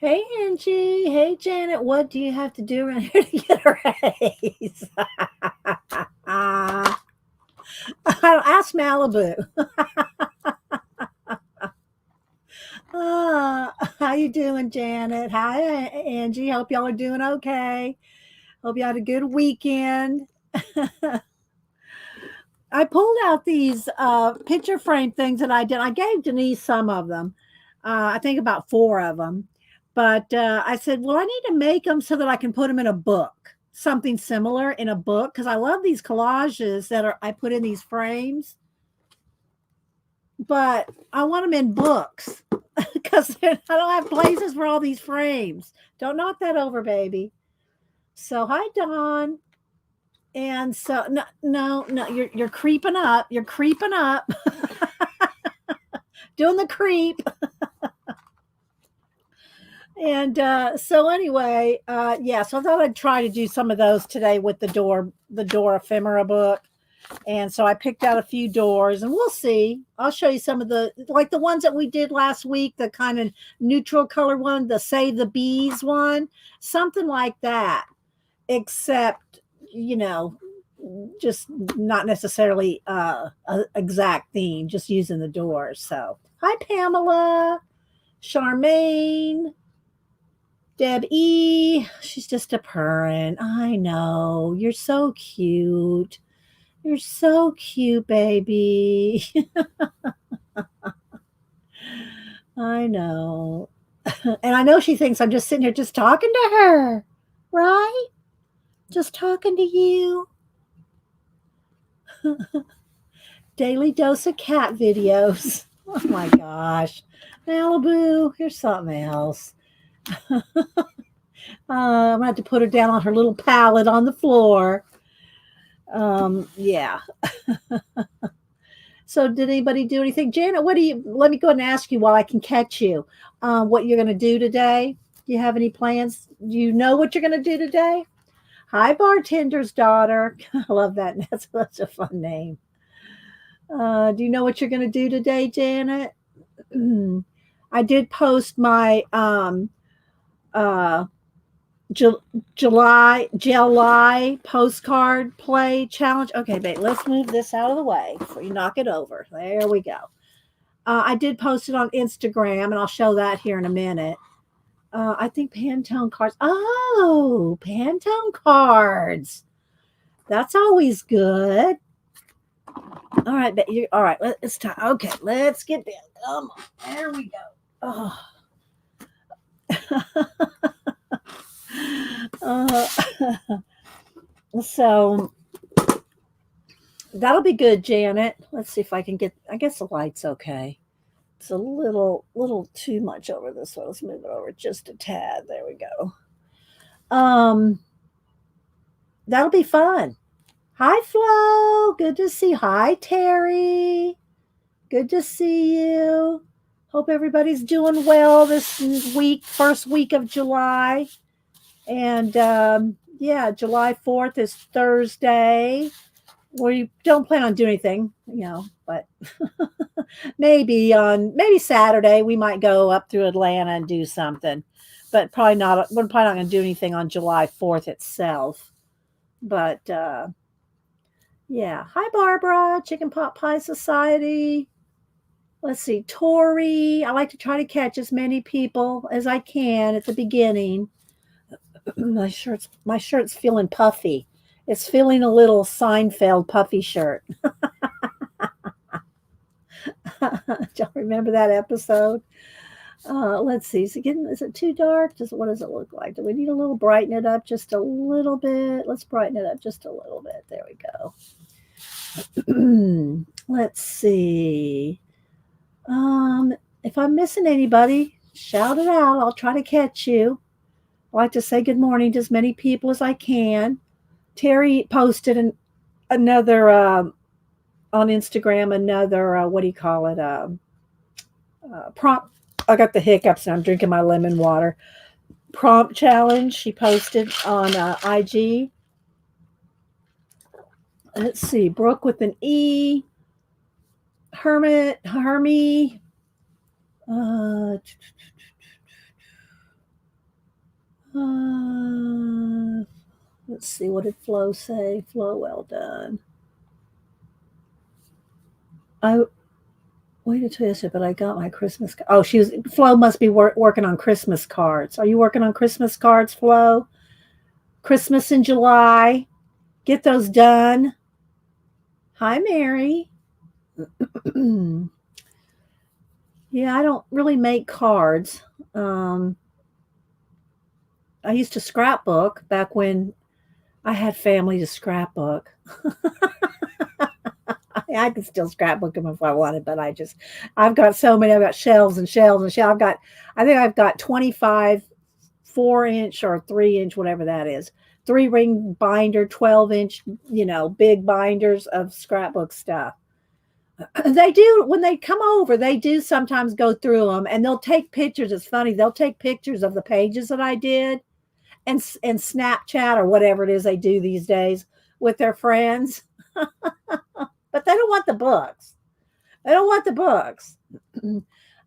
Hey Angie, hey Janet, what do you have to do around here to get a raise? Ask Malibu. How you doing, Janet? Hi, Angie. Hope y'all are doing okay. Hope you had a good weekend. I pulled out these picture frame things that I did. I gave Denise some of them. I think about four of them. But I said, well, I need to make them so that I can put them in a book, something similar in a book, because I love these collages that are I put in these frames. But I want them in books because I don't have places for all these frames. Don't knock that over, baby. So hi, Dawn. And so no, you're creeping up. You're creeping up. Doing the creep. And so anyway, yeah, so I thought I'd try to do some of those today with the door ephemera book. And so I picked out a few doors and we'll see. I'll show you some of the ones that we did last week, the kind of neutral color one, the Save the Bees one, something like that. Except, you know, just not necessarily a exact theme, just using the doors. So hi Pamela, Charmaine, Deb E. She's just a purring. I know. You're so cute. You're so cute, baby. I know. And I know she thinks I'm just sitting here just talking to her, right? Just talking to you. Daily dose of cat videos. Oh my gosh. Malibu, here's something else. I'm gonna have to put her down on her little pallet on the floor. Yeah. So did anybody do anything? Janet, what do you let me go ahead and ask you while I can catch you. What you're gonna do today? Do you have any plans? Do you know what you're gonna do today? Hi, bartender's daughter. I love that. That's such a fun name. Do you know what you're gonna do today, Janet? I did post my uh July postcard play challenge. Okay, babe, let's move this out of the way before you knock it over. There we go. I did post it on Instagram, and I'll show that here in a minute. I think Pantone cards. Oh, Pantone cards. That's always good. All right, but you. All right, it's time. Okay, let's get there. Come on, there we go. Oh. uh, so that'll be good, Janet. Let's see if I can get. I guess the light's okay. It's a little too much over this one. Let's move it over just a tad. There we go. Um, that'll be fun. Hi, Flo. Good to see. Hi, Terry. Good to see you. Hope everybody's doing well this week, first week of July. And yeah, July 4th is Thursday. We don't plan on doing anything, but maybe Saturday we might go up through Atlanta and do something. But probably not we're probably not going to do anything on July 4th itself. But yeah. Hi Barbara, Chicken Pot Pie Society. Let's see, Tori. I like to try to catch as many people as I can at the beginning. My shirt's feeling puffy. It's feeling a little Seinfeld puffy shirt. Don't remember that episode? Let's see. Is it too dark? What does it look like? Do we need a little brighten it up just a little bit? Let's brighten it up just a little bit. There we go. Let's see. If I'm missing anybody, shout it out. I'll try to catch you. I like to say good morning to as many people as I can. Terry posted another on Instagram, another what do you call it? Prompt. I got the hiccups and I'm drinking my lemon water. Prompt challenge she posted on IG. Let's see, Brooke with an E, Hermie. Let's see, what did Flo say? Flo, well done. I waited till yesterday, but I got my Christmas. Oh, Flo must be working on Christmas cards. Are you working on Christmas cards, Flo? Christmas in July. Get those done. Hi, Mary. Yeah, I don't really make cards. I used to scrapbook back when I had family to scrapbook. I could still scrapbook them if I wanted, but I've got so many. I've got shelves and shelves and shelves. I think I've got 25 4-inch or 3-inch, whatever that is, 3-ring binder, 12-inch, big binders of scrapbook stuff. They do, when they come over, they do sometimes go through them and they'll take pictures. It's funny. They'll take pictures of the pages that I did and Snapchat or whatever it is they do these days with their friends. But they don't want the books. They don't want the books.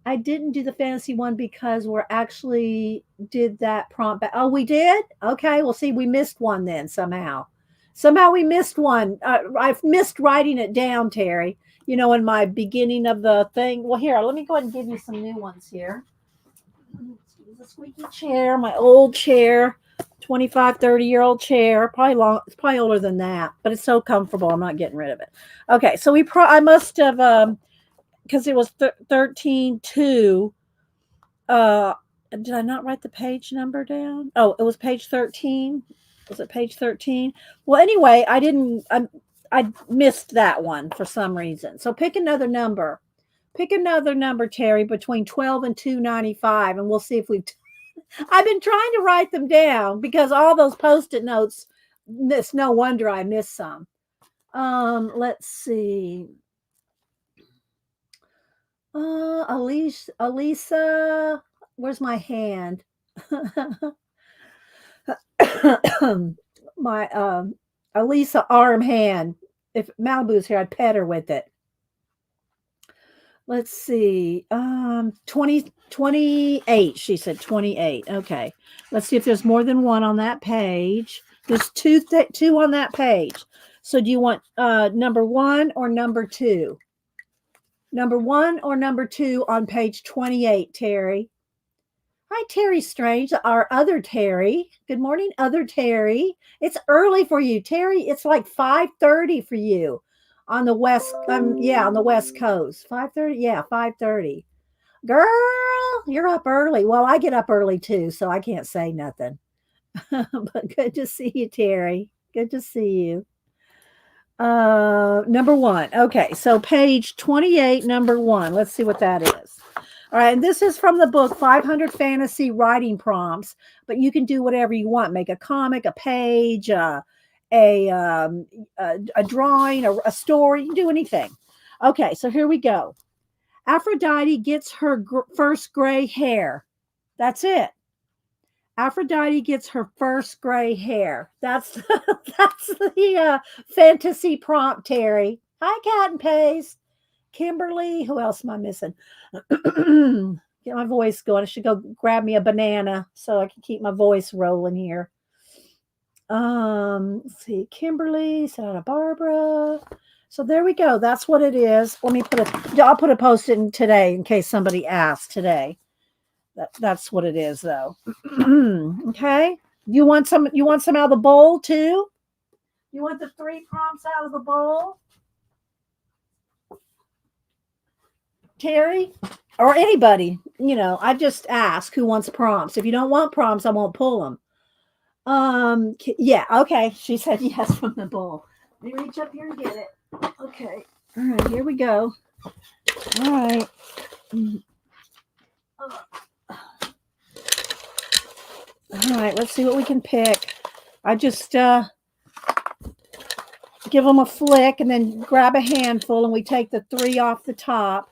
I didn't do the fantasy one because we're actually did that prompt. Oh, we did? Okay. Well, see, we missed one then somehow. Somehow we missed one. I've missed writing it down, Terry, in my beginning of the thing. Well, here, let me go ahead and give you some new ones here. The squeaky chair, my old chair, 25, 30-year-old chair, it's probably older than that, but it's so comfortable. I'm not getting rid of it. Okay. So I must have, because it was 13-2. Did I not write the page number down? Oh, it was page 13. Was it page 13? Well, anyway, I missed that one for some reason. So pick another number. Pick another number, Terry, between 12 and 295, and we'll see if I've been trying to write them down because all those Post-it notes, it's no wonder I missed some. Let's see. Elisa, where's my hand? My Elisa arm hand. If Malibu's here, I'd pet her with it. Let's see. 28. She said 28. Okay. Let's see if there's more than one on that page. There's two on that page. So do you want number 1 or number 2? Number 1 or number 2 on page 28, Terry? Hi, Terry Strange, our other Terry. Good morning, other Terry. It's early for you, Terry. It's like 5:30 for you on the west. On the West Coast. 5:30. Yeah, 5:30. Girl, you're up early. Well, I get up early too, so I can't say nothing. But good to see you, Terry. Good to see you. Number 1. Okay, so page 28, number 1. Let's see what that is. All right, and this is from the book 500 Fantasy Writing Prompts, but you can do whatever you want. Make a comic, a page, a drawing, a story. You can do anything. Okay, so here we go. Aphrodite gets her first gray hair. That's it. Aphrodite gets her first gray hair. That's the fantasy prompt, Terry. Hi, Cat and Paste. Kimberly. Who else am I missing? Get my voice going. I should go grab me a banana so I can keep my voice rolling here. Let's see. Kimberly, Santa Barbara. So there we go. That's what it is. I'll put a post in today in case somebody asks today. That's what it is, though. Okay. You want some out of the bowl too? You want the 3 prompts out of the bowl? Terry? Or anybody. I just ask who wants prompts. If you don't want prompts, I won't pull them. Yeah, okay. She said yes from the bowl. Let me reach up here and get it. Okay. All right, here we go. All right. All right, let's see what we can pick. I just give them a flick and then grab a handful and we take the 3 off the top.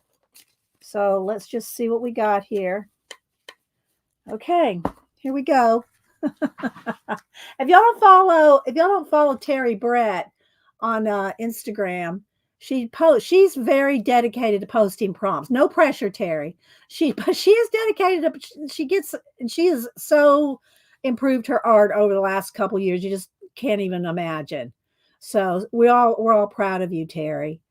So let's just see what we got here. Okay, here we go. If y'all don't follow Terry Brett on Instagram, she's very dedicated to posting prompts. No pressure, Terry. She is dedicated to, she is so improved her art over the last couple years. You just can't even imagine. So we're all proud of you, Terry.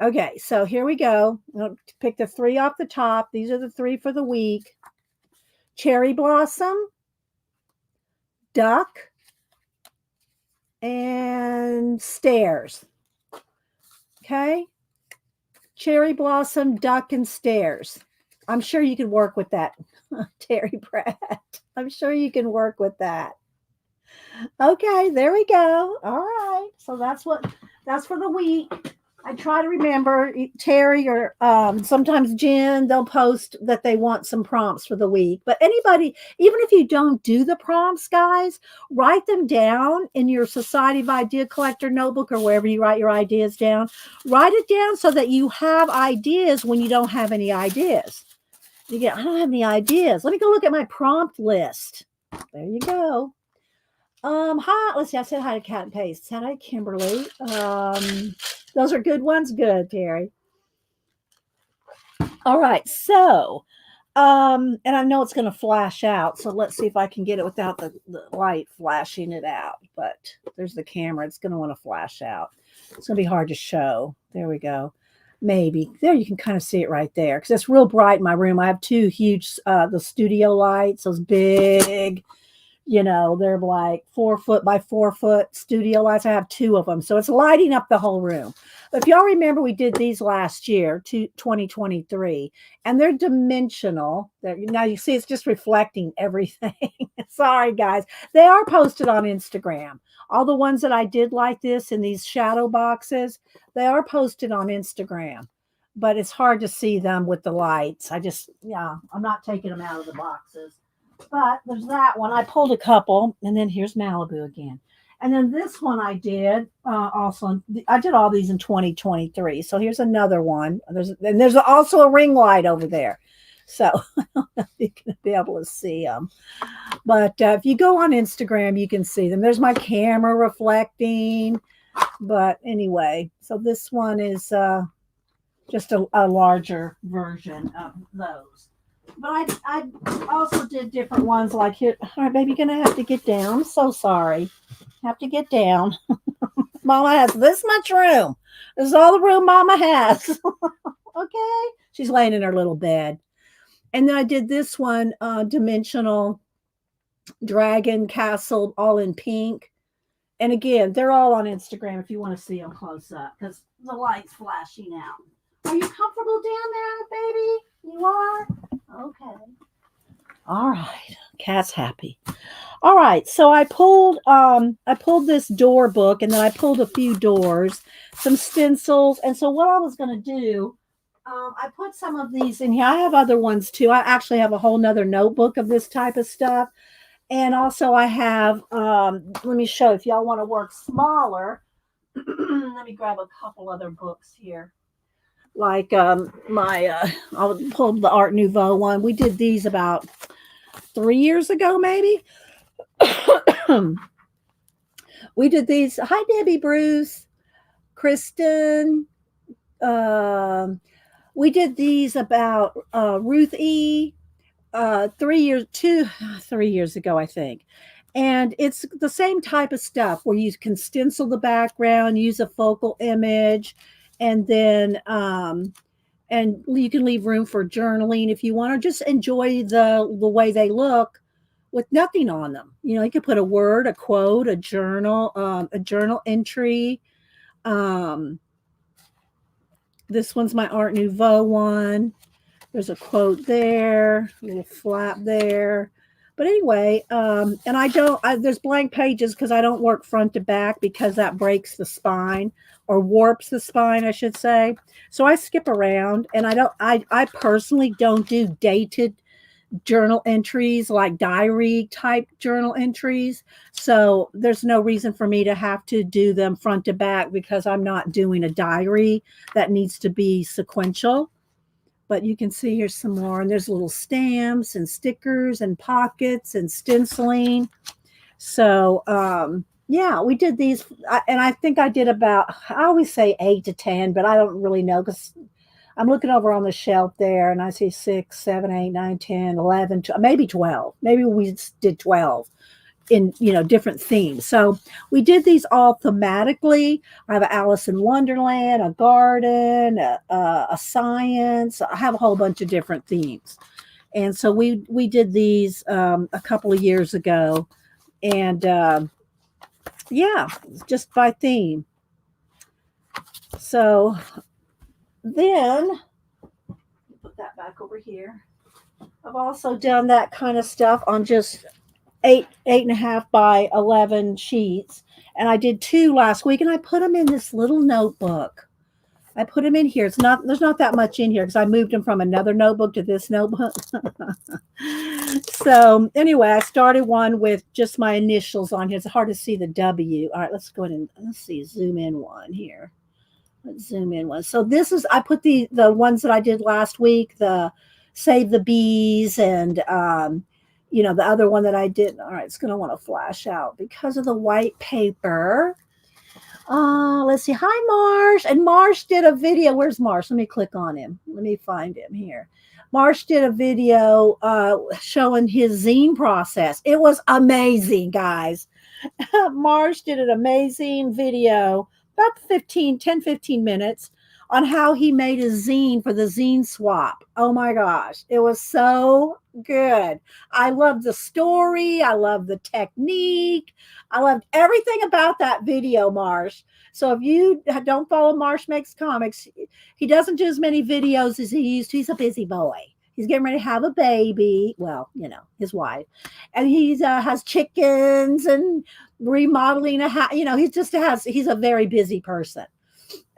Okay, so here we go. I'll pick the 3 off the top. These are the 3 for the week. Cherry blossom, duck, and stairs. Okay? Cherry blossom, duck, and stairs. I'm sure you can work with that, Terry Pratt. I'm sure you can work with that. Okay, there we go. All right. So that's for the week. I try to remember Terry or sometimes Jen, they'll post that they want some prompts for the week. But anybody, even if you don't do the prompts, guys, write them down in your Society of Idea Collector notebook or wherever you write your ideas down. Write it down so that you have ideas when you don't have any ideas. I don't have any ideas. Let me go look at my prompt list. There you go. Hi. Let's see. I said hi to Cat and Paste. Said hi, Kimberly. Those are good ones. Good, Terry. All right. So, and I know it's going to flash out. So let's see if I can get it without the light flashing it out. But there's the camera. It's going to want to flash out. It's going to be hard to show. There we go. Maybe there you can kind of see it right there because it's real bright in my room. I have 2 huge the studio lights, those big, they're like 4 foot by 4 foot studio lights. I have 2 of them, so it's lighting up the whole room. But if y'all remember, we did these last year, 2023, and they're dimensional. Now you see it's just reflecting everything. Sorry, guys. They are posted on Instagram. All the ones that I did like this in these shadow boxes, they are posted on Instagram. But it's hard to see them with the lights. I'm not taking them out of the boxes. But there's that one. I pulled a couple, and then here's Malibu again. And then this one I did also. I did all these in 2023. So here's another one. There's also a ring light over there. So I don't know if you're going to be able to see them. But if you go on Instagram, you can see them. There's my camera reflecting. But anyway, so this one is just a larger version of those. But I also did different ones like here. All right, baby, you're going to have to get down. I'm so sorry. Have to get down. Mama has this much room. This is all the room Mama has. Okay. She's laying in her little bed. And then I did this one, dimensional dragon castle, all in pink. And again, they're all on Instagram if you want to see them close up because the light's flashing out. Are you comfortable down there, baby? You are? Okay. All right. Cat's happy. All right. So I pulled this door book and then I pulled a few doors, some stencils. And so what I was going to do, I put some of these in here. I have other ones too. I actually have a whole nother notebook of this type of stuff. And also I have, let me show if y'all want to work smaller. Let me grab a couple other books here. Like I'll pull the Art Nouveau one. We did these about 3 years ago, maybe. We did these. Hi, Debbie, Bruce, Kristen. We did these about Ruth E. 3 years ago, I think. And it's the same type of stuff where you can stencil the background, use a focal image, and then and you can leave room for journaling if you want, or just enjoy the way they look with nothing on them. You could put a word, a quote, a journal entry. This one's my Art Nouveau one. There's a quote there, a little flap there. But anyway, and there's blank pages because I don't work front to back because that breaks the spine or warps the spine, I should say. So I skip around, and I personally don't do dated journal entries like diary type journal entries. So there's no reason for me to have to do them front to back because I'm not doing a diary that needs to be sequential. But you can see here's some more, and there's little stamps and stickers and pockets and stenciling. So, yeah, we did these. And I think I did about, I always say 8 to 10, but I don't really know because I'm looking over on the shelf there and I see 6, 7, 8, 9, 10, 11, maybe 12. Maybe we did 12 in, different themes. So we did these all thematically. I have an Alice in Wonderland, a garden, a science. I have a whole bunch of different themes. And so we did these a couple of years ago. And yeah, just by theme. So then put that back over here. I've also done that kind of stuff on just 8.5 by 11 sheets. And I did 2 last week and I put them in this little notebook. I put them in here. There's not that much in here because I moved them from another notebook to this notebook. So anyway, I started one with just my initials on here. It's hard to see the W. All right, let's go ahead and zoom in one here. Let's zoom in one. So this is, I put the ones that I did last week, the Save the Bees and, the other one that I did. All right, it's going to want to flash out because of the white paper. Let's see. Hi, Marsh. And Marsh did a video. Where's Marsh? Let me click on him. Let me find him here. Marsh did a video showing his zine process. It was amazing, guys. Marsh did an amazing video, about 15 minutes, on how he made a zine for the zine swap. Oh my gosh. It was so good. I loved the story. I loved the technique. I loved everything about that video, Marsh. So if you don't follow Marsh Makes Comics, he doesn't do as many videos as he used to. He's a busy boy. He's getting ready to have a baby. Well, his wife. And he has chickens and remodeling a house. He's a very busy person.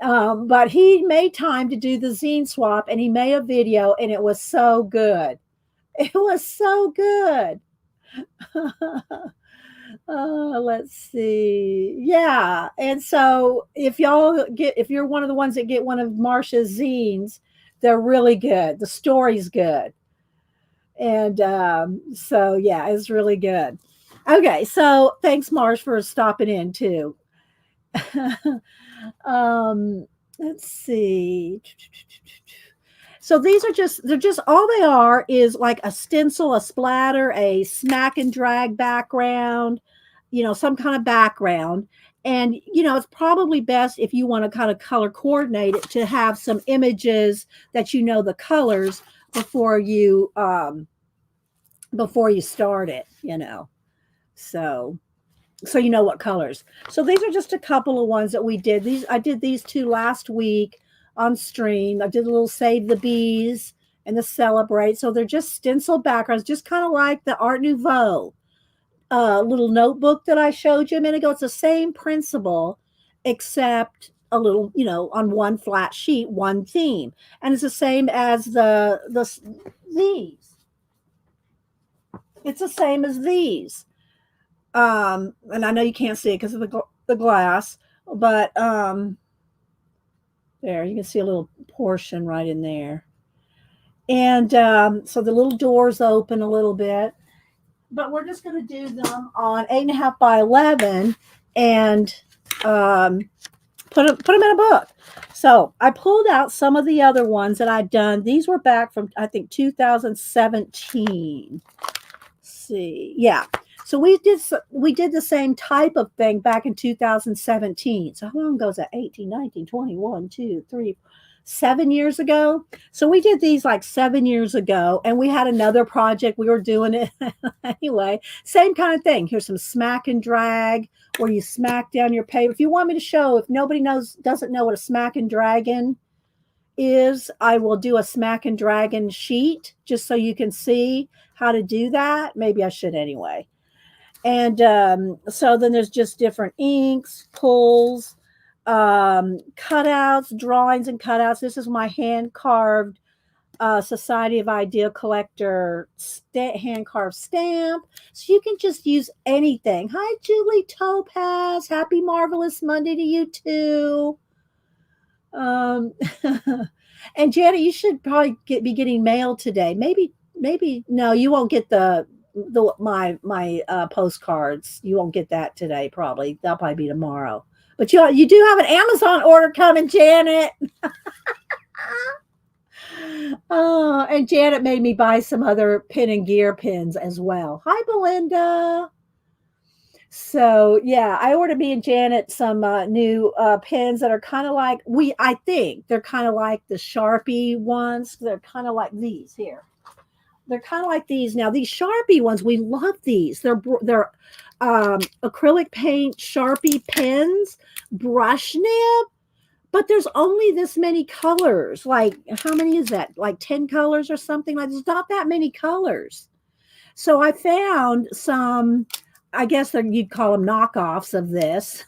But he made time to do the zine swap and he made a video and it was so good. It was so good. Let's see. Yeah. And so if you're one of the ones that get one of Marsh's zines, they're really good. The story's good. And so, yeah, it's really good. Okay. So thanks, Marsh, for stopping in too. Let's see. So they're just all they are is like a stencil, a splatter, a smack and drag background, some kind of background. And, it's probably best if you want to kind of color coordinate it to have some images that the colors before you start it, So you know what colors. So these are just a couple of ones that we did. I did these 2 last week on stream. I did a little Save the Bees and the Celebrate. So they're just stencil backgrounds, just kind of like the Art Nouveau little notebook that I showed you a minute ago. It's the same principle, except a little, on one flat sheet, one theme. And it's the same as these. It's the same as these. And I know you can't see it because of the glass, but there you can see a little portion right in there. And so the little doors open a little bit, but we're just going to do them on 8.5 by 11 and put them in a book. So I pulled out some of the other ones that I'd done. These were back from, I think, 2017. Let's see. Yeah. So we did the same type of thing back in 2017. So how long ago is that? 18, 19, 21, 2, 3, 7 years ago. So we did these like 7 years ago, and we had another project. We were doing it anyway. Same kind of thing. Here's some smack and drag where you smack down your paper. If you want me to show, if nobody doesn't know what a smack and dragon is, I will do a smack and dragon sheet just so you can see how to do that. Maybe I should anyway. And so then there's just different inks, pulls, cutouts, drawings and cutouts. This is my hand-carved Society of Ideal Collector hand-carved stamp. So you can just use anything. Hi, Julie Topaz. Happy Marvelous Monday to you too. And Janet, you should probably be getting mail today. Maybe no, you won't get my postcards. You won't get that today. Probably that'll probably be tomorrow. But you do have an Amazon order coming, Janet. Oh, and Janet made me buy some other pin and gear pins as well. Hi, Belinda. So yeah, I ordered me and Janet some new pens that are kind of like I think they're kind of like the Sharpie ones. They're kind of like these here. They're kind of like these. Now these Sharpie ones, we love these. They're acrylic paint Sharpie pens, brush nib, but there's only this many colors. Like how many is that? Like 10 colors or something like there's not that many colors. So I found some, I guess you'd call them knockoffs of this.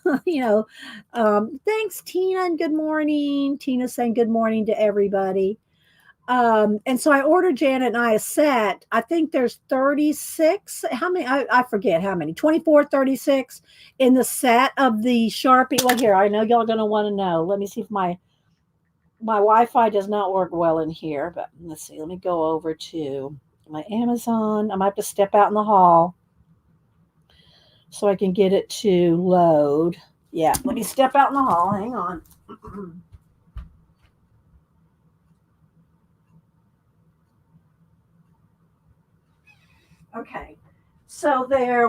Thanks, Tina, and good morning. Tina's saying good morning to everybody. And so I ordered Janet and I a set. I think there's 36. How many? I forget how many. 24, 36 in the set of the Sharpie. Well, here, I know y'all going to want to know. Let me see if my Wi-Fi does not work well in here, but let's see. Let me go over to my Amazon. I might have to step out in the hall so I can get it to load. Yeah, let me step out in the hall. Hang on. Okay. So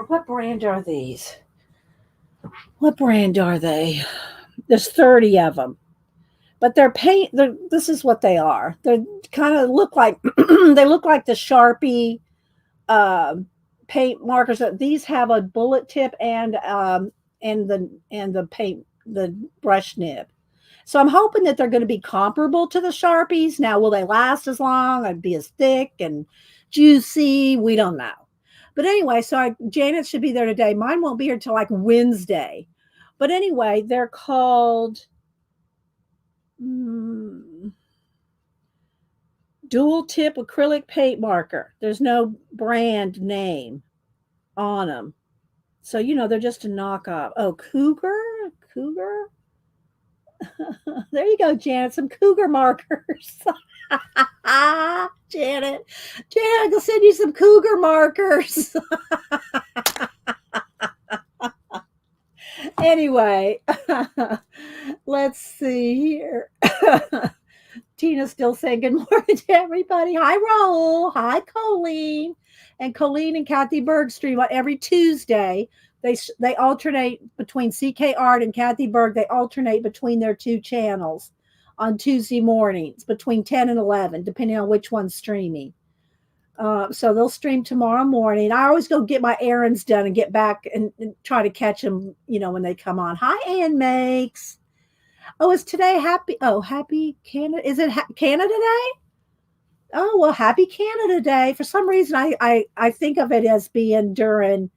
what brand are these? What brand are they? There's 30 of them. But this is what they are. They kind of look like they look like the Sharpie uh, paint markers. These have a bullet tip and the paint the brush nib. So I'm hoping that they're going to be comparable to the Sharpies. Now, will they last as long and be as thick and juicy? We don't know. But anyway, Janet should be there today. Mine won't be here till like Wednesday. But anyway, they're called dual tip acrylic paint marker. There's no brand name on them. So, they're just a knockoff. Oh, Cougar? There you go, Janet. Some cougar markers. Janet, I'll send you some cougar markers. Anyway, let's see here. Tina's still saying good morning to everybody. Hi, Raul. Hi, Colleen. And Colleen and Kathy Berg stream on every Tuesday. They alternate between CK Art and Kathy Berg. They alternate between their two channels on Tuesday mornings between 10 and 11, depending on which one's streaming. So they'll stream tomorrow morning. I always go get my errands done and get back and try to catch them, when they come on. Hi, Ann Makes. Oh, is today happy Canada? Is it Canada Day? Oh, well, happy Canada Day. For some reason, I think of it as being during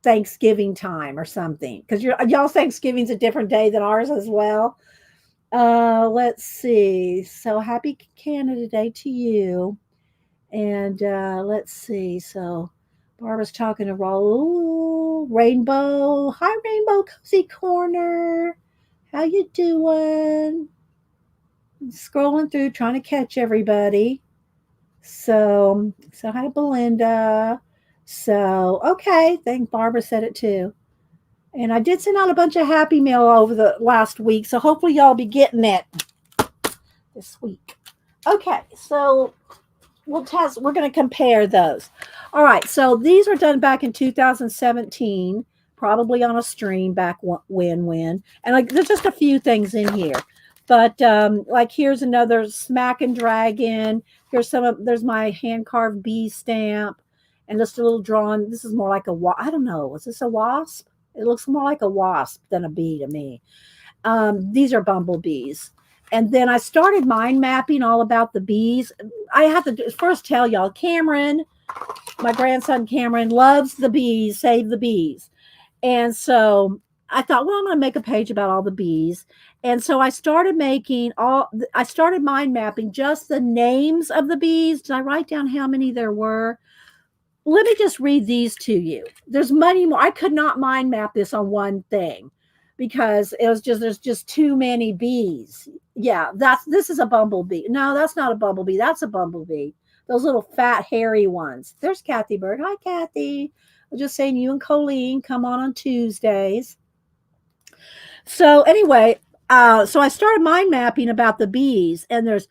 Thanksgiving time or something, because y'all Thanksgiving's a different day than ours as well. Let's see. So happy Canada Day to you. And let's see. So Barbara's talking to Raul. Rainbow. Hi, Rainbow Cozy Corner. How you doing? Scrolling through, trying to catch everybody. So hi, Belinda. So, okay. I think Barbara said it too. And I did send out a bunch of happy mail over the last week. So hopefully y'all be getting it this week. Okay. So we're going to compare those. All right. So these were done back in 2017, probably on a stream back when. And there's just a few things in here. But here's another Smack and Dragon. There's my hand carved bee stamp and just a little drawing. This is more like I don't know. Is this a wasp? It looks more like a wasp than a bee to me. These are bumblebees. And then I started mind mapping all about the bees. I have to first tell y'all, Cameron, my grandson Cameron, loves the bees, save the bees. And so I thought, well, I'm going to make a page about all the bees. And so I started mind mapping just the names of the bees. Did I write down how many there were? Let me just read these to you. There's many more. I could not mind map this on one thing because there's just too many bees. Yeah, this is a bumblebee. No, that's not a bumblebee. That's a bumblebee. Those little fat, hairy ones. There's Kathy Bird. Hi, Kathy. I was just saying you and Colleen come on Tuesdays. So anyway, so I started mind mapping about the bees, and there's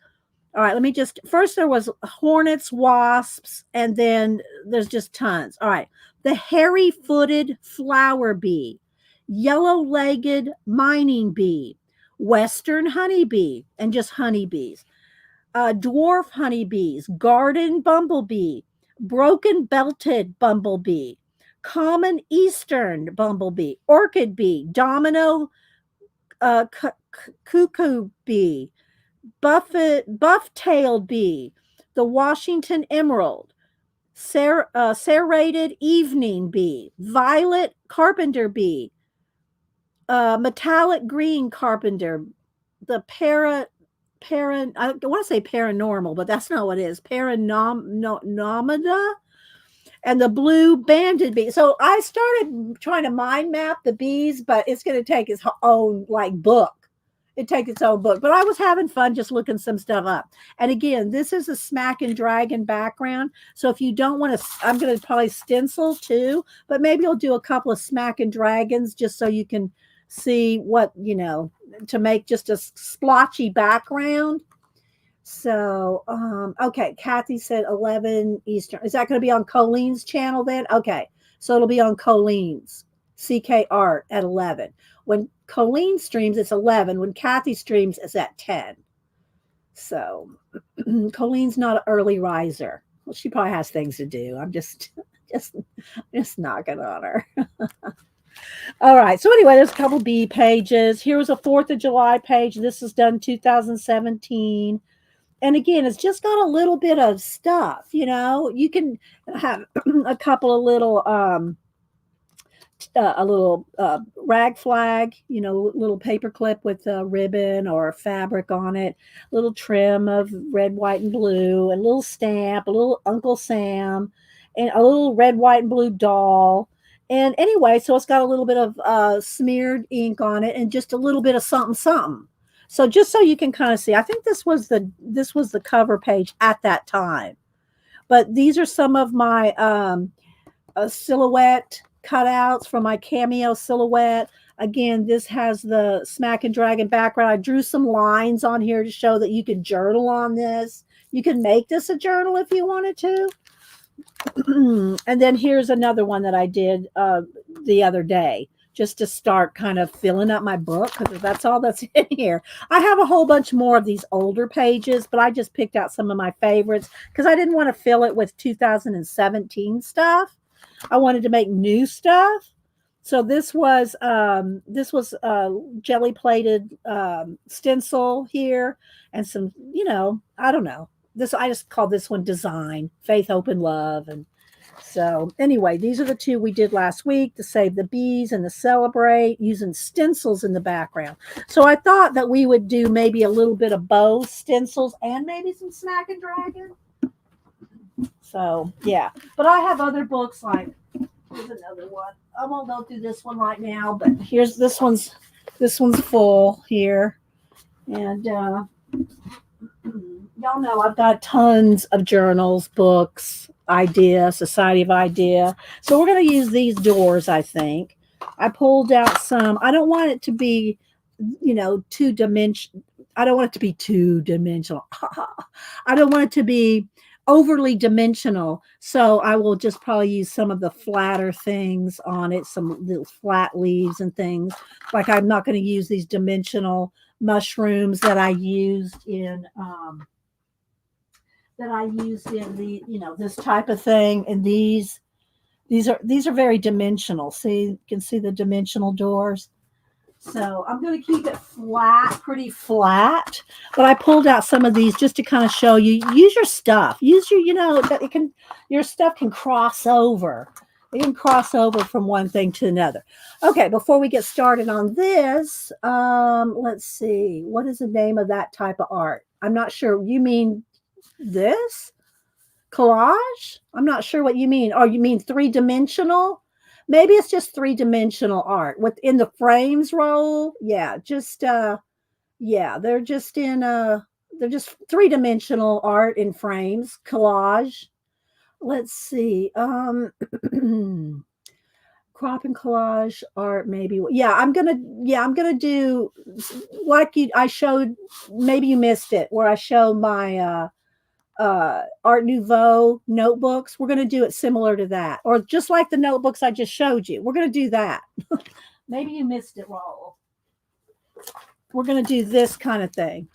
All right, let me just first there was hornets, wasps, and then there's just tons. All right. The hairy-footed flower bee, yellow-legged mining bee, western honeybee, and just honeybees. Dwarf honeybees, garden bumblebee, broken belted bumblebee, common eastern bumblebee, orchid bee, domino cuckoo bee, buff-tailed bee, the Washington emerald, serrated evening bee, violet carpenter bee, metallic green carpenter, the I want to say paranormal, but that's not what it is. Paranomida and the blue banded bee. So I started trying to mind map the bees, but it's going to take its own like book. It takes its own book, but I was having fun just looking some stuff up. And again, this is a Smack and Dragon background. So if you don't want to, I'm going to probably stencil too, but maybe I'll do a couple of Smack and Dragons just so you can see what, to make just a splotchy background. So, okay, Kathy said 11 Eastern. Is that going to be on Colleen's channel then? Okay, so it'll be on Colleen's CK Art at 11. When Colleen streams, it's 11. When Kathy streams, it's at 10. So, Colleen's not an early riser. Well, she probably has things to do. I'm just knocking on her. All right. So anyway, there's a couple B pages. Here was a 4th of July page. This is done 2017. And again, it's just got a little bit of stuff, you can have a couple of little, a little rag flag, little paper clip with a ribbon or fabric on it, little trim of red, white, and blue, and a little stamp, a little Uncle Sam, and a little red, white, and blue doll. And anyway, so it's got a little bit of smeared ink on it and just a little bit of something, something. So just so you can kind of see, I think this was the cover page at that time. But these are some of my silhouette cutouts from my cameo silhouette. Again, this has the Smack and Dragon background. I drew some lines on here to show that you could journal on this. You can make this a journal if you wanted to. And then here's another one that I did the other day, just to start kind of filling up my book, because that's all that's in here. I have a whole bunch more of these older pages, but I just picked out some of my favorites because I didn't want to fill it with 2017 stuff. I wanted to make new stuff. So this was jelly plated stencil here, and some, I don't know. I just call this one Design, Faith, Hope, and Love. And so anyway, these are the two we did last week, the Save the Bees and the Celebrate, using stencils in the background. So I thought that we would do maybe a little bit of both stencils and maybe some Smack and Dragon. So yeah, but I have other books like, here's another one. I won't go through this one right now, but here's this one's full here. And y'all know I've got tons of journals, books, Idea, Society of Idea. So we're going to use these doors, I think. I pulled out some. I don't want it to be, two-dimensional. I don't want it to be two-dimensional. I don't want it to be overly dimensional. So I will just probably use some of the flatter things on it, some little flat leaves and things. Like I'm not going to use these dimensional mushrooms that I used in the, this type of thing. And these are very dimensional. See, you can see the dimensional doors. So I'm going to keep it flat, pretty flat. But I pulled out some of these just to kind of show you, use your stuff. Use your, your stuff can cross over. It can cross over from one thing to another. Okay, before we get started on this, let's see. What is the name of that type of art? I'm not sure. You mean this? Collage? I'm not sure what you mean. Oh, you mean three-dimensional? Maybe it's just three-dimensional art within the frames roll. Yeah, just they're just they're just three-dimensional art in frames. Collage. Let's see. crop and collage art, maybe. Yeah, I'm gonna do like I showed. Maybe you missed it where I show my Art Nouveau notebooks. We're gonna do it similar to that, or just like the notebooks I just showed you. We're gonna do that. Maybe you missed it, Raul. We're gonna do this kind of thing.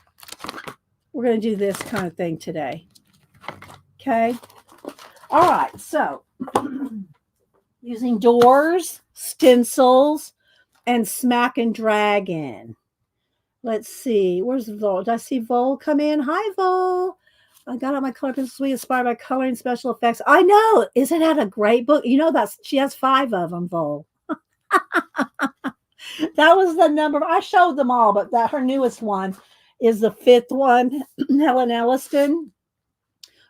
We're gonna do this kind of thing today. Okay. All right. So using doors, stencils, and smack and drag in. Let's see. Where's Vol? Did I see Vol come in? Hi, Vol. I got out my color pencil suite inspired by coloring special effects. I know. Isn't that a great book? You know, she has 5 of them, Vol. That was the number. I showed them all, but her newest one is the 5th one. Helen Elliston.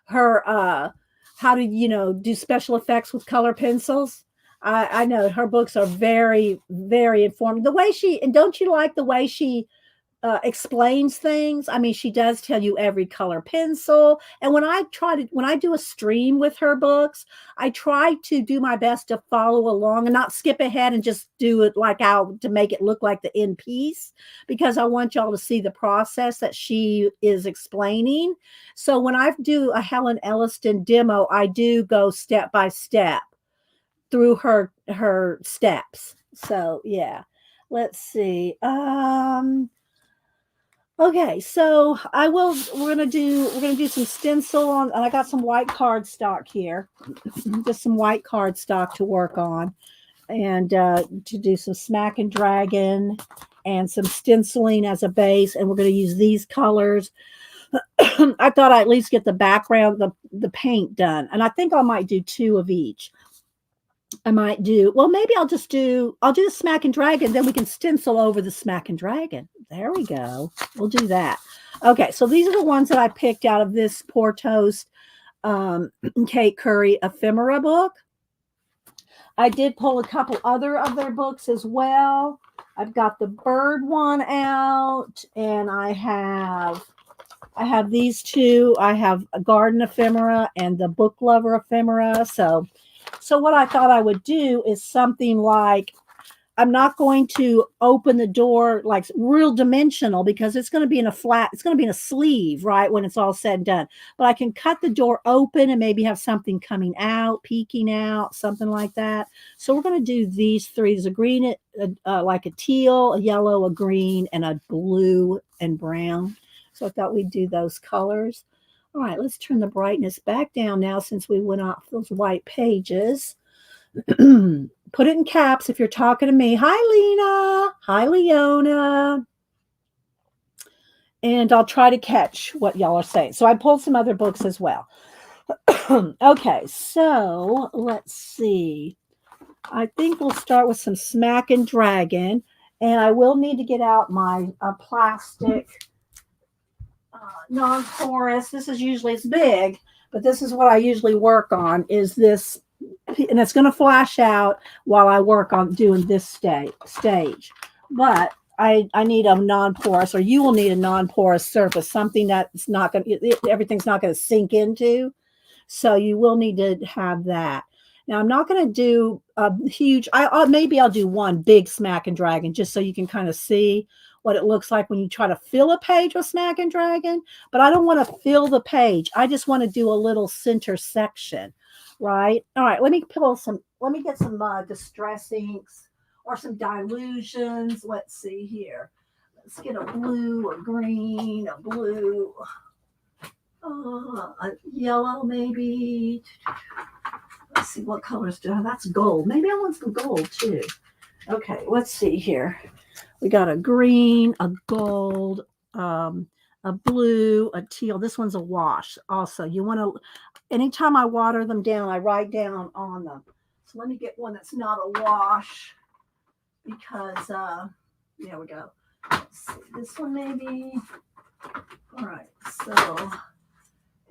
Her how to do special effects with color pencils. I know her books are very, very informative. The way don't you like the way she explains things? I mean, she does tell you every color pencil. And when I do a stream with her books, I try to do my best to follow along and not skip ahead and just do it to make it look like the end piece, because I want y'all to see the process that she is explaining. So when I do a Helen Elliston demo, I do go step by step through her steps. So yeah, let's see. Okay, so we're gonna do some stencil on, and I got some white cardstock here, just some white cardstock to work on, and to do some smack and dragon and some stenciling as a base, and we're gonna use these colors. I thought I'd at least get the background, the paint done, and I think I might do 2 of each. I might maybe I'll do the smack and dragon, then we can stencil over the smack and dragon. There we go. We'll do that. Okay, so these are the ones that I picked out of this Poortoast Kate Curry Ephemera book. I did pull a couple other of their books as well. I've got the bird one out, and I have these 2. I have a garden ephemera and the book lover ephemera. So what I thought I would do is something like, I'm not going to open the door like real dimensional, because it's going to be it's going to be in a sleeve, right, when it's all said and done. But I can cut the door open and maybe have something coming out, peeking out, something like that. So we're going to do these 3. There's a green, like a teal, a yellow, a green, and a blue and brown. So I thought we'd do those colors. All right, let's turn the brightness back down now since we went off those white pages. Put it in caps if you're talking to me. Hi, Lena. Hi, Leona. And I'll try to catch what y'all are saying. So I pulled some other books as well. Okay, so let's see. I think we'll start with some Smack and Dragon. And I will need to get out my plastic non-porous. This is usually, it's big, but this is what I usually work on, is this, and it's going to flash out while I work on doing this stage. But I need a non-porous, or you will need a non-porous surface, something that's not going to, everything's not going to sink into. So you will need to have that. Now I'm not going to do a huge, maybe I'll do one big Smack and Dragon just so you can kind of see what it looks like when you try to fill a page with Smack and Dragon. But I don't want to fill the page. I just want to do a little center section, right? All right, let me get some Distress Inks or some Dilutions. Let's see here. Let's get a blue, a green, a blue, a yellow maybe. Let's see, what colors do I have? That's gold. Maybe I want some gold too. Okay, let's see here. We got a green, a gold, a blue, a teal. This one's a wash also. You want to, anytime I water them down, I write down on them. So let me get one that's not a wash, because, there we go. Let's see, this one maybe. All right, so,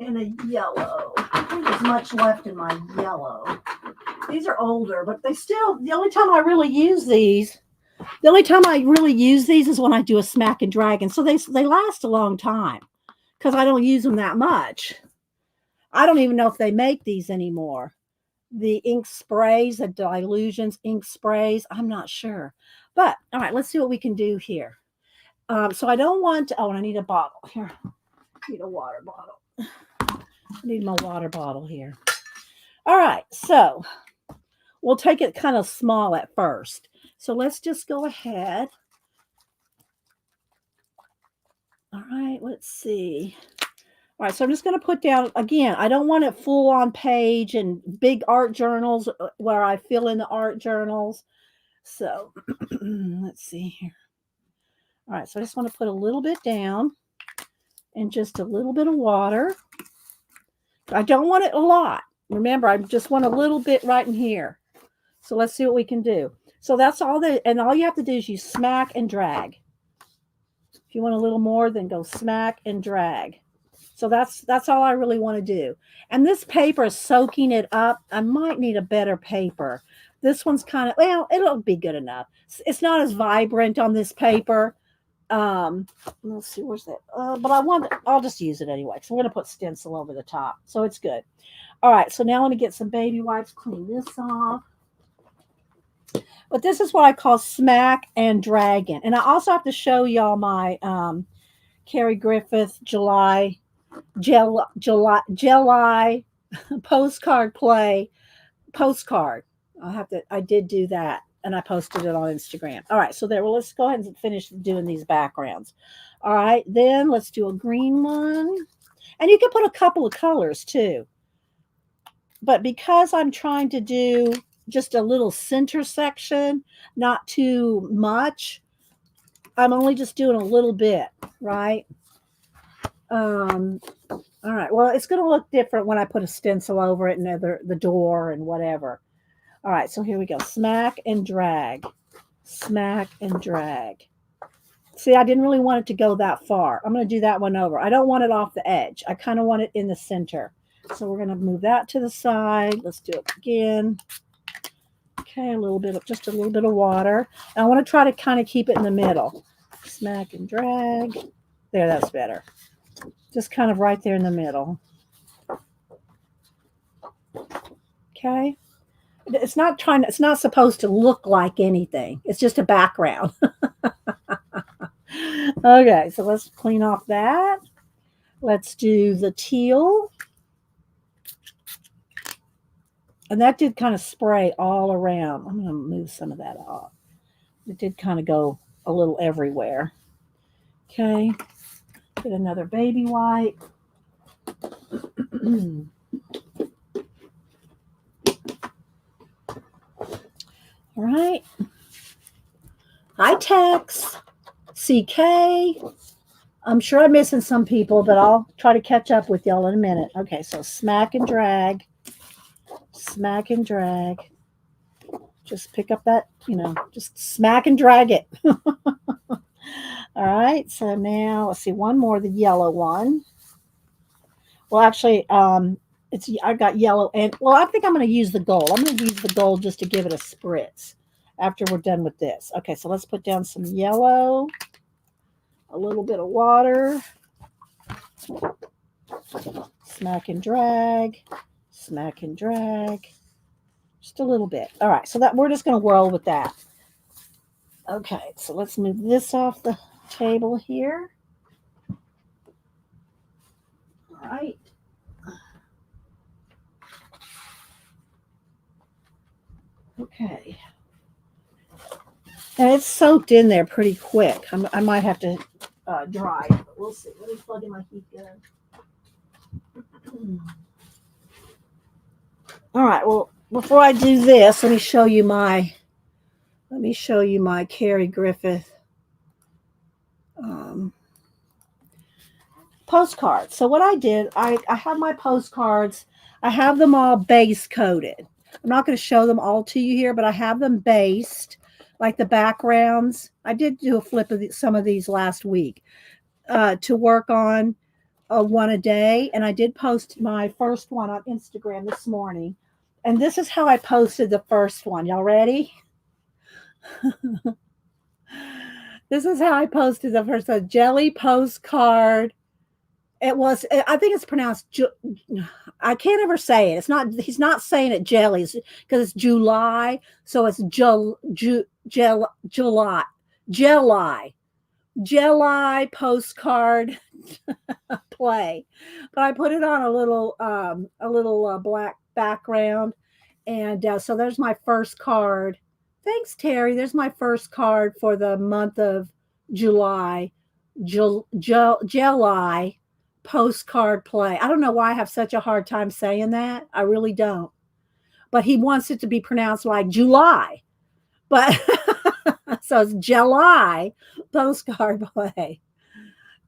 and a yellow. I don't think there's much left in my yellow. These are older, but they still, the only time I really use these is when I do a Smack and Dragon. So they last a long time because I don't use them that much. I don't even know if they make these anymore. the ink sprays, the Dilutions ink sprays. I'm not sure. But all right, let's see what we can do here. So I don't want to, oh, and I need a bottle here. I need a water bottle. I need my water bottle here. All right, so we'll take it kind of small at first. So let's just go ahead. All right, let's see. All right, so I'm just going to put down, again, I don't want it full on page and big art journals where I fill in the art journals. So let's see here. All right, so I just want to put a little bit down and just a little bit of water. I don't want it a lot. Remember, I just want a little bit right in here. So let's see what we can do. So that's all and all you have to do is you smack and drag. If you want a little more, then go smack and drag. So that's all I really want to do. And this paper is soaking it up. I might need a better paper. This one's kind of, well, it'll be good enough. It's not as vibrant on this paper. Let's see, where's that? But I'll just use it anyway. So we're going to put stencil over the top. So it's good. All right. So now let me get some baby wipes, clean this off. But this is what I call smack and dragging. And I also have to show y'all my Carrie Griffith July postcard play postcard. I did do that and I posted it on Instagram. All right, so there, well, let's go ahead and finish doing these backgrounds. All right, then let's do a green one. And you can put a couple of colors too. But because I'm trying to do just a little center section, not too much, I'm only just doing a little bit, right? All right. Well, it's going to look different when I put a stencil over it and the door and whatever. All right. So here we go. Smack and drag. Smack and drag. See, I didn't really want it to go that far. I'm going to do that one over. I don't want it off the edge. I kind of want it in the center. So we're going to move that to the side. Let's do it again. Okay. Just a little bit of water. And I want to try to kind of keep it in the middle. Smack and drag. There, that's better. Just kind of right there in the middle. Okay. It's not supposed to look like anything. It's just a background. Okay, so let's clean off that. Let's do the teal. And that did kind of spray all around. I'm going to move some of that off. It did kind of go a little everywhere. Okay. Get another baby wipe. All right. Hi, Tex. CK. I'm sure I'm missing some people, but I'll try to catch up with y'all in a minute. Okay, so smack and drag. Smack and drag. Just pick up that, just smack and drag it. All right, so now let's see one more, the yellow one. Well, actually, I got yellow and I think I'm going to use the gold. I'm going to use the gold just to give it a spritz after we're done with this. Okay, so let's put down some yellow, a little bit of water, smack and drag, just a little bit. All right, so that we're just going to whirl with that. Okay, so let's move this off the table here. All right. Okay. And it's soaked in there pretty quick. I might have to dry it, but we'll see. Let me plug in my heat gun. All right. Well, before I do this, let me show you my Carrie Griffith postcards. So what I did, I have my postcards. I have them all base coated. I'm not going to show them all to you here, but I have them based, like the backgrounds. I did do a flip of some of these last week to work on one a day. And I did post my first one on Instagram this morning. And this is how I posted the first one. Y'all ready? This is how I posted the first one. Jelly postcard It was. I think it's pronounced. I can't ever say it. It's not. He's not saying it jellies because it's July. So it's July, July, July postcard play. But I put it on a little black background, and so there's my first card. Thanks, Terry. There's my first card for the month of July. July postcard play. I don't know why I have such a hard time saying that. I really don't. But he wants it to be pronounced like July. But so it's July postcard play.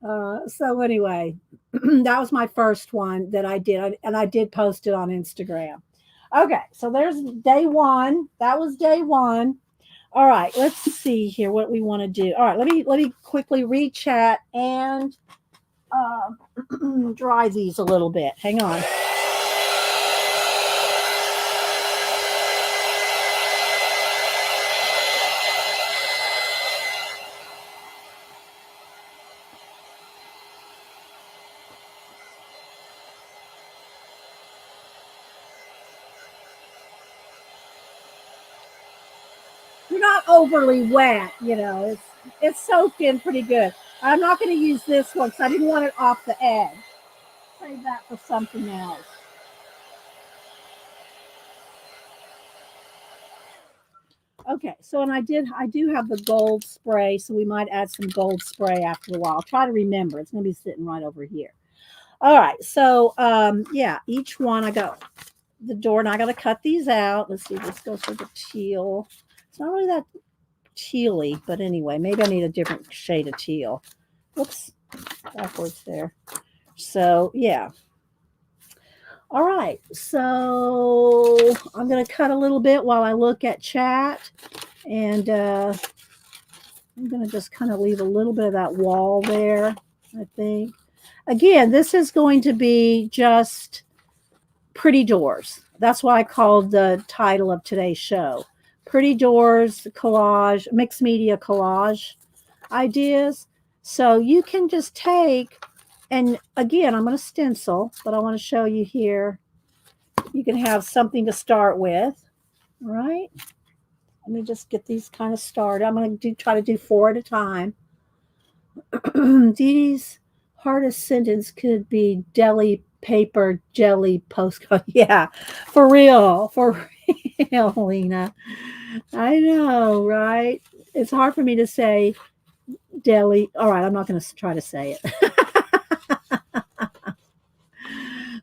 So anyway, that was my first one that I did, and I did post it on Instagram. Okay, so there's day one. That was day one. All right, let's see here what we want to do. All right, let me quickly read chat and dry these a little bit. Hang on. You're not overly wet, you know. It's soaked in pretty good. I'm not going to use this one because I didn't want it off the edge. Save that for something else. Okay, so and I do have the gold spray, so we might add some gold spray after a while. I'll try to remember. It's going to be sitting right over here. All right, so yeah, each one I got the door, and I got to cut these out. Let's see, this goes for the teal. It's not really that tealy, but anyway, maybe I need a different shade of teal. Whoops, backwards there. So yeah. All right, so I'm going to cut a little bit while I look at chat, and I'm going to just kind of leave a little bit of that wall there, I think. Again, this is going to be just pretty doors. That's why I called the title of today's show. Pretty doors, collage, mixed media collage ideas. So you can just take, and again, I'm going to stencil, but I want to show you here. You can have something to start with, right? Let me just get these kind of started. I'm going to try to do 4 at a time. Dee Dee's hardest sentence could be deli paper jelly postcard. Yeah, for real, Lena. I know, right? It's hard for me to say deli. All right, I'm not going to try to say it.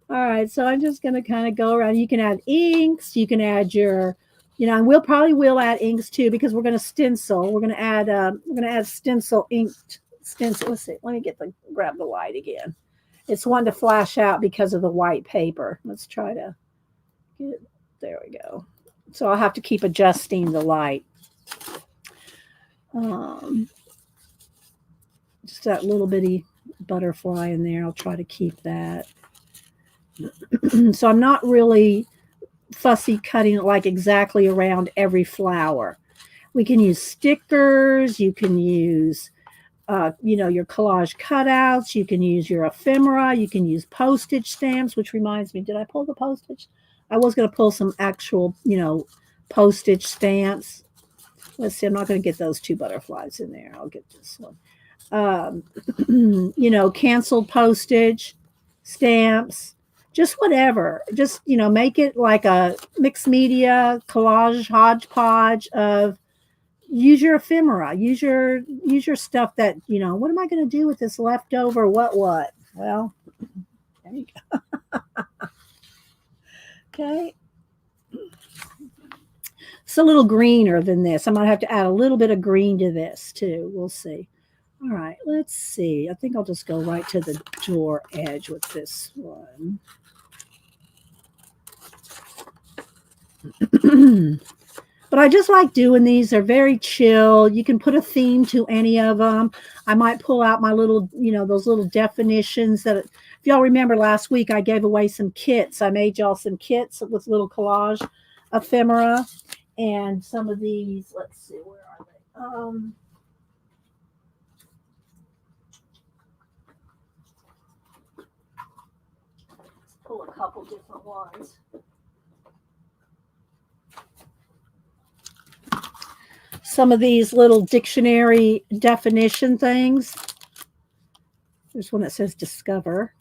All right, so I'm just going to kind of go around. You can add inks. You can add your, and we'll probably add inks too because we're going to stencil. We're going to add stencil inked stencil. Let's see. Let me grab the light again. It's one to flash out because of the white paper. Let's try to get it. There we go. So I'll have to keep adjusting the light. Just that little bitty butterfly in there. I'll try to keep that. So I'm not really fussy cutting it like exactly around every flower. We can use stickers. You can use, your collage cutouts. You can use your ephemera. You can use postage stamps, which reminds me, did I pull the postage? I was going to pull some actual, postage stamps. Let's see, I'm not going to get those 2 butterflies in there. I'll get this one. Canceled postage stamps, just whatever. Just, make it like a mixed media collage hodgepodge of use your ephemera, use your stuff that, what am I going to do with this leftover what? Well, there you go. Okay. It's a little greener than this. I might have to add a little bit of green to this too. We'll see. All right, let's see. I think I'll just go right to the door edge with this one. But I just like doing these. They're very chill. You can put a theme to any of them. I might pull out my little, those little definitions that, if y'all remember last week, I gave away some kits. I made y'all some kits with little collage ephemera. And some of these, let's see, where are they? pull a couple different ones. Some of these little dictionary definition things. There's one that says discover.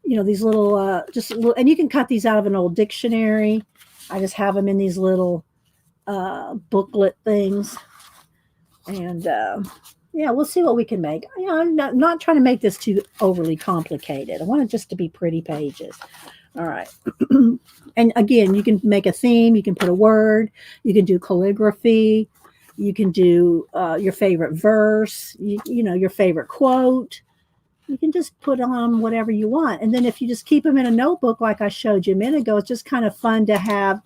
You know, these little, just little, and you can cut these out of an old dictionary. I just have them in these little booklet things. And yeah, we'll see what we can make. You know, I'm not trying to make this too overly complicated. I want it just to be pretty pages. All right. And again, you can make a theme. You can put a word. You can do calligraphy. You can do your favorite verse, you know, your favorite quote. You can just put on whatever you want. And then if you just keep them in a notebook like I showed you a minute ago, it's just kind of fun to have,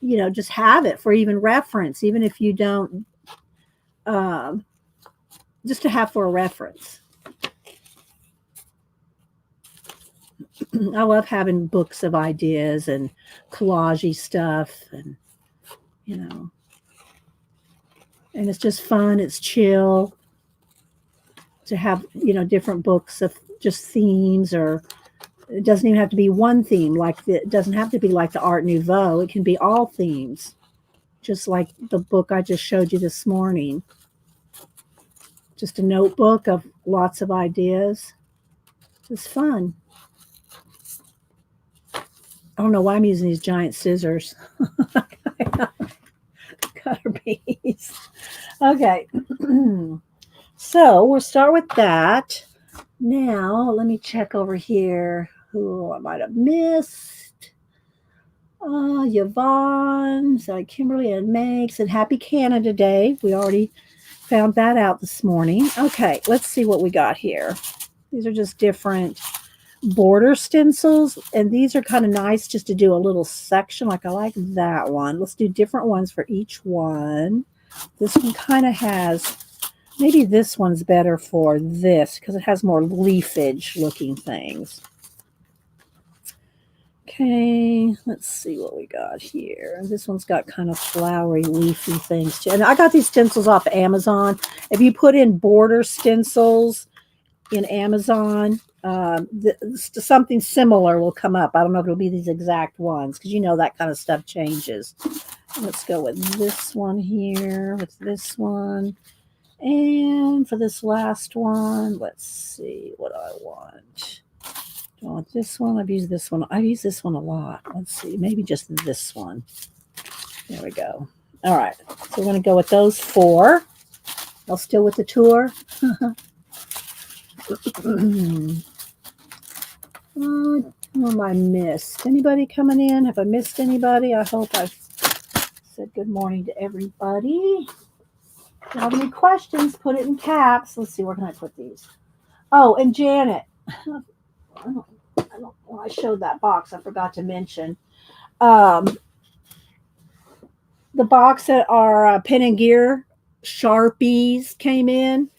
you know, just have it for even reference, even if you don't, just to have for a reference. I love having books of ideas and collage stuff and, you know, and it's just fun. It's chill to have, you know, different books of just themes, or it doesn't even have to be one theme. Like it doesn't have to be like the Art Nouveau. It can be all themes, just like the book I just showed you this morning. Just a notebook of lots of ideas. It's fun. I don't know why I'm using these giant scissors. Cutter bees. Okay. So we'll start with that. Now, let me check over here who I might have missed. Yvonne, so Kimberly and Meg said Happy Canada Day. We already found that out this morning. Okay, let's see what we got here. These are just different border stencils, and these are kind of nice just to do a little section. Like I like that one. Let's do different ones for each one. This one kind of has, maybe this one's better for this because it has more leafage looking things. Okay, let's see what we got here. This one's got kind of flowery, leafy things too. And I got these stencils off Amazon. If you put in border stencils in Amazon, something similar will come up. I don't know if it'll be these exact ones because you know that kind of stuff changes. Let's go with this one here, with this one. And for this last one, let's see what I want. Do I want this one? I've used this one. I've used this one a lot. Let's see, maybe just this one. There we go. All right, so we're going to go with those 4. I'll still with the tour. Who am I missed? Anybody coming in? Have I missed anybody? I hope I've said good morning to everybody. If you have any questions, put it in caps. Let's see, where can I put these? Oh, and Janet. When I showed that box, I forgot to mention. The box that our Pen and Gear Sharpies came in.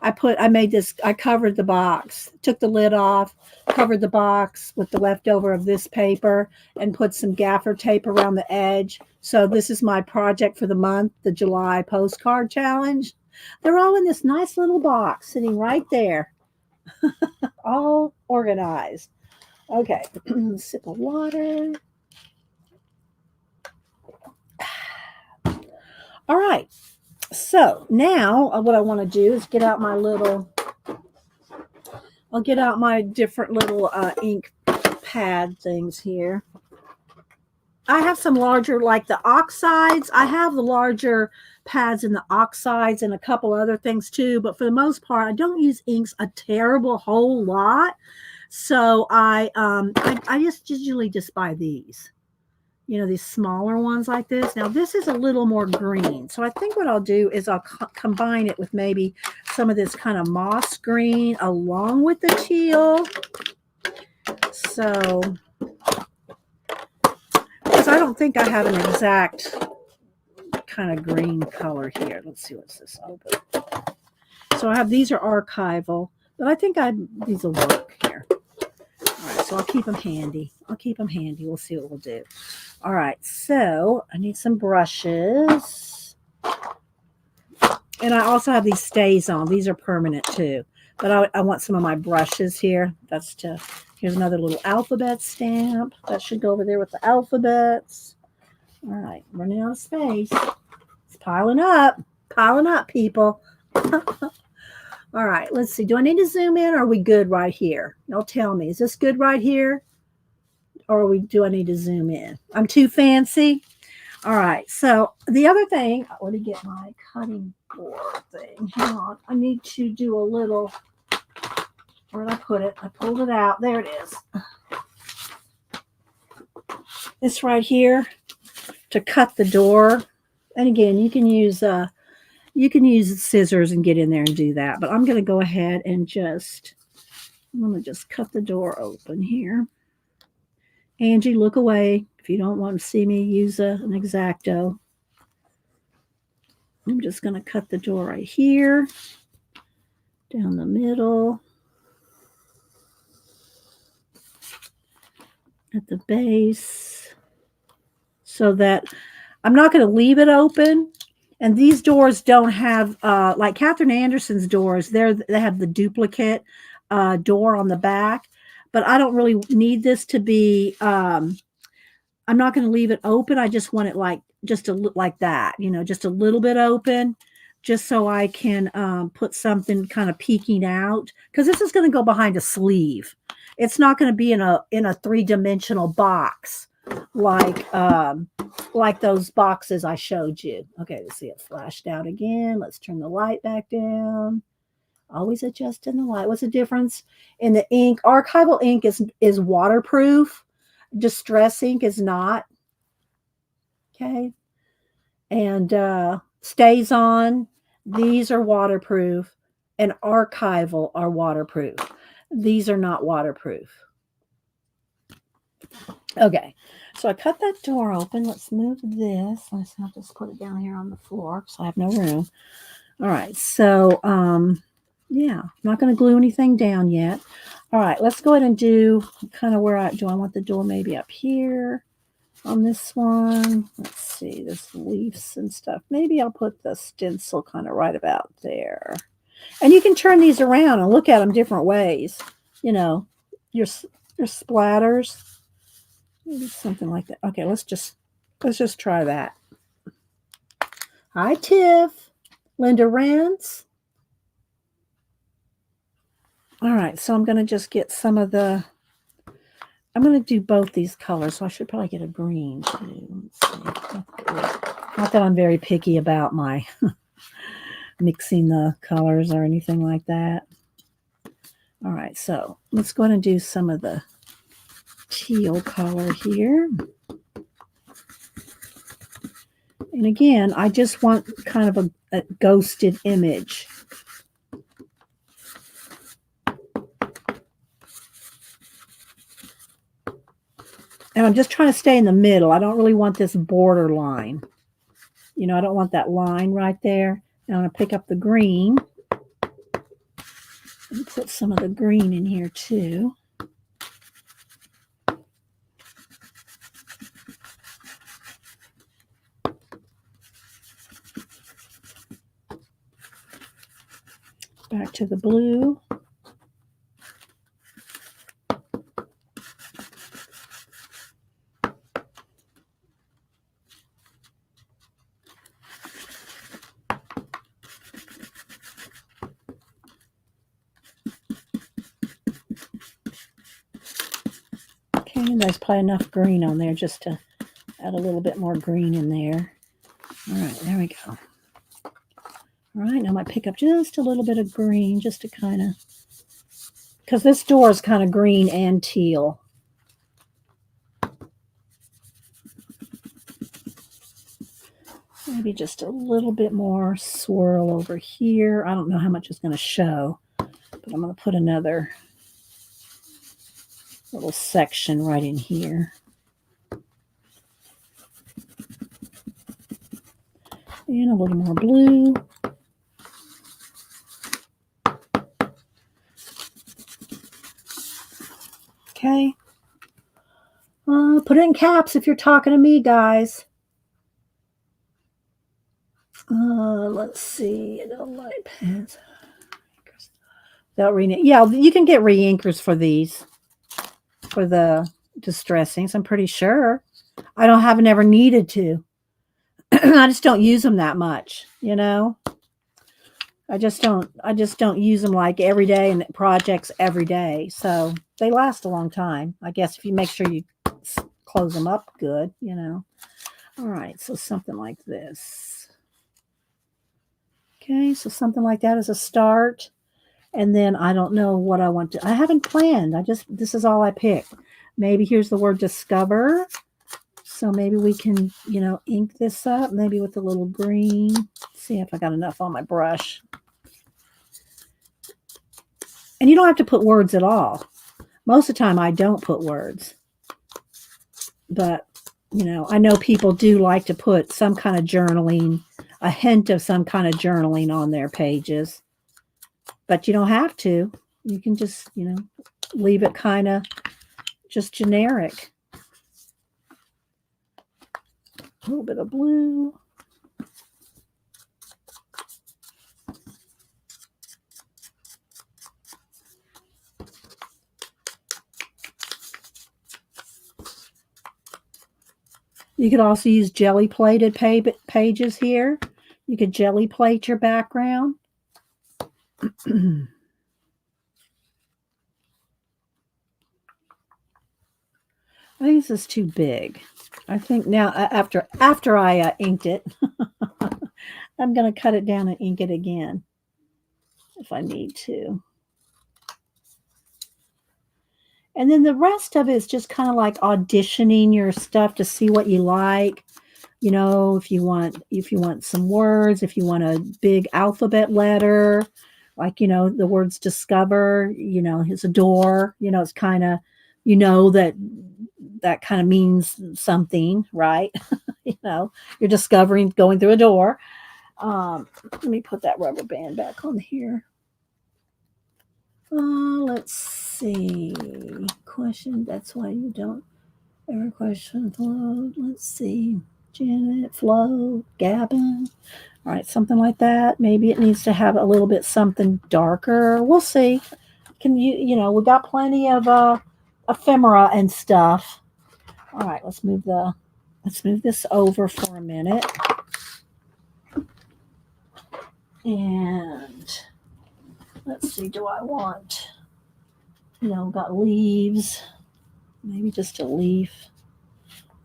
I covered the box, took the lid off, covered the box with the leftover of this paper, and put some gaffer tape around the edge. So this is my project for the month, the July postcard challenge. They're all in this nice little box sitting right there, all organized. Okay, sip of water. All right. So now what I want to do is get out my different little ink pad things here. I have some larger, like the oxides. I have the larger pads in the oxides and a couple other things too. But for the most part, I don't use inks a terrible whole lot. So I just usually just buy these. You know, these smaller ones like this. Now, this is a little more green. So I think what I'll do is I'll combine it with maybe some of this kind of moss green along with the teal. So, because I don't think I have an exact kind of green color here. Let's see, what's this? Open. So I have, these are archival, but I think these will work here. All right, so I'll keep them handy. We'll see what we'll do. All right, so I need some brushes. And I also have these StazOn. These are permanent too. But I want some of my brushes here. That's to, Here's another little alphabet stamp. That should go over there with the alphabets. All right, running out of space. It's piling up, people. All right, let's see. Do I need to zoom in or are we good right here? Y'all tell me. Is this good right here? Or do I need to zoom in? I'm too fancy. All right, so the other thing, let me get my cutting board thing. Hang on. I need to do a little, where did I put it? I pulled it out. There it is. This right here to cut the door. And again, you can use scissors and get in there and do that. But I'm going to go ahead and I'm going to just cut the door open here. Angie, look away. If you don't want to see me use an X-Acto. I'm just going to cut the door right here, down the middle, at the base, so that I'm not going to leave it open. And these doors don't have, like Catherine Anderson's doors, they have the duplicate door on the back. But I don't really need this to be, I'm not going to leave it open. I just want it like, just to look like that, just a little bit open, just so I can put something kind of peeking out. Because this is going to go behind a sleeve. It's not going to be in a three-dimensional box like those boxes I showed you. Okay, let's see it flashed out again. Let's turn the light back down. Always adjusting the light. What's the difference in the ink? Archival ink is waterproof. Distress ink is not. Okay. And stays on. These are waterproof. And archival are waterproof. These are not waterproof. Okay. So I cut that door open. Let's move this. I'll just put it down here on the floor because I have no room. All right. So, yeah, I'm not going to glue anything down yet. All right, let's go ahead and do kind of where I want the door maybe up here on this one. Let's see, this leaves and stuff. Maybe I'll put the stencil kind of right about there. And you can turn these around and look at them different ways. Your splatters. Maybe something like that. Okay, let's just try that. Hi, Tiff. Linda Rance. All right, so I'm going to just get some of I'm going to do both these colors, so I should probably get a green too. Let's see. Not that I'm very picky about my mixing the colors or anything like that. All right, so let's go ahead and do some of the teal color here. And again, I just want kind of a ghosted image. And I'm just trying to stay in the middle. I don't really want this border line. I don't want that line right there. And I'm going to pick up the green and put some of the green in here too. Back to the blue. Okay, there's probably enough green on there just to add a little bit more green in there. All right, there we go. All right, now I might pick up just a little bit of green just to kind of, because this door is kind of green and teal. Maybe just a little bit more swirl over here. I don't know how much is going to show, but I'm going to put another little section right in here. And a little more blue. Okay. Put it in caps if you're talking to me, guys. Let's see. Light pens. Without re-ink. Yeah, you can get re-inkers for these. for the distressings. I'm pretty sure. I haven't ever needed to. I just don't use them that much, you know. I just don't use them like every day and projects every day. So they last a long time. I guess if you make sure you close them up good, you know. All right, so something like this. Okay, so something like that is a start. And then I don't know what I want to. I haven't planned. This is all I picked. Maybe here's the word discover. So maybe we can, ink this up, maybe with a little green. See if I got enough on my brush. And you don't have to put words at all. Most of the time I don't put words. But, I know people do like to put some kind of journaling, a hint of some kind of journaling on their pages. But you don't have to. You can just, leave it kind of just generic. A little bit of blue. You could also use jelly plated pages here. You could jelly plate your background. I think this is too big. I think now after I inked it, I'm going to cut it down and ink it again if I need to. And then the rest of it is just kind of like auditioning your stuff to see what you like. If you want some words, if you want a big alphabet letter, like, the words discover, it's a door, it's kind of, that kind of means something, right? You're discovering going through a door. Let me put that rubber band back on here. Let's see. Question. That's why you don't ever question Flo. Let's see. Janet, Flo, Gavin. All right, something like that. Maybe it needs to have a little bit something darker. We'll see. Can we got plenty of ephemera and stuff. All right, let's move this over for a minute. And let's see, do I want, got leaves, maybe just a leaf.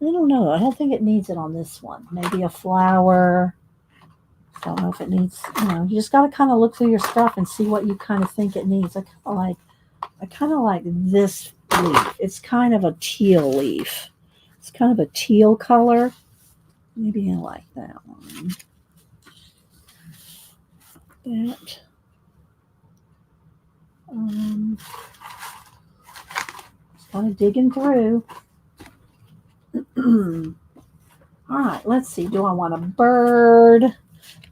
I don't know. I don't think it needs it on this one. Maybe a flower. I don't know if it needs, you just got to kind of look through your stuff and see what you kind of think it needs. I kind of like this leaf. It's kind of a teal leaf. It's kind of a teal color. Maybe I like that one. That. Just kind of digging through. All right, let's see. Do I want a bird?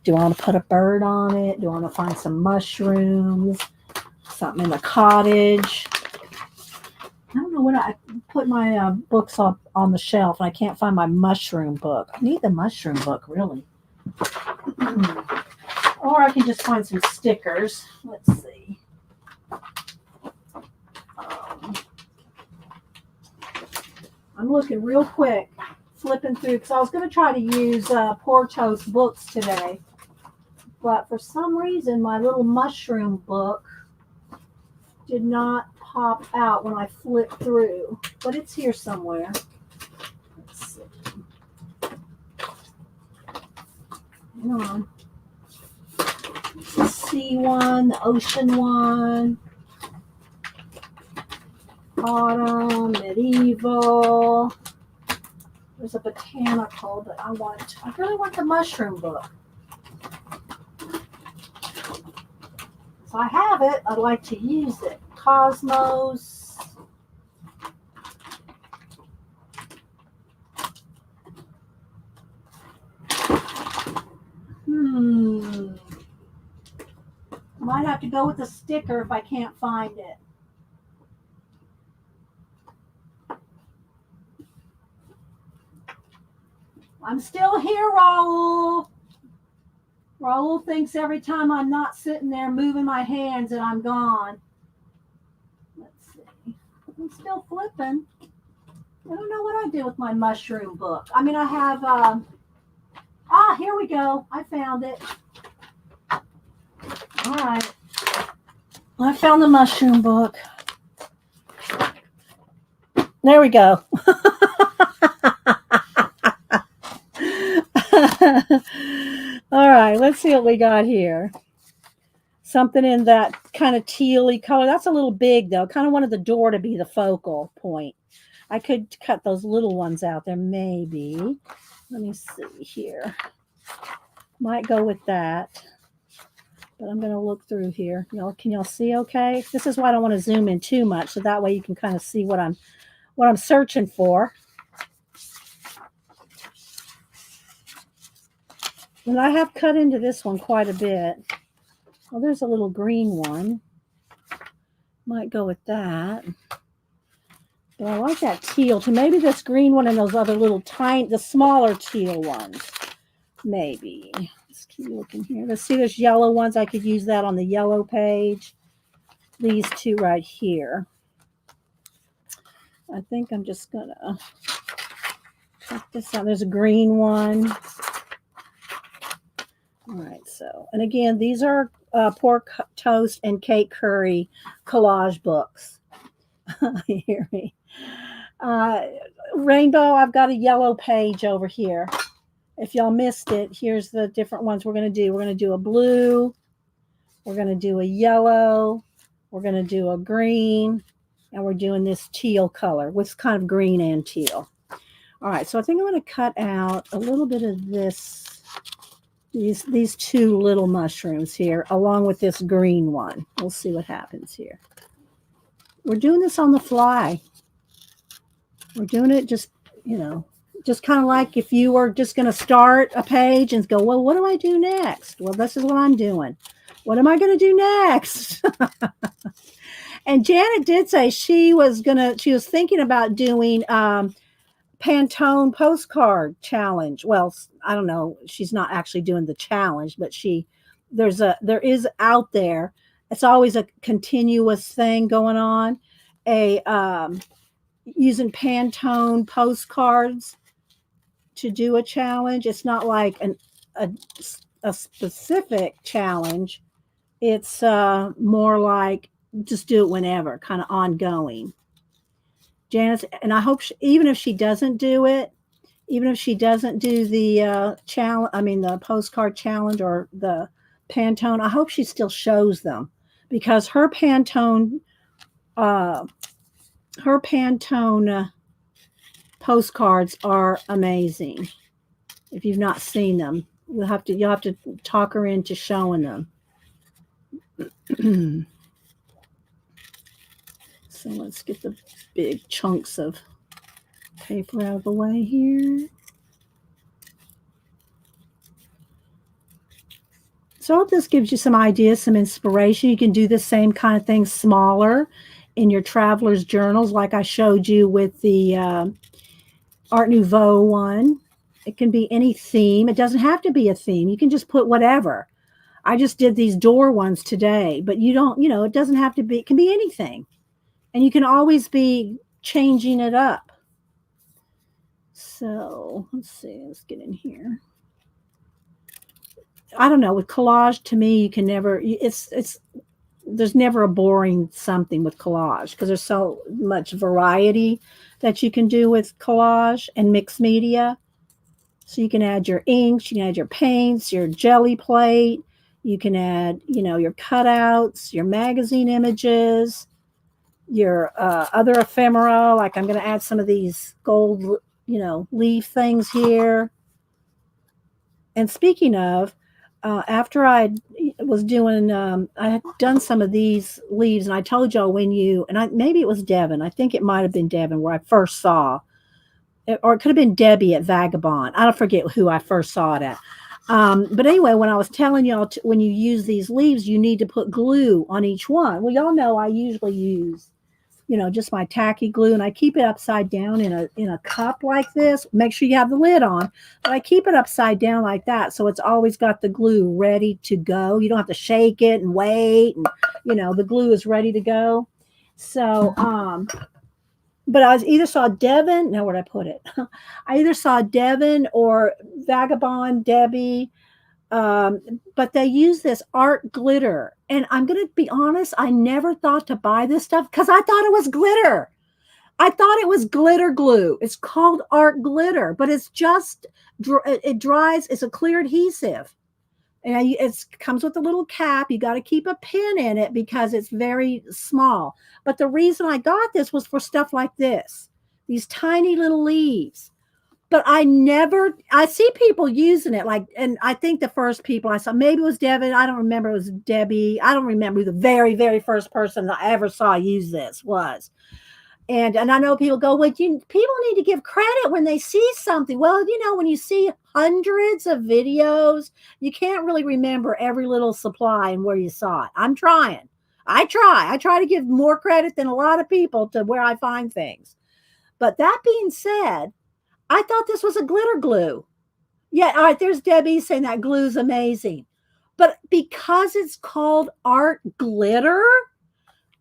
Do I want to put a bird on it? Do I want to find some mushrooms? Something in the cottage? I don't know what I put my books up on the shelf, and I can't find my mushroom book. I need the mushroom book, really. Or I can just find some stickers. Let's see. I'm looking real quick, flipping through, because I was going to try to use Poortoast books today. But for some reason, my little mushroom book did not pop out when I flipped through. But it's here somewhere. Let's see. Hang on. The sea one, the ocean one. Autumn, medieval. There's a botanical, but I really want the mushroom book. So I have it. I'd like to use it. Cosmos. Might have to go with a sticker if I can't find it. I'm still here, Raul. Raul thinks every time I'm not sitting there moving my hands that I'm gone. Let's see. I'm still flipping. I don't know what I do with my mushroom book. I mean, I have, here we go. I found it. All right. I found the mushroom book. There we go. All right, let's see what we got here. Something in that kind of tealy color. That's a little big, though. Kind of wanted the door to be the focal point. I could cut those little ones out there, maybe. Let me see here. Might go with that. But I'm going to look through here. Can y'all see okay? This is why I don't want to zoom in too much, so that way you can kind of see what I'm searching for. And I have cut into this one quite a bit. Well, there's a little green one. Might go with that. But I like that teal too. Maybe this green one and those other little the smaller teal ones. Maybe. Let's keep looking here. Let's see, there's yellow ones. I could use that on the yellow page. These two right here. I think I'm just going to cut this out. There's a green one. All right, so, and again, these are Poortoast and Kate Curry collage books. You hear me? Rainbow, I've got a yellow page over here. If y'all missed it, here's the different ones we're going to do. We're going to do a blue. We're going to do a yellow. We're going to do a green. And we're doing this teal color, with kind of green and teal. All right, so I think I'm going to cut out a little bit of this, these two little mushrooms here, along with this green one. We'll see what happens here. We're doing this on the fly. We're doing it just kind of like if you were just going to start a page and go, well, what do I do next? Well, this is what I'm doing. What am I going to do next? And Janet did say she was thinking about doing Pantone postcard challenge. Well, I don't know. She's not actually doing the challenge, but there is out there. It's always a continuous thing going on. Using Pantone postcards to do a challenge. It's not like a specific challenge. It's more like just do it whenever, kind of ongoing. Janice, and I hope even if she doesn't do it, even if she doesn't do the the postcard challenge or the Pantone, I hope she still shows them, because her Pantone postcards are amazing. If you've not seen them, you'll have to talk her into showing them. So let's get the big chunks of paper out of the way here. So I hope this gives you some ideas, some inspiration. You can do the same kind of thing smaller in your traveler's journals, like I showed you with the Art Nouveau one. It can be any theme. It doesn't have to be a theme. You can just put whatever. I just did these door ones today, but it doesn't have to be, it can be anything. And you can always be changing it up. So let's see, let's get in here. I don't know, with collage, to me, you can never, there's never a boring something with collage, because there's so much variety that you can do with collage and mixed media. So you can add your inks, you can add your paints, your jelly plate, you can add, your cutouts, your magazine images, your other ephemera, like I'm going to add some of these gold, leaf things here. And speaking of, after I was doing, I had done some of these leaves, and I told y'all maybe it was Devin. I think it might have been Devin where I first saw, or it could have been Debbie at Vagabond. I don't forget who I first saw it at. But anyway, when I was telling y'all, when you use these leaves, you need to put glue on each one. Well, y'all know I usually use, just my tacky glue, and I keep it upside down in a cup like this. Make sure you have the lid on, but I keep it upside down like that, so it's always got the glue ready to go. You don't have to shake it and wait, and the glue is ready to go. So but I either saw Devin. No, where'd I put it? I either saw Devin or Vagabond Debbie. Um, but they use this art glitter, and I'm gonna be honest. I never thought to buy this stuff because I thought it was glitter. I thought it was glitter glue. It's called art glitter, but it's just it dries. It's a clear adhesive, and it comes with a little cap. You got to keep a pin in it because it's very small. But the reason I got this was for stuff like this, these tiny little leaves. But I see people using it like, and I think the first people I saw, maybe it was Devin. I don't remember. It was Debbie. I don't remember who the very, very first person I ever saw use this was. And I know people go, well, people need to give credit when they see something. Well, when you see hundreds of videos, you can't really remember every little supply and where you saw it. I'm trying. I try to give more credit than a lot of people to where I find things. But that being said, I thought this was a glitter glue. Yeah, all right, there's Debbie saying that glue's amazing. But because it's called art glitter,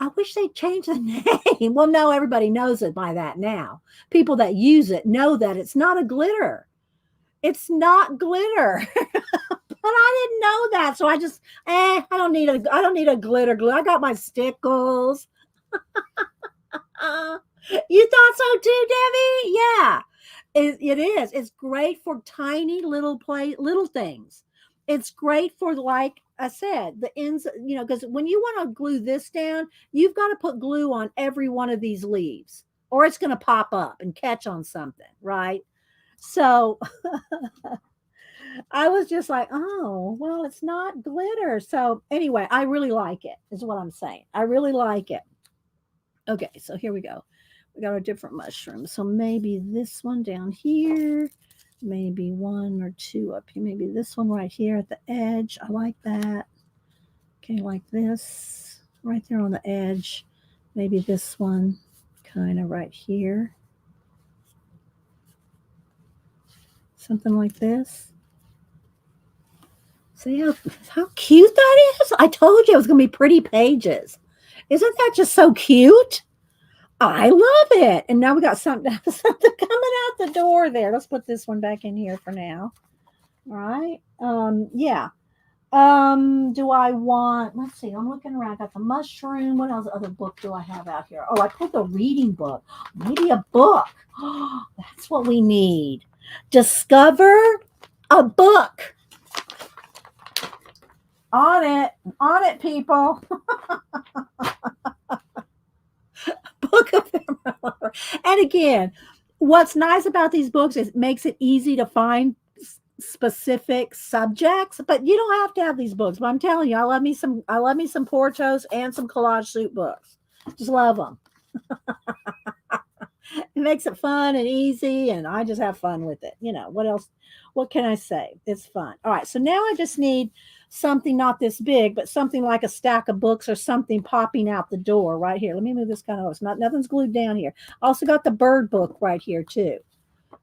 I wish they'd change the name. Well, no, everybody knows it by that now. People that use it know that it's not a glitter. It's not glitter. But I didn't know that. So I just, I don't need a glitter glue. I got my stickles. You thought so too, Debbie? Yeah. It is. It's great for tiny little things. It's great for, like I said, the ends, because when you want to glue this down, you've got to put glue on every one of these leaves or it's going to pop up and catch on something, right? So I was just like, oh, well, it's not glitter. So anyway, I really like it, is what I'm saying. I really like it. Okay, so here we go. We got our different mushrooms. So maybe this one down here, maybe one or two up here, maybe this one right here at the edge. I like that. Okay, like this right there on the edge. Maybe this one kind of right here. Something like this. See how cute that is? I told you it was going to be pretty pages. Isn't that just so cute? I love it. And now we got something coming out the door there. Let's put this one back in here for now. All right. Yeah. Do I want, let's see, I'm looking around. I got the mushroom. What else other book do I have out here? Oh, I put the reading book. Maybe a book. Oh, that's what we need. Discover a book. On it, people. Book of Ephemera. And again, what's nice about these books is it makes it easy to find specific subjects, but you don't have to have these books. But I'm telling you, I love me some Poortoast and some collage soup books. Just love them. It makes it fun and easy, and I just have fun with it. What else? What can I say? It's fun. All right, so now I just need something not this big, but something like a stack of books or something popping out the door right here. Let me move this kind of. It's nothing's glued down here. I also got the bird book right here too.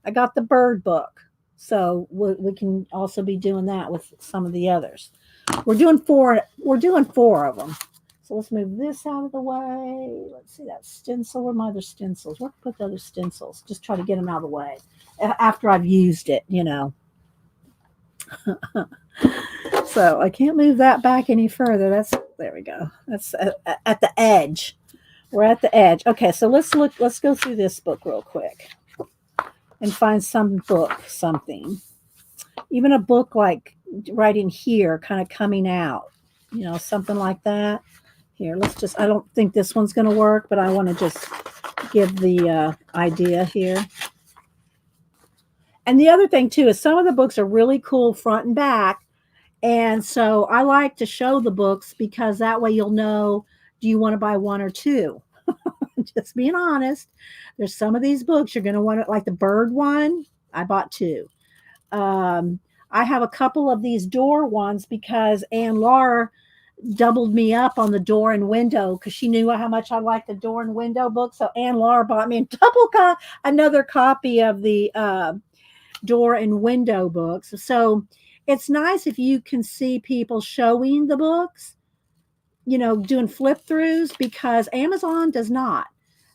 I got the bird book, so we can also be doing that with some of the others. We're doing four of them. So let's move this out of the way. Let's see that stencil. Where are my other stencils? Where can I put the other stencils? Just try to get them out of the way after I've used it, So I can't move that back any further. There we go. That's at the edge. We're at the edge. Okay, so let's go through this book real quick and find something. Even a book like right in here, kind of coming out, something like that. Here, I don't think this one's going to work, but I want to just give the idea here. And the other thing too is some of the books are really cool front and back. And so I like to show the books because that way you'll know, do you want to buy one or two? Just being honest. There's some of these books you're going to want to, like the bird one, I bought two. I have a couple of these door ones because Ann Laura doubled me up on the door and window because she knew how much I liked the door and window book. So Ann Laura bought me another copy of the door and window books. So it's nice if you can see people showing the books, doing flip throughs, because Amazon does not.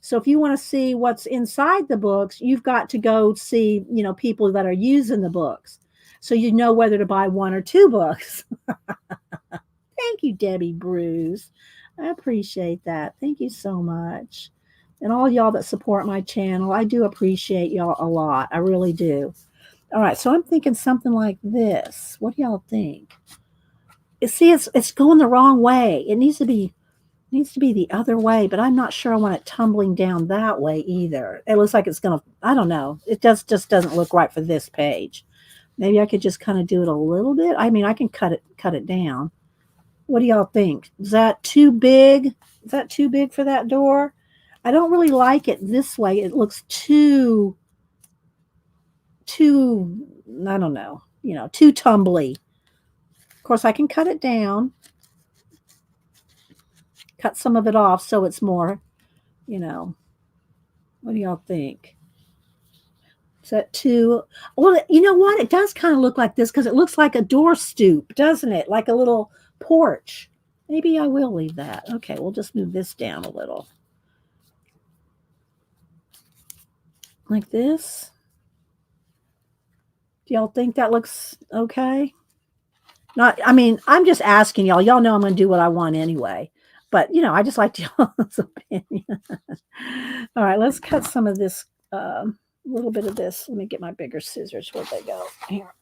So if you want to see what's inside the books, you've got to go see, people that are using the books. So you know whether to buy one or two books. Thank you, Debbie Bruce. I appreciate that. Thank you so much. And all y'all that support my channel, I do appreciate y'all a lot. I really do. All right, so I'm thinking something like this. What do y'all think? See, it's going the wrong way. It needs to be the other way, but I'm not sure I want it tumbling down that way either. It looks like it's gonna, I don't know. It just doesn't look right for this page. Maybe I could just kind of do it a little bit. I mean, I can cut it down. What do y'all think? Is that too big? Is that too big for that door? I don't really like it this way. It looks too, I don't know, too tumbly. Of course, I can cut it down, cut some of it off so it's more, what do y'all think? Is that too, well, you know what? It does kind of look like this because it looks like a door stoop, doesn't it? Like a little porch. Maybe I will leave that. Okay, we'll just move this down a little. Like this. Do y'all think that looks okay? Not, I mean, I'm just asking y'all. Y'all know I'm going to do what I want anyway. But, I just like y'all's opinion. All right, let's cut some of this, a little bit of this. Let me get my bigger scissors. Where'd they go? Here.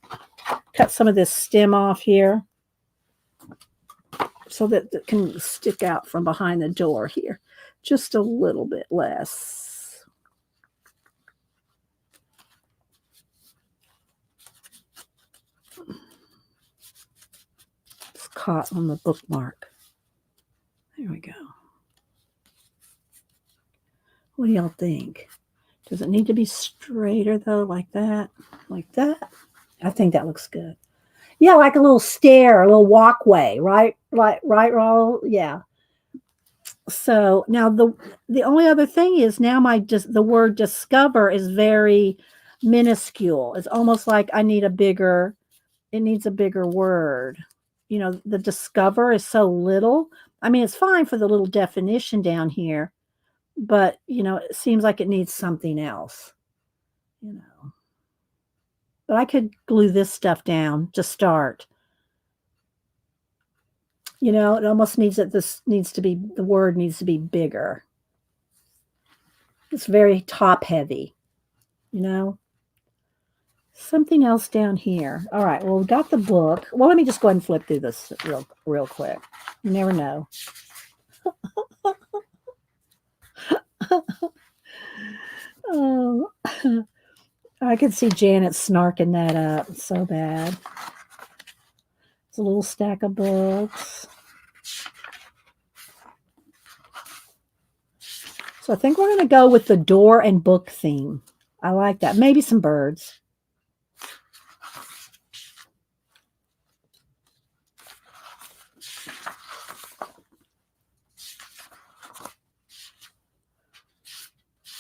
Cut some of this stem off here so that it can stick out from behind the door here. Just a little bit less. It's caught on the bookmark. There we go. What do y'all think? Does it need to be straighter though, like that? Like that? I think that looks good. Yeah, like a little stair, a little walkway, right? Right, Raul? Yeah. So now the only other thing is now the word discover is very minuscule. It's almost like it needs a bigger word. The discover is so little. I mean, it's fine for the little definition down here, but it seems like it needs something else. But I could glue this stuff down to start. It almost needs that the word needs to be bigger. It's very top heavy, Something else down here. All right, well, we got the book. Well, let me just go ahead and flip through this real quick. You never know. Oh, I could see Janet snarking that up so bad. It's a little stack of books. So I think we're going to go with the door and book theme. I like that. Maybe some birds.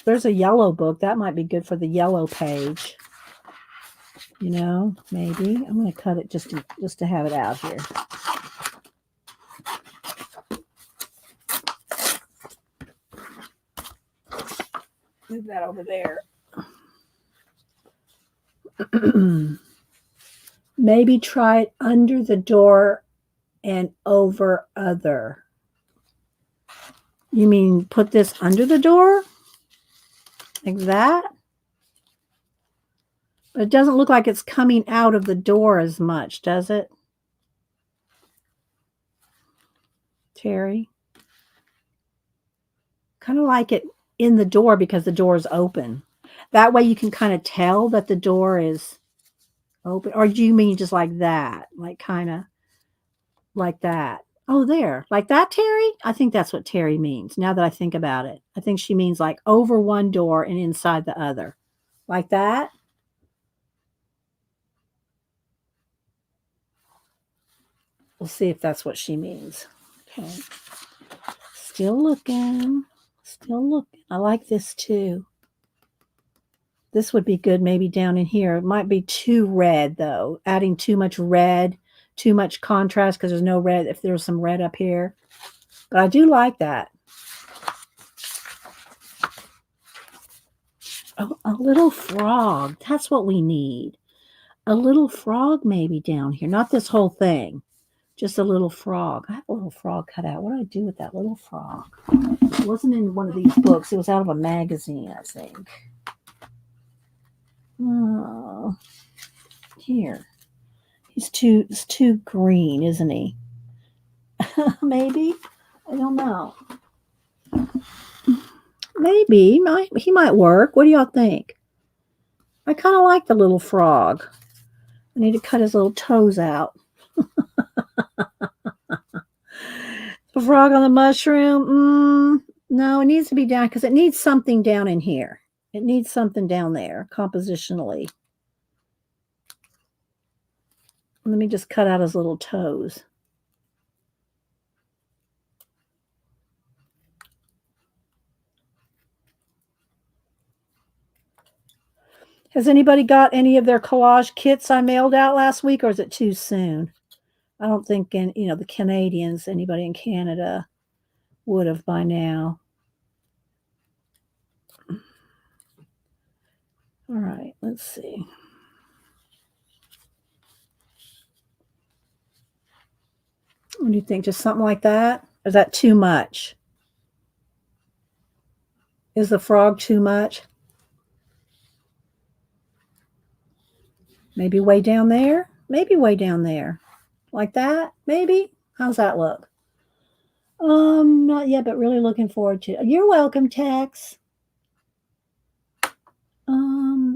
There's a yellow book. That might be good for the yellow page. Maybe. I'm going to cut it just to have it out here. Move that over there. Maybe try it under the door and over other. You mean put this under the door? Like that? But it doesn't look like it's coming out of the door as much, does it? Terry? Kind of like it in the door because the door is open. That way you can kind of tell that the door is open. Or do you mean just like that? Like kind of like that? Oh, there. Like that, Terry? I think that's what Terry means now that I think about it. I think she means like over one door and inside the other. Like that? We'll see if that's what she means. Okay. Still looking. Still looking. I like this too. This would be good maybe down in here. It might be too red though. Adding too much red, too much contrast because there's no red if there's some red up here. But I do like that. Oh, a little frog. That's what we need. A little frog maybe down here. Not this whole thing. Just a little frog. I have a little frog cut out. What do I do with that little frog? It wasn't in one of these books. It was out of a magazine, I think. Oh, here. He's too green, isn't he? Maybe. I don't know. Maybe. He might work. What do y'all think? I kind of like the little frog. I need to cut his little toes out. The frog on the mushroom. No, it needs to be down because it needs something down in here. It needs something down there compositionally. Let me just cut out his little toes. Has anybody got any of their collage kits I mailed out last week, or is it too soon? I don't think, the Canadians, anybody in Canada would have by now. All right, let's see. What do you think? Just something like that? Or is that too much? Is the frog too much? Maybe way down there? Maybe way down there. Like that? Maybe? How's that look? Not yet, but really looking forward to it. You're welcome, Tex.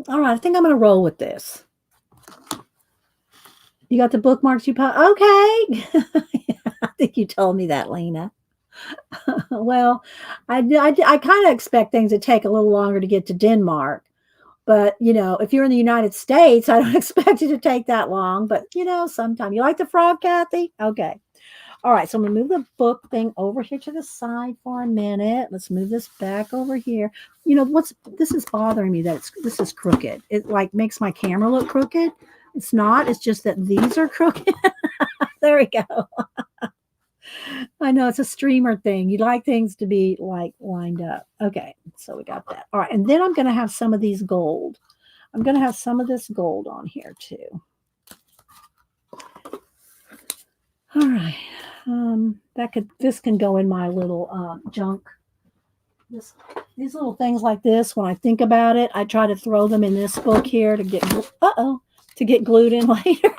All right, I think I'm gonna roll with this. You got the bookmarks you put? Okay. I think you told me that, Lena. Well, I kind of expect things to take a little longer to get to Denmark. But, if you're in the United States, I don't expect it to take that long. But, sometime. You like the frog, Kathy? Okay. All right. So I'm going to move the book thing over here to the side for a minute. Let's move this back over here. This is bothering me that this is crooked. It makes my camera look crooked. It's not. It's just that these are crooked. There we go. I know it's a streamer thing. You like things to be lined up. Okay, so we got that. All right, and then I'm going to have some of these gold. I'm going to have some of this gold on here too. All right, this can go in my little junk. These little things like this. When I think about it, I try to throw them in this book here to get glued in later.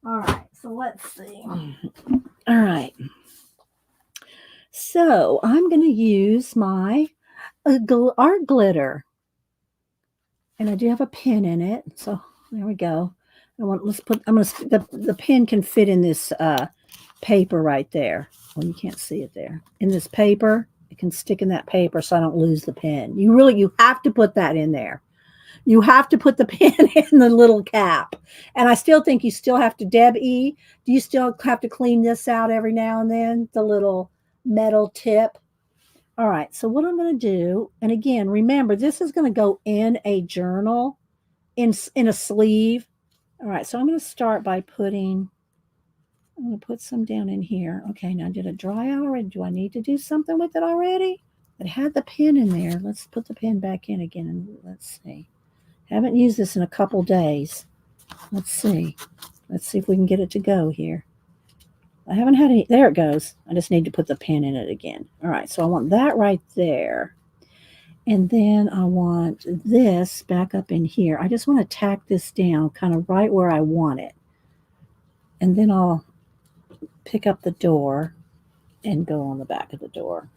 All right, so let's see. All right. So I'm going to use my art glitter. And I do have a pin in it. So there we go. The pin can fit in this paper right there. Well, you can't see it there. In this paper, it can stick in that paper so I don't lose the pin. You have to put that in there. You have to put the pin in the little cap. And I still think you still have to, Deb E., do you still have to clean this out every now and then? The little metal tip. All right. So what I'm going to do, and again, remember, this is going to go in a journal, in a sleeve. All right. So I'm going to start by I'm going to put some down in here. Okay. Now, did it dry already? Do I need to do something with it already? It had the pin in there. Let's put the pin back in again and let's see. Haven't used this in a couple days. Let's see. Let's see if we can get it to go here. I haven't had any. There it goes. I just need to put the pin in it again. All right. So I want that right there. And then I want this back up in here. I just want to tack this down kind of right where I want it. And then I'll pick up the door and go on the back of the door.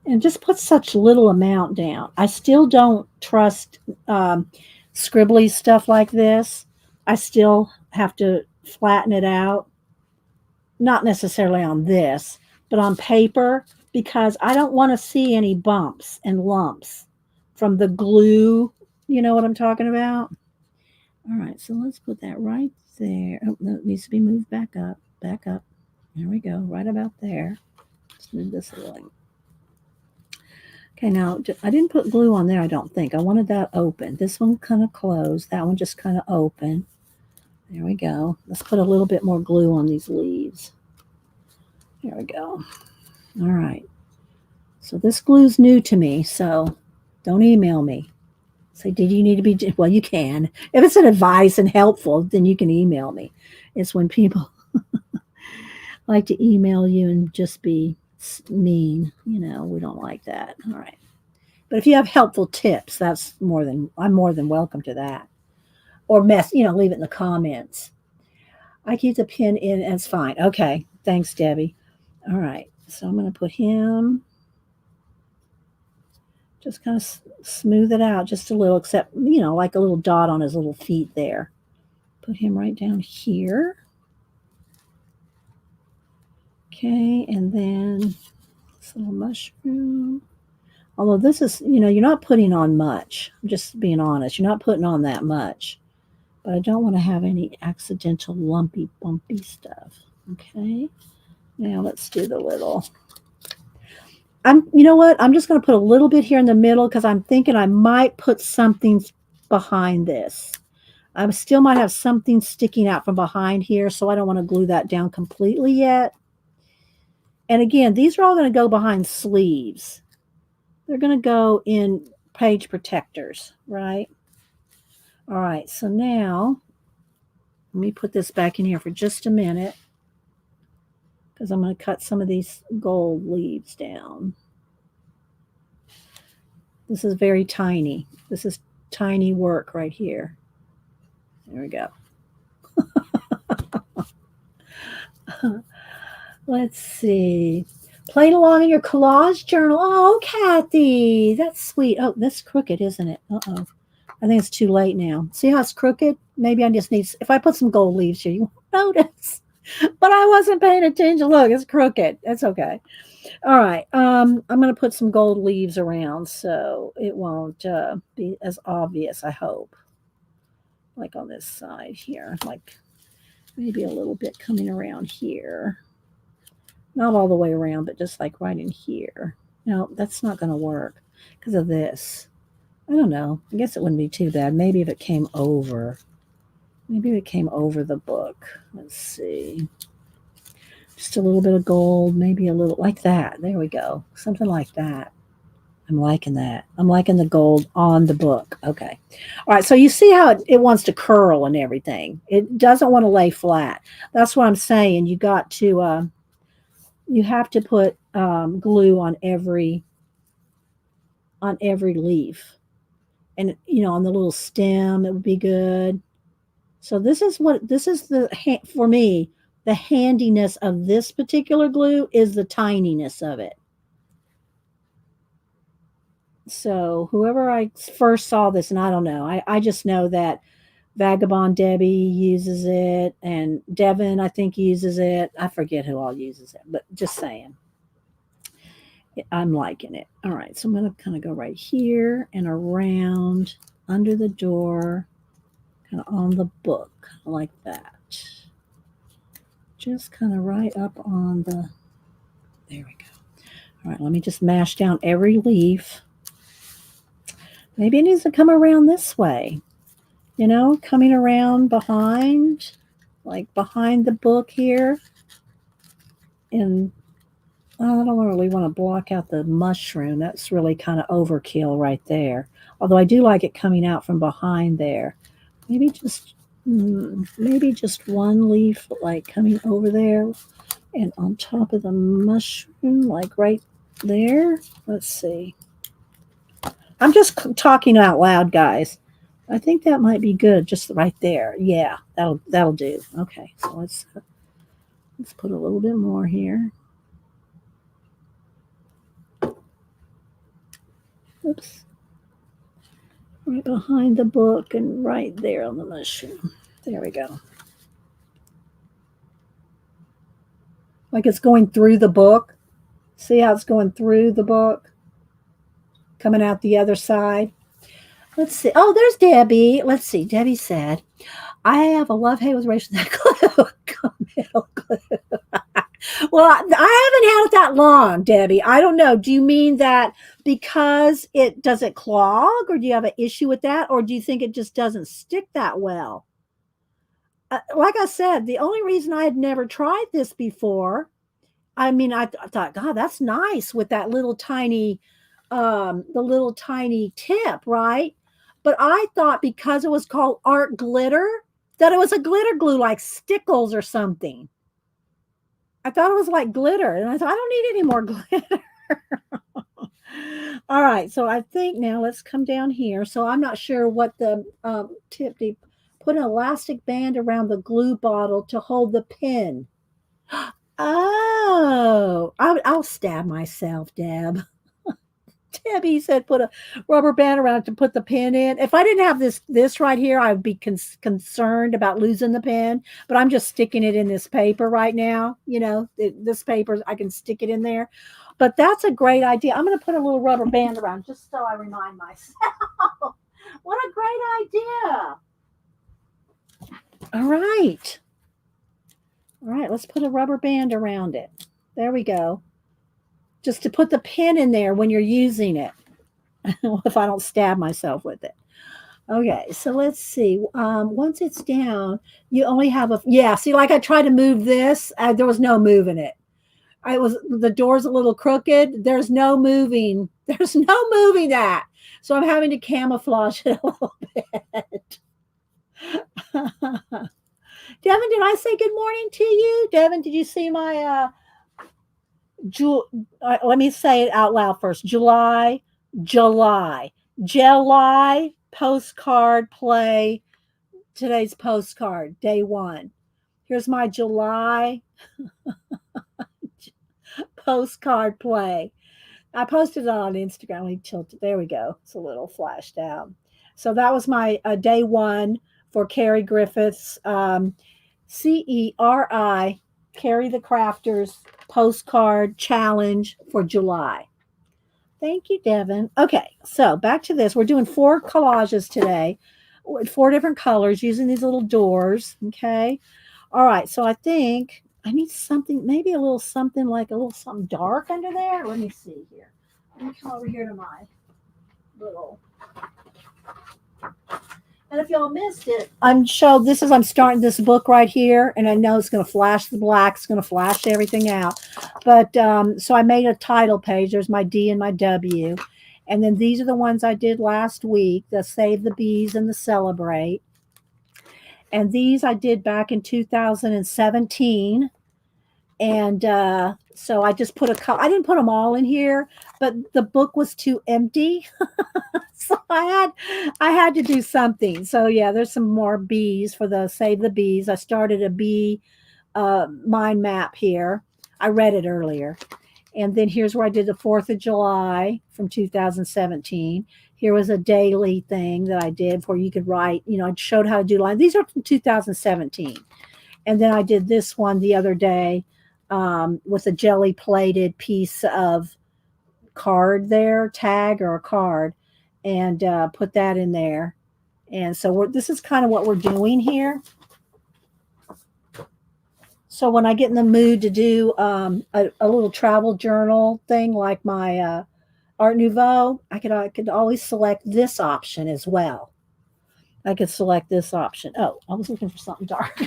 And just put such little amount down. I still don't trust scribbly stuff like this. I still have to flatten it out. Not necessarily on this, but on paper, because I don't want to see any bumps and lumps from the glue. You know what I'm talking about? All right, so let's put that right there. Oh, no, it needs to be moved back up. Back up. There we go, right about there. Let's move this along. Okay, now I didn't put glue on there, I don't think. I wanted that open. This one kind of closed. That one just kind of open. There we go. Let's put a little bit more glue on these leaves. There we go. All right. So this glue's new to me, so don't email me. Say, did you need to be? Well, you can. If it's an advice and helpful, then you can email me. It's when people like to email you and just be mean. We don't like that. All right. But if you have helpful tips, I'm more than welcome to that. Or leave it in the comments. I keep the pin in, and it's fine. Okay. Thanks, Debbie. All right. So I'm going to put him, just kind of smooth it out just a little, except, like a little dot on his little feet there. Put him right down here. Okay. And then this little mushroom. Although this is, you're not putting on much. I'm just being honest. You're not putting on that much. But I don't want to have any accidental lumpy, bumpy stuff. Okay. Now let's do the little. You know what? I'm just going to put a little bit here in the middle because I'm thinking I might put something behind this. I still might have something sticking out from behind here, so I don't want to glue that down completely yet. And again, these are all going to go behind sleeves. They're going to go in page protectors, right? All right, so now let me put this back in here for just a minute because I'm going to cut some of these gold leaves down. This is very tiny. This is tiny work right here. There we go. Let's see. Played along in your collage journal. Oh, Kathy, that's sweet. Oh, that's crooked, isn't it? Uh-oh. I think it's too late now. See how it's crooked? Maybe I just need, if I put some gold leaves here, you won't notice. But I wasn't paying attention. Look, it's crooked. That's okay. All right. I'm going to put some gold leaves around so it won't be as obvious, I hope. Like on this side here. Like maybe a little bit coming around here. Not all the way around, but just like right in here. No, that's not going to work because of this. I don't know. I guess it wouldn't be too bad. Maybe if it came over. Maybe if it came over the book. Let's see. Just a little bit of gold, maybe a little like that. There we go. Something like that. I'm liking that. I'm liking the gold on the book. Okay. All right. So you see how it wants to curl and everything. It doesn't want to lay flat. That's what I'm saying. You got to, you have to put glue on every leaf. And, on the little stem, it would be good. So this is for me, the handiness of this particular glue is the tininess of it. So whoever I first saw this, and I don't know, I just know that Vagabond Debbie uses it, and Devin, I think, uses it. I forget who all uses it, but just saying. I'm liking it. All right, so I'm going to kind of go right here and around under the door, kind of on the book, like that. Just kind of right up on the, there we go. All right, let me just mash down every leaf. Maybe it needs to come around this way, coming around behind, like behind the book here. And I don't really want to block out the mushroom. That's really kind of overkill right there. Although I do like it coming out from behind there. Maybe just one leaf like coming over there and on top of the mushroom, like right there. Let's see. I'm just talking out loud, guys. I think that might be good, just right there. Yeah, that'll do. Okay, so let's put a little bit more here. Oops. Right behind the book and right there on the mushroom. There we go. Like it's going through the book. See how it's going through the book? Coming out the other side. Let's see. Oh, there's Debbie. Let's see. Debbie said, I have a love-hate with Rachel that glue. Middle glue. Well, I haven't had it that long, Debbie. I don't know. Do you mean that because does it clog, or do you have an issue with that, or do you think it just doesn't stick that well? Like I said, the only reason I had never tried this before I mean, I thought, God, that's nice with that little tiny, the little tiny tip, right? But I thought because it was called art glitter, that it was a glitter glue like Stickles or something. I thought it was like glitter, and I thought I don't need any more glitter. All right, so I think now let's come down here. So I'm not sure what the tip. They put an elastic band around the glue bottle to hold the pin. Oh, I'll stab myself, Deb. Debbie said put a rubber band around it to put the pin in. If I didn't have this right here, I would be concerned about losing the pin. But I'm just sticking it in this paper right now. You know, this paper, I can stick it in there. But that's a great idea. I'm going to put a little rubber band around just so I remind myself. What a great idea. All right. All right, let's put a rubber band around it. There we go. Just to put the pin in there when you're using it. If I don't stab myself with it. Okay, so let's see. Once it's down, you only have a yeah. See, like I tried to move this, there was no moving it. I was the door's a little crooked. There's no moving. There's no moving that. So I'm having to camouflage it a little bit. Devin, did I say good morning to you? Devin, did you see my let me say it out loud first. July postcard play. Today's postcard, day 1. Here's my July postcard play. I posted it on Instagram. We tilted. There we go. It's a little flashed out. So that was my day 1 for Carrie Griffiths, CERI, Carrie the Crafters postcard challenge for July. Thank you, Devin. Okay, so back to this. We're doing 4 collages today with 4 different colors using these little doors. Okay. All right. So I think I need something, maybe a little something like a little something dark under there. Let me see here. Let me come over here to my little. And if y'all missed it, I'm starting this book right here, and I know it's going to flash the black, it's going to flash everything out. But so I made a title page. There's my D and my W, and then these are the ones I did last week: the Save the Bees and the Celebrate. And these I did back in 2017. And so I just put I didn't put them all in here, but the book was too empty. So I had to do something. So yeah, there's some more bees for the Save the Bees. I started a bee mind map here. I read it earlier. And then here's where I did the 4th of July from 2017. Here was a daily thing that I did where you could write, I showed how to do lines. These are from 2017. And then I did this one the other day with a jelly plated piece of card there, tag or a card, and put that in there. And so this is kind of what we're doing here. So when I get in the mood to do a little travel journal thing like my Art Nouveau, I could always select this option as well. I could select this option. Oh, I was looking for something dark.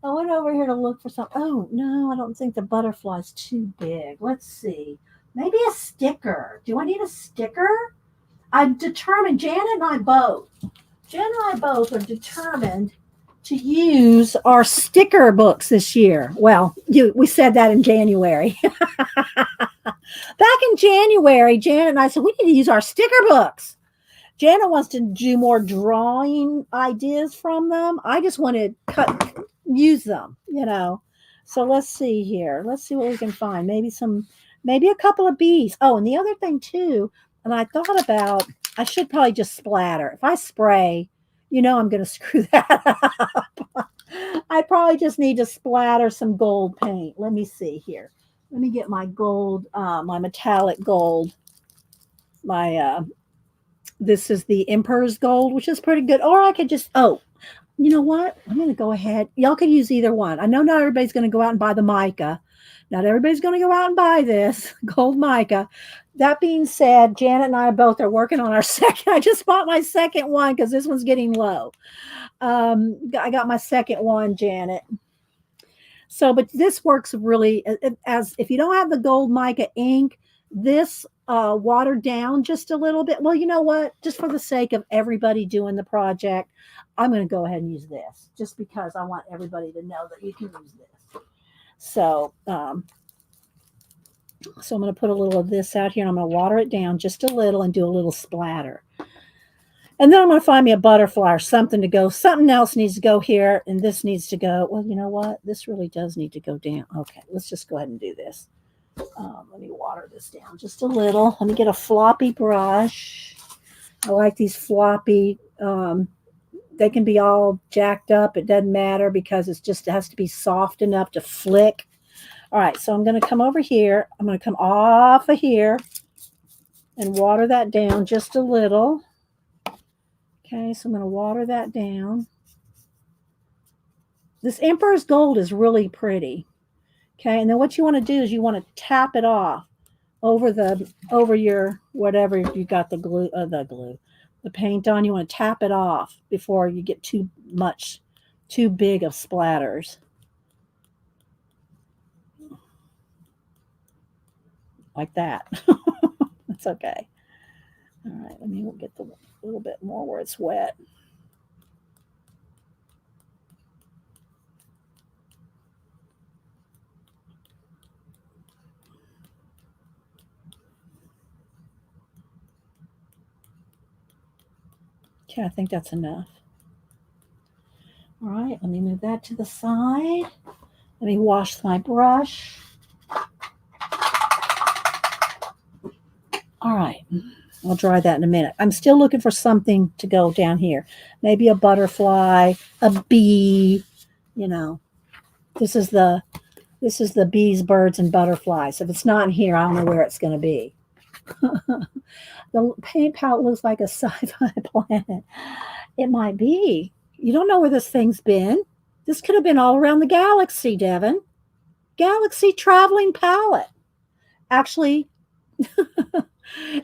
I went over here to look for something. Oh, no, I don't think the butterfly's too big. Let's see. Maybe a sticker. Do I need a sticker? I'm determined, Janet and I both are determined to use our sticker books this year. Well, we said that in January. Back in January, Janet and I said, we need to use our sticker books. Janet wants to do more drawing ideas from them. I just want to use them, So let's see here. Let's see what we can find. Maybe a couple of bees. Oh, and the other thing too, and I thought about, I should probably just splatter. If I spray, I'm going to screw that up. I probably just need to splatter some gold paint. Let me see here. Let me get my gold, my metallic gold. This is the Emperor's Gold, which is pretty good. Or I could just, you know what? I'm going to go ahead. Y'all could use either one. I know not everybody's going to go out and buy the mica. Not everybody's going to go out and buy this gold mica. That being said, Janet and I both are working on our second. I just bought my second one because this one's getting low. I got my second one, Janet. So, but this works really as if you don't have the gold mica ink, this watered down just a little bit. Well, you know what? Just for the sake of everybody doing the project, I'm going to go ahead and use this just because I want everybody to know that you can use this. So, so I'm going to put a little of this out here and I'm going to water it down just a little and do a little splatter. And then I'm going to find me a butterfly or something to go. Something else needs to go here, and this needs to go. Well, you know what? This really does need to go down. Okay, let's just go ahead and do this. Let me water this down just a little. Let me get a floppy brush. I like these floppy. They can be all jacked up. It doesn't matter because it has to be soft enough to flick. All right, so I'm going to come over here. I'm going to come off of here and water that down just a little. Okay, so I'm going to water that down. This Emperor's Gold is really pretty. Okay, and then what you want to do is you want to tap it off over your whatever you got the paint on. You want to tap it off before you get too big of splatters. Like that. That's okay. All right, let me get a little bit more where it's wet. Okay, I think that's enough. All right, let me move that to the side. Let me wash my brush. All right, I'll dry that in a minute. I'm still looking for something to go down here. Maybe a butterfly, a bee, you know. This is the bees, birds, and butterflies. If it's not in here, I don't know where it's going to be. The paint palette looks like a sci-fi planet. It might be. You don't know where this thing's been. This could have been all around the galaxy, Devin. Galaxy traveling palette. Actually,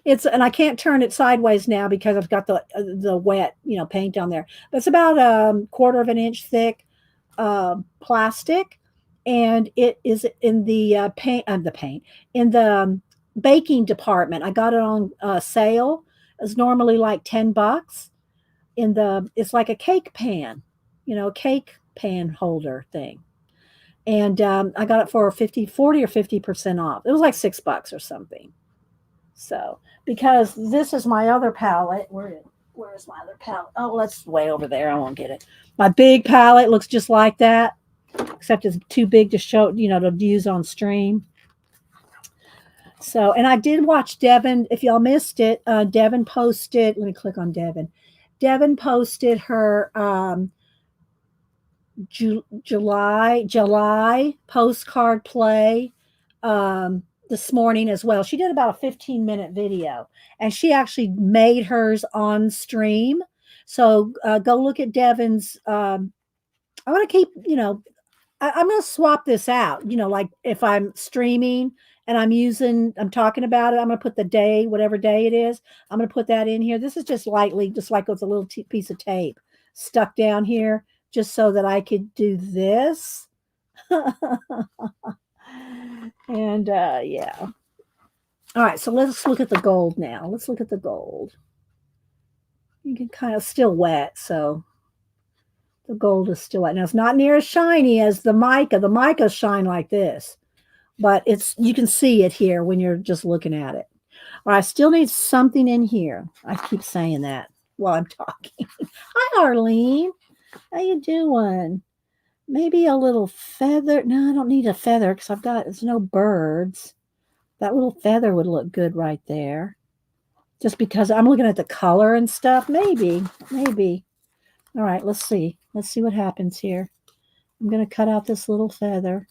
and I can't turn it sideways now because I've got the wet, paint on there. But it's about a quarter of an inch thick plastic, and it is in the paint in the baking department. I got it on sale. It's normally like $10. It's like a cake pan, cake pan holder thing. And I got it for 40 or 50% off. It was like $6 or something. So, because this is my other palette. Where is my other palette? Oh, that's way over there. I won't get it. My big palette looks just like that, except it's too big to show, to use on stream. So, and I did watch Devin. If y'all missed it, Devin posted. Let me click on Devin. Devin posted her July postcard play this morning as well. She did about a 15-minute video, and she actually made hers on stream. So go look at Devin's. I want to keep, I'm going to swap this out. Like if I'm streaming and I'm talking about it, I'm going to put the day, whatever day it is. I'm going to put that in here. This is just lightly, just like it's a little piece of tape stuck down here, just so that I could do this. And yeah. All right, so let's look at the gold now. Let's look at the gold. You can kind of still wet, so the gold is still wet. Now it's not near as shiny as the mica. The mica shine like this, but you can see it here when you're just looking at it. All right, I still need something in here. I keep saying that while I'm talking. Hi, Arlene. How you doing? Maybe a little feather. No, I don't need a feather because there's no birds. That little feather would look good right there. Just because I'm looking at the color and stuff. Maybe. All right, let's see. Let's see what happens here. I'm going to cut out this little feather.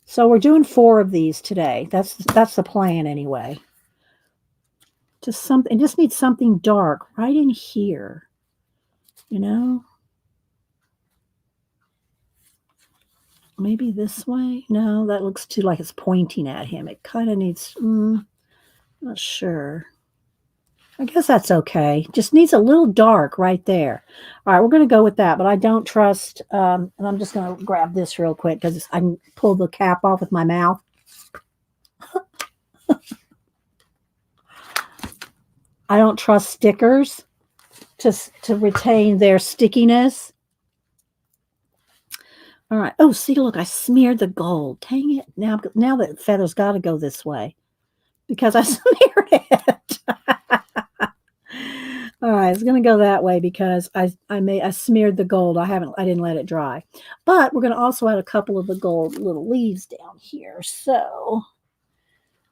So we're doing 4 of these today. That's the plan anyway. Just need something dark right in here. Maybe this way. No, that looks too like it's pointing at him. It kind of needs, not sure. I guess that's okay. Just needs a little dark right there. All right, we're going to go with that, but I don't trust, and I'm just going to grab this real quick because I can pull the cap off with my mouth. I don't trust stickers to retain their stickiness. All right. Oh, see, look, I smeared the gold. Dang it. Now the feather's got to go this way because I smeared it. All right, it's going to go that way because I smeared the gold. I didn't let it dry. But we're going to also add a couple of the gold little leaves down here. So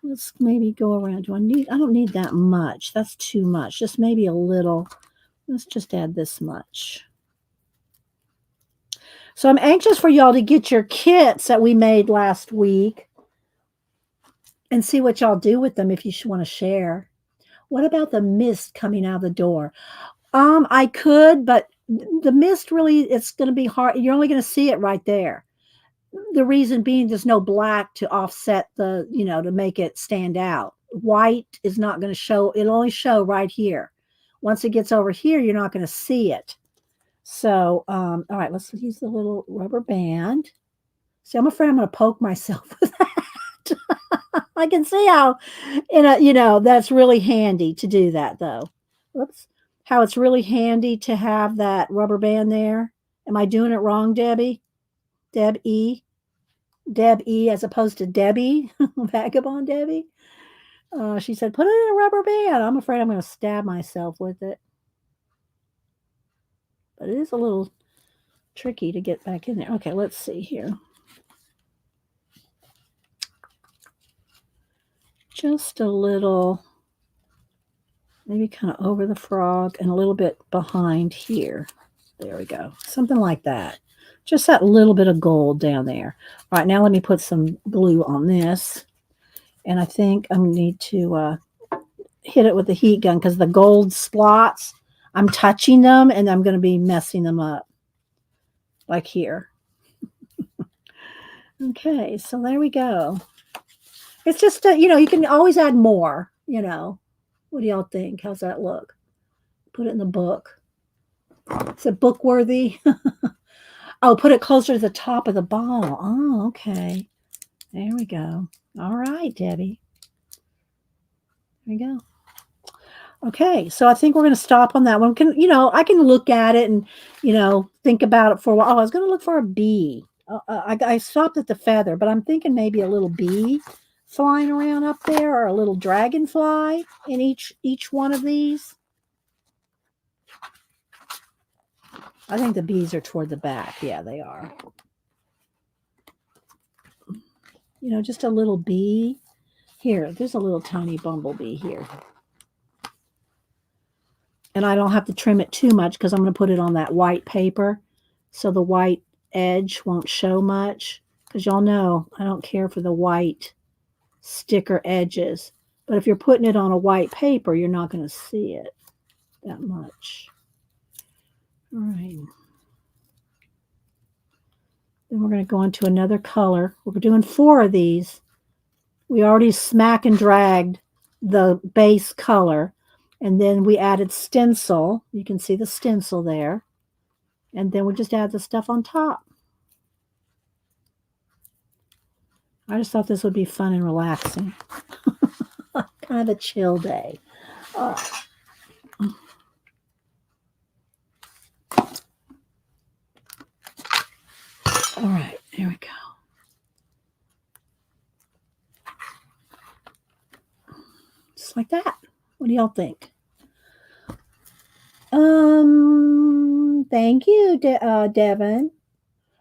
let's maybe go around. I don't need that much. That's too much. Just maybe a little. Let's just add this much. So I'm anxious for y'all to get your kits that we made last week and see what y'all do with them if you want to share. What about the mist coming out of the door? I could, but the mist really, it's going to be hard. You're only going to see it right there. The reason being there's no black to offset to make it stand out. White is not going to show. It'll only show right here. Once it gets over here, you're not going to see it. So, all right, let's use the little rubber band. See, I'm afraid I'm going to poke myself with that. I can see how, that's really handy to do that, though. Whoops. How it's really handy to have that rubber band there. Am I doing it wrong, Debbie? Deb E? Deb E as opposed to Debbie? Vagabond Debbie? She said, put it in a rubber band. I'm afraid I'm going to stab myself with it. But it is a little tricky to get back in there. Okay, let's see here. Just a little, maybe kind of over the frog and a little bit behind here. There we go. Something like that. Just that little bit of gold down there. All right, now let me put some glue on this. And I think I need to hit it with the heat gun because the gold splots, I'm touching them and I'm going to be messing them up. Like here. Okay, so there we go. It's just, you can always add more, What do y'all think? How's that look? Put it in the book. Is it book worthy? Oh, put it closer to the top of the bottle. Oh, okay. There we go. All right, Debbie. There we go. Okay, so I think we're going to stop on that one. I can look at it and, think about it for a while. Oh, I was going to look for a bee. I stopped at the feather, but I'm thinking maybe a little bee flying around up there or a little dragonfly in each one of these. I think the bees are toward the back. Yeah, they are. Just a little bee. Here, there's a little tiny bumblebee here. And I don't have to trim it too much because I'm going to put it on that white paper so the white edge won't show much. Because y'all know I don't care for the white sticker edges. But if you're putting it on a white paper, you're not going to see it that much. All right. Then we're going to go into another color. We're doing 4 of these. We already smack and dragged the base color. And then we added stencil. You can see the stencil there. And then we just add the stuff on top. I just thought this would be fun and relaxing. Kind of a chill day. All right, here we go. Just like that. What do y'all think? Thank you, Devin.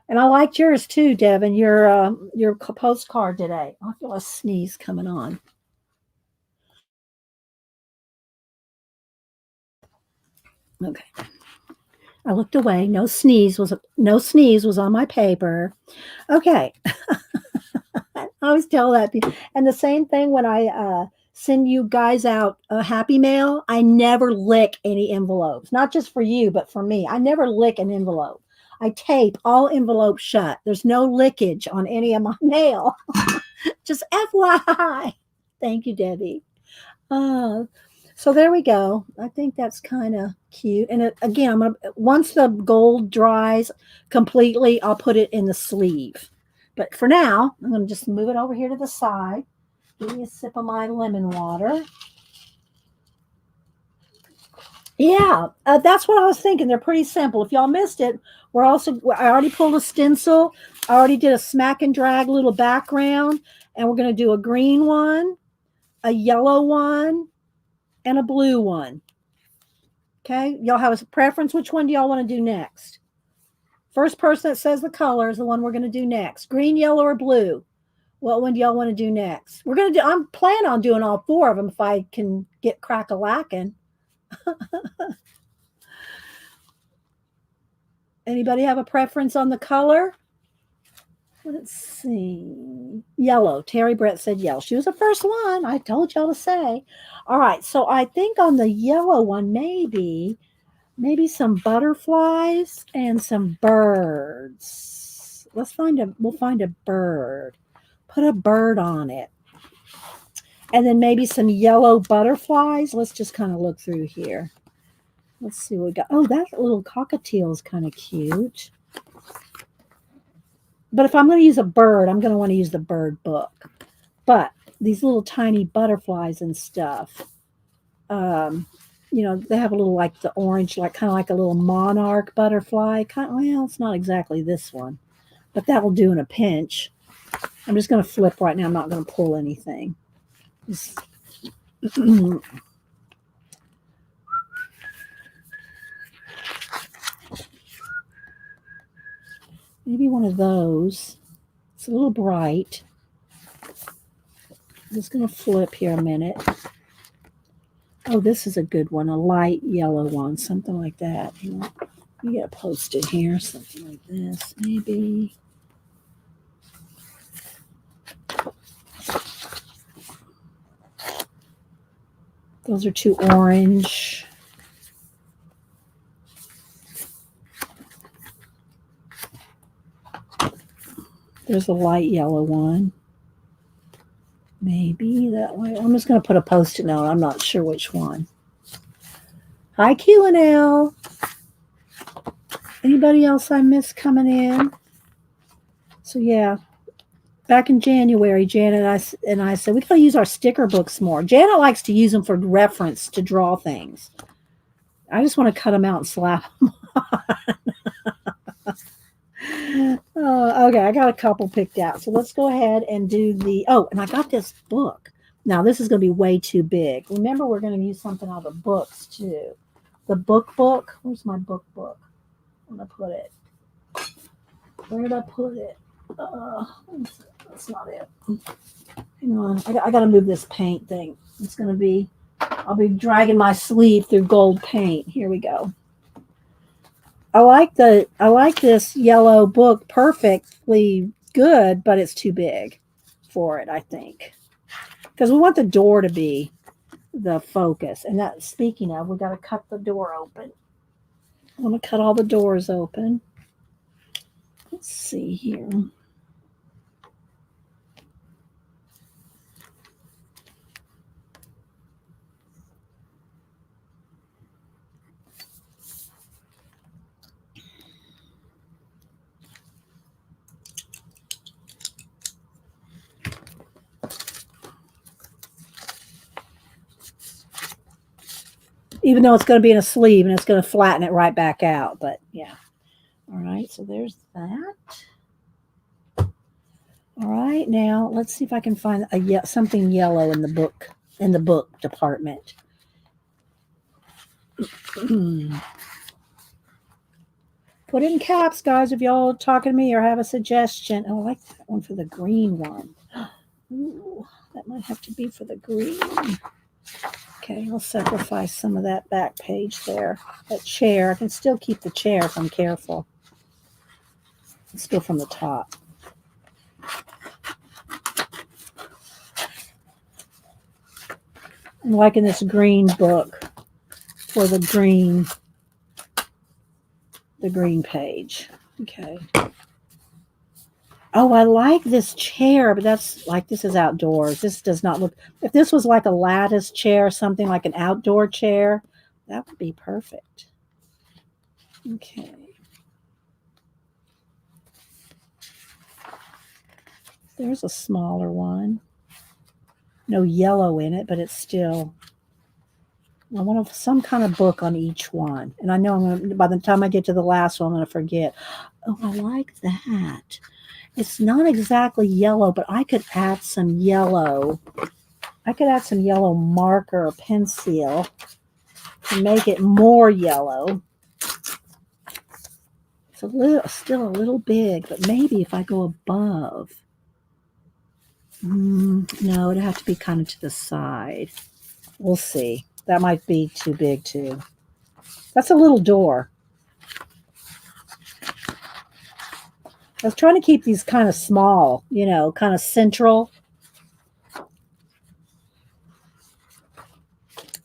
And I liked yours too, Devin. Your postcard today. I feel a sneeze coming on. Okay. I looked away. No sneeze was on my paper. Okay. I always tell that people. And the same thing when I send you guys out a happy mail, I never lick any envelopes. Not just for you, but for me. I never lick an envelope. I tape all envelopes shut. There's no lickage on any of my mail. Just FYI. Thank you, Debbie. So there we go. I think that's kind of cute. And again, once the gold dries completely, I'll put it in the sleeve. But for now, I'm going to just move it over here to the side. Give me a sip of my lemon water. Yeah, that's what I was thinking. They're pretty simple. If y'all missed it, I already pulled a stencil. I already did a smack and drag little background, and we're going to do a green one, a yellow one, and a blue one. Okay, y'all have a preference? Which one do y'all want to do next? First person that says the color is the one we're going to do next. Green, yellow, or blue? What one do y'all want to do next? I'm planning on doing all four of them if I can get crack-a-lacking. Anybody have a preference on the color? Let's see. Yellow. Terry Brett said yellow. She was the first one. I told y'all to say. All right. So I think on the yellow one, maybe some butterflies and some birds. We'll find a bird. Put a bird on it. And then maybe some yellow butterflies. Let's just kind of look through here. Let's see what we got. Oh, that little cockatiel is kind of cute. But if I'm going to use a bird, I'm going to want to use the bird book. But these little tiny butterflies and stuff, they have a little like the orange, like kind of like a little monarch butterfly. Well, it's not exactly this one, but that will do in a pinch. I'm just going to flip right now. I'm not going to pull anything. Maybe one of those. It's a little bright. I'm just going to flip here a minute. Oh, this is a good one. A light yellow one. Something like that. You get it posted here. Something like this. Maybe. Those are too orange. There's a light yellow one. Maybe that way. I'm just going to put a post-it note. I'm not sure which one. Hi, Q&L. Anybody else I missed coming in? So, yeah. Back in January, Janet and I said, we got to use our sticker books more. Janet likes to use them for reference to draw things. I just want to cut them out and slap them on. Okay, I got a couple picked out. So let's go ahead and do and I got this book. Now, this is going to be way too big. Remember, we're going to use something out of the books, too. The book. Where's my book? I'm going to put it. Where did I put it? That's not it. Hang on. I got to move this paint thing. It's going to be, I'll be dragging my sleeve through gold paint. Here we go. I like this yellow book perfectly good, but it's too big for it, I think. Because we want the door to be the focus. And that, speaking of, we got to cut the door open. I want to cut all the doors open. Let's see here. Even though it's going to be in a sleeve and it's going to flatten it right back out. But yeah. All right. So there's that. All right. Now let's see if I can find something yellow in the book department. Put it in caps, guys, if y'all are talking to me or have a suggestion. Oh, I like that one for the green one. Ooh, that might have to be for the green. Okay, I'll sacrifice some of that back page there. That chair. I can still keep the chair if I'm careful. Let's go from the top. I'm liking this green book for the green page. Okay. Oh, I like this chair, but that's like this is outdoors. This does not look. If this was like a lattice chair, something like an outdoor chair, that would be perfect. Okay. There's a smaller one. No yellow in it, but it's still. I want some kind of book on each one. And I know by the time I get to the last one, I'm going to forget. Oh, I like that. It's not exactly yellow, but I could add some yellow. I could add some yellow marker or pencil to make it more yellow. It's still a little big, but maybe if I go above. No, it'd have to be kind of to the side. We'll see. That might be too big too. That's a little door. I was trying to keep these kind of small, kind of central.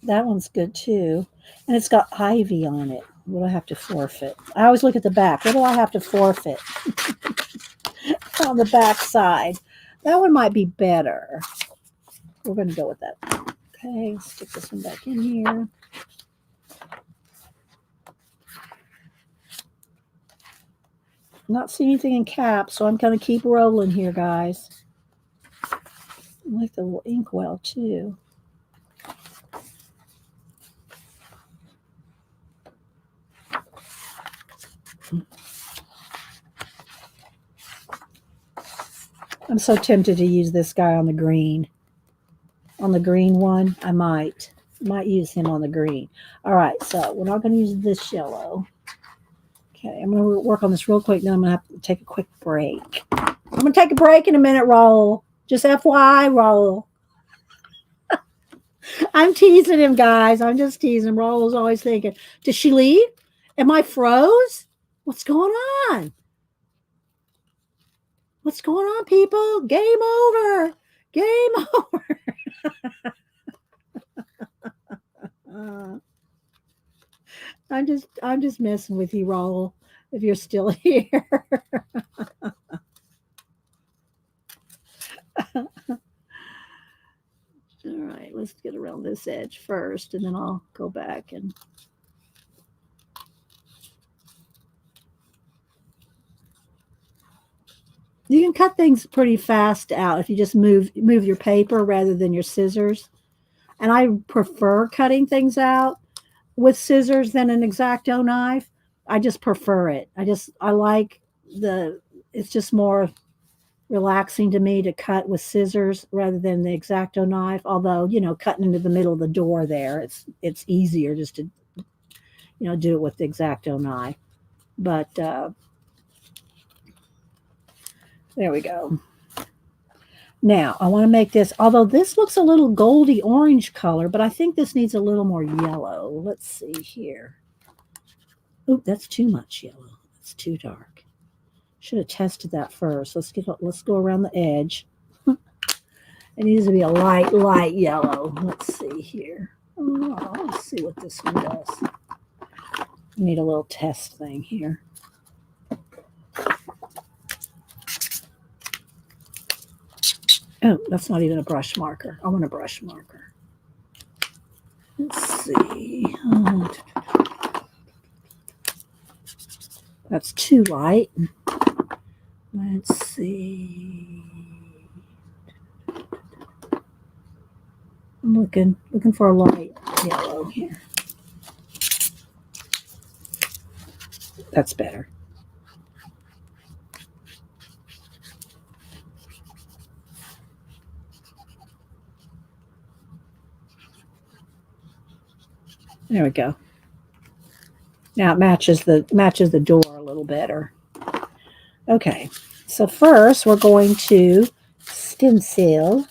That one's good too. And it's got ivy on it. What do I have to forfeit? I always look at the back. What do I have to forfeit? On the back side. That one might be better. We're going to go with that. Okay, let's stick this one back in here. I'm not seeing anything in caps, so I'm going to keep rolling here, guys. I like the little inkwell, too. I'm so tempted to use this guy on the green. On the green one, I might use him on the green. All right, so we're not going to use this yellow. Okay, I'm going to work on this real quick. Then I'm going to have to take a quick break. I'm going to take a break in a minute, Raul. Just FYI, Raul. I'm teasing him, guys. I'm just teasing him. Raul's always thinking, did she leave? Am I froze? What's going on? What's going on, people? Game over. Game over. I'm just messing with you, Raul, if you're still here. All right, let's get around this edge first, and then I'll go back and you can cut things pretty fast out if you just move your paper rather than your scissors. And I prefer cutting things out with scissors than an X-Acto knife. I just prefer it. I like it's just more relaxing to me to cut with scissors rather than the X-Acto knife. Although, cutting into the middle of the door there, it's easier just to, do it with the X-Acto knife. But there we go. Now, I want to make this, although this looks a little goldy orange color, but I think this needs a little more yellow. Let's see here. Oh, that's too much yellow. It's too dark. Should have tested that first. Let's go around the edge. It needs to be a light yellow. Let's see here. Oh, let's see what this one does. We need a little test thing here. Oh, that's not even a brush marker. I want a brush marker. Let's see. That's too light. Let's see. I'm looking for a light yellow here. That's better. There we go. Now it matches the door a little better. Okay, so first we're going to stencil.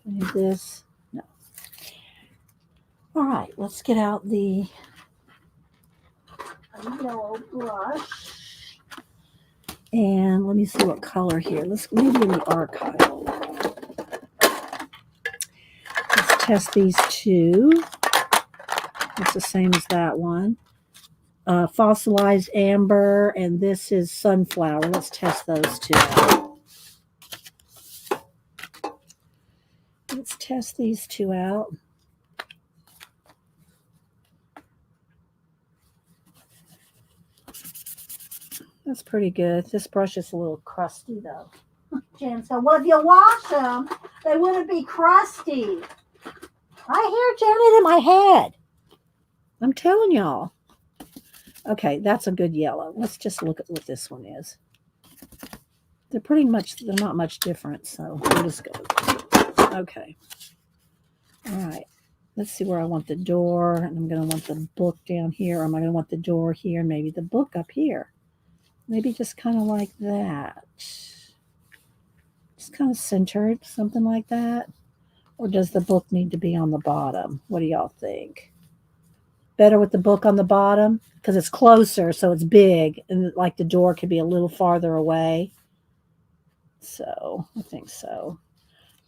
Is this? No. All right, let's get out the yellow brush. And let me see what color here. Let's maybe in the archival. Let's test these two. It's the same as that one. fossilized amber, and this is sunflower. Let's test those two out. Let's test these two out. That's pretty good. This brush is a little crusty, though. Jan said, well, if you wash them, they wouldn't be crusty. I hear Janet in my head. I'm telling y'all. Okay, that's a good yellow. Let's just look at what this one is. They're not much different, so we'll just go with this. Okay. All right. Let's see where I want the door. And I'm going to want the book down here. Or am I going to want the door here and maybe the book up here? Maybe just kind of like that. Just kind of centered, something like that. Or does the book need to be on the bottom? What do y'all think? Better with the book on the bottom because it's closer, so it's big, and like the door could be a little farther away. So I think so.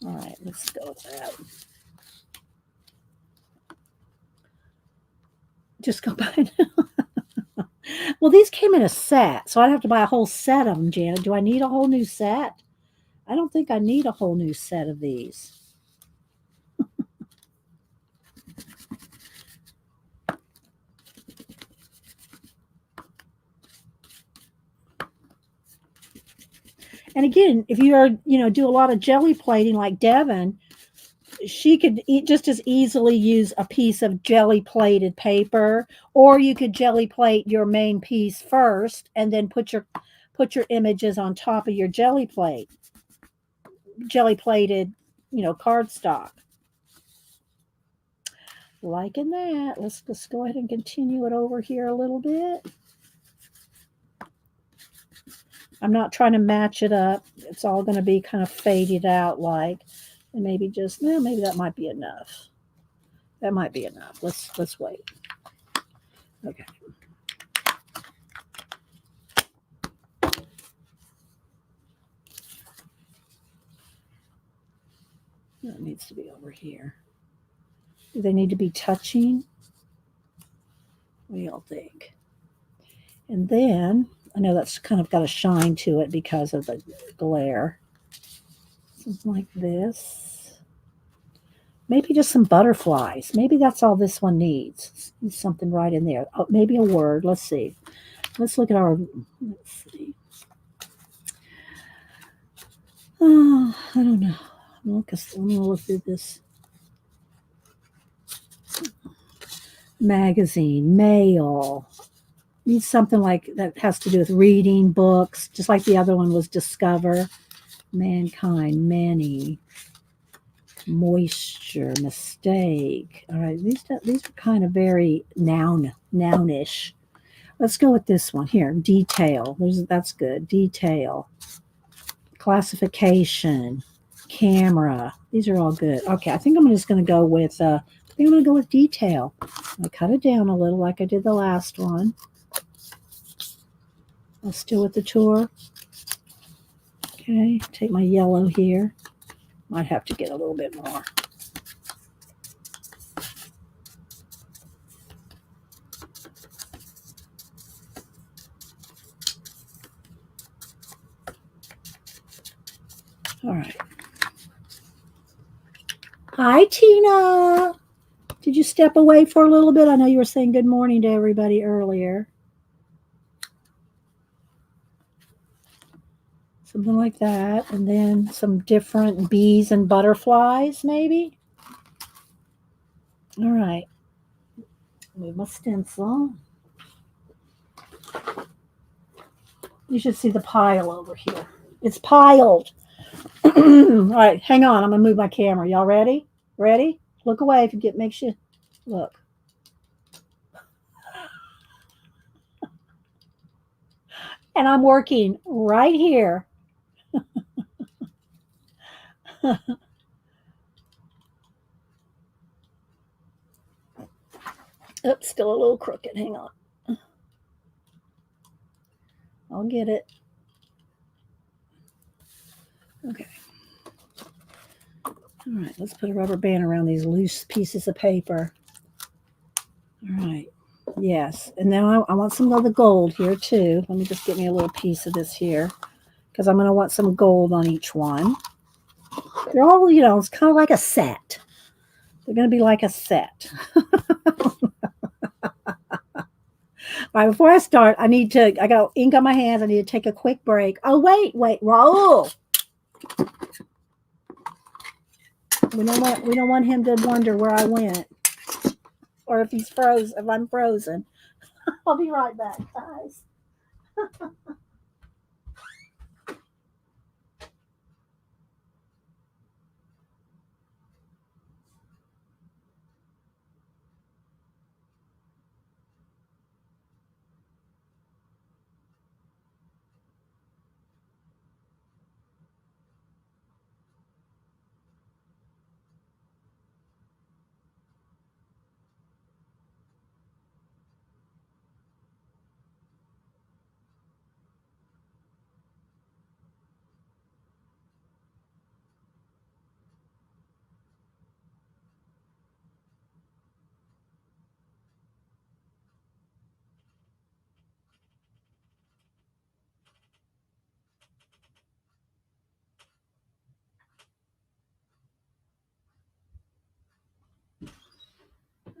All right, let's go with that. Just go buy it. Well, these came in a set, so I'd have to buy a whole set of them, Janet. Do I need a whole new set? I don't think I need a whole new set of these. And again, if you are, do a lot of jelly plating like Devin, she could just as easily use a piece of jelly plated paper, or you could jelly plate your main piece first and then put your images on top of your jelly plated, cardstock. Liking that. Let's go ahead and continue it over here a little bit. I'm not trying to match it up. It's all going to be kind of faded out like, and maybe maybe that might be enough. That might be enough. Let's wait. Okay. That needs to be over here. Do they need to be touching? What do y'all think? And then, I know that's kind of got a shine to it because of the glare. Something like this. Maybe just some butterflies. Maybe that's all this one needs. Something right in there. Oh, maybe a word. Let's see. Let's look at let's see. Oh, I don't know. I'm going to look through this magazine, mail. Needs something like that has to do with reading, books, just like the other one was discover, mankind, many, moisture, mistake. All right, these are kind of very nounish. Let's go with this one here. Detail. That's good. Detail. Classification. Camera. These are all good. Okay, I think I'm just going to go with. I think I'm going to go with detail. I cut it down a little like I did the last one. I'll still with the tour. Okay, take my yellow here. Might have to get a little bit more. All right. Hi, Tina. Did you step away for a little bit? I know you were saying good morning to everybody earlier. Something like that. And then some different bees and butterflies, maybe. All right. Move my stencil. You should see the pile over here. It's piled. All right, hang on. I'm going to move my camera. Y'all ready? Ready? Look away if it makes you look. And I'm working right here. Oops, still a little crooked. Hang on. I'll get it. Okay. All right, let's put a rubber band around these loose pieces of paper. All right. Yes. And now I want some of the gold here too. Let me just get me a little piece of this here because I'm going to want some gold on each one. They're all, it's kind of like a set. They're going to be like a set. All right, before I start, I got ink on my hands. I need to take a quick break. Oh, wait, Raul. We don't want him to wonder where I went or if if I'm frozen. I'll be right back, guys.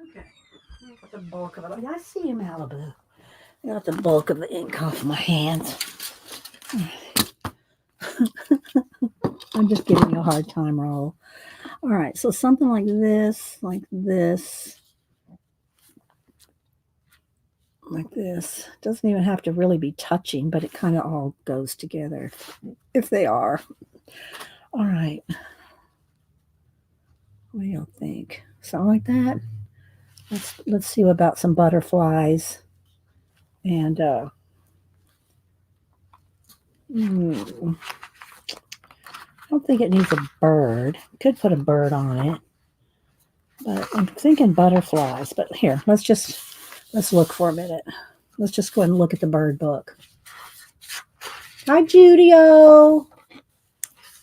Okay. I got the bulk of it. I see you, Malibu. I got the bulk of the ink off my hands. I'm just giving you a hard time, Raul. All right, so something like this, like this. Doesn't even have to really be touching, but it kind of all goes together if they are. All right. What do y'all think? Something like that? Let's see about some butterflies. And I don't think it needs a bird. Could put a bird on it. But I'm thinking butterflies. But here, let's look for a minute. Let's just go ahead and look at the bird book. Hi, Judio.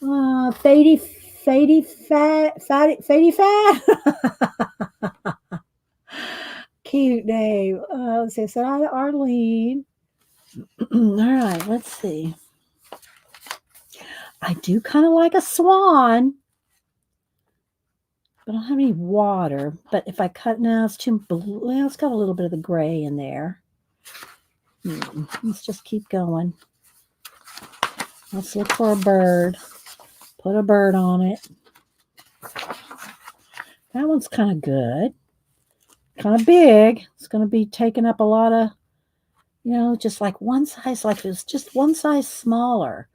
Fady fat. Cute name. Let's see. So hi to Arlene. All right, let's see. I do kind of like a swan, but I don't have any water. But if I cut now, it's too blue. Well, it's got a little bit of the gray in there. Let's just keep going. Let's look for a bird. Put a bird on it. That one's kind of good. Kind of big. It's going to be taking up a lot of, just like one size, like it's just one size smaller.